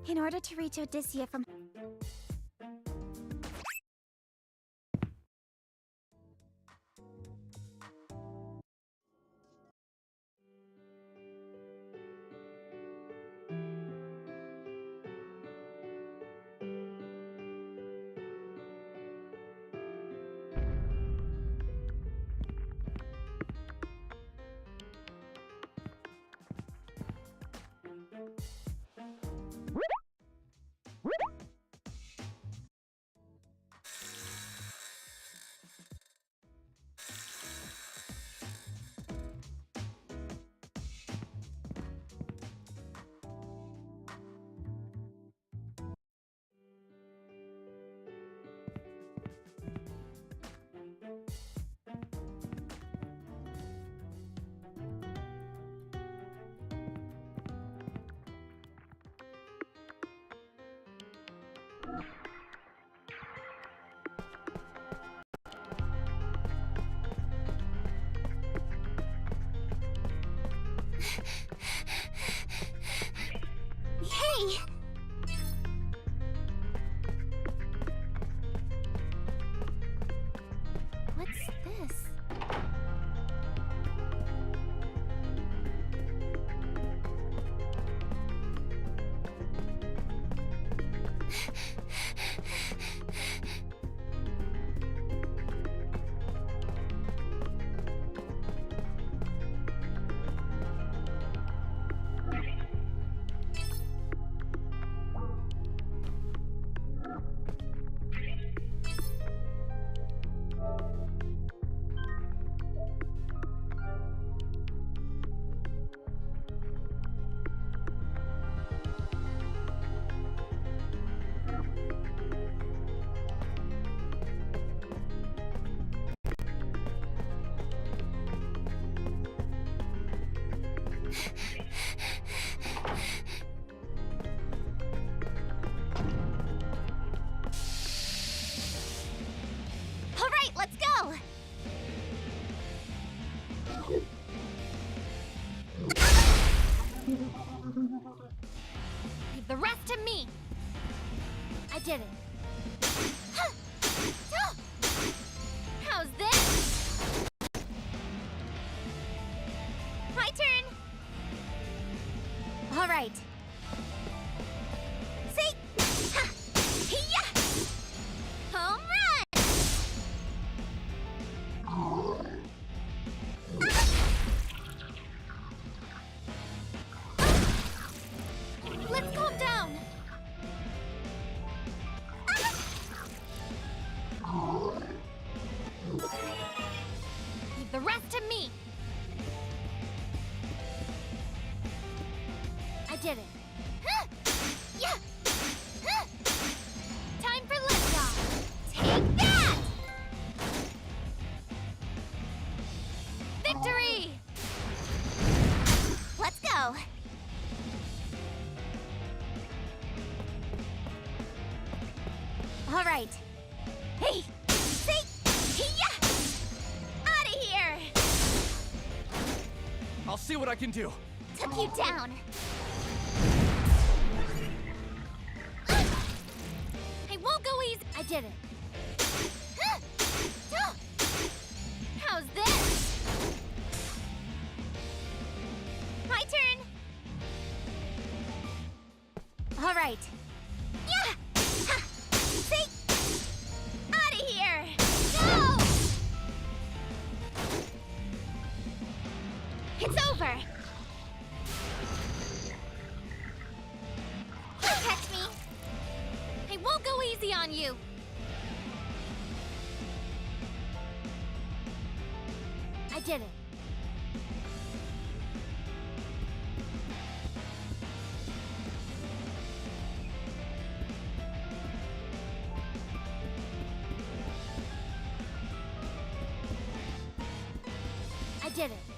[SPEAKER 12] In order to reach Odysseia from... Hey! What's this?
[SPEAKER 2] me! I did it. How's this? My turn! All right. See? Ha! Hee-yah! Home run! Let's calm down. Leave the rest to me. I did it. Huh! Yeah! Huh! Time for liftoff. Take that! Victory! Let's go. All right. Hey! See? Yeah! Out of here!
[SPEAKER 21] I'll see what I can do.
[SPEAKER 2] Took you down. I won't go easy. I did it. How's this? My turn. All right. Yeah! Ha! See? Out of here! Go! It's over. Don't catch me. I won't go easy on you. I did it. I did it.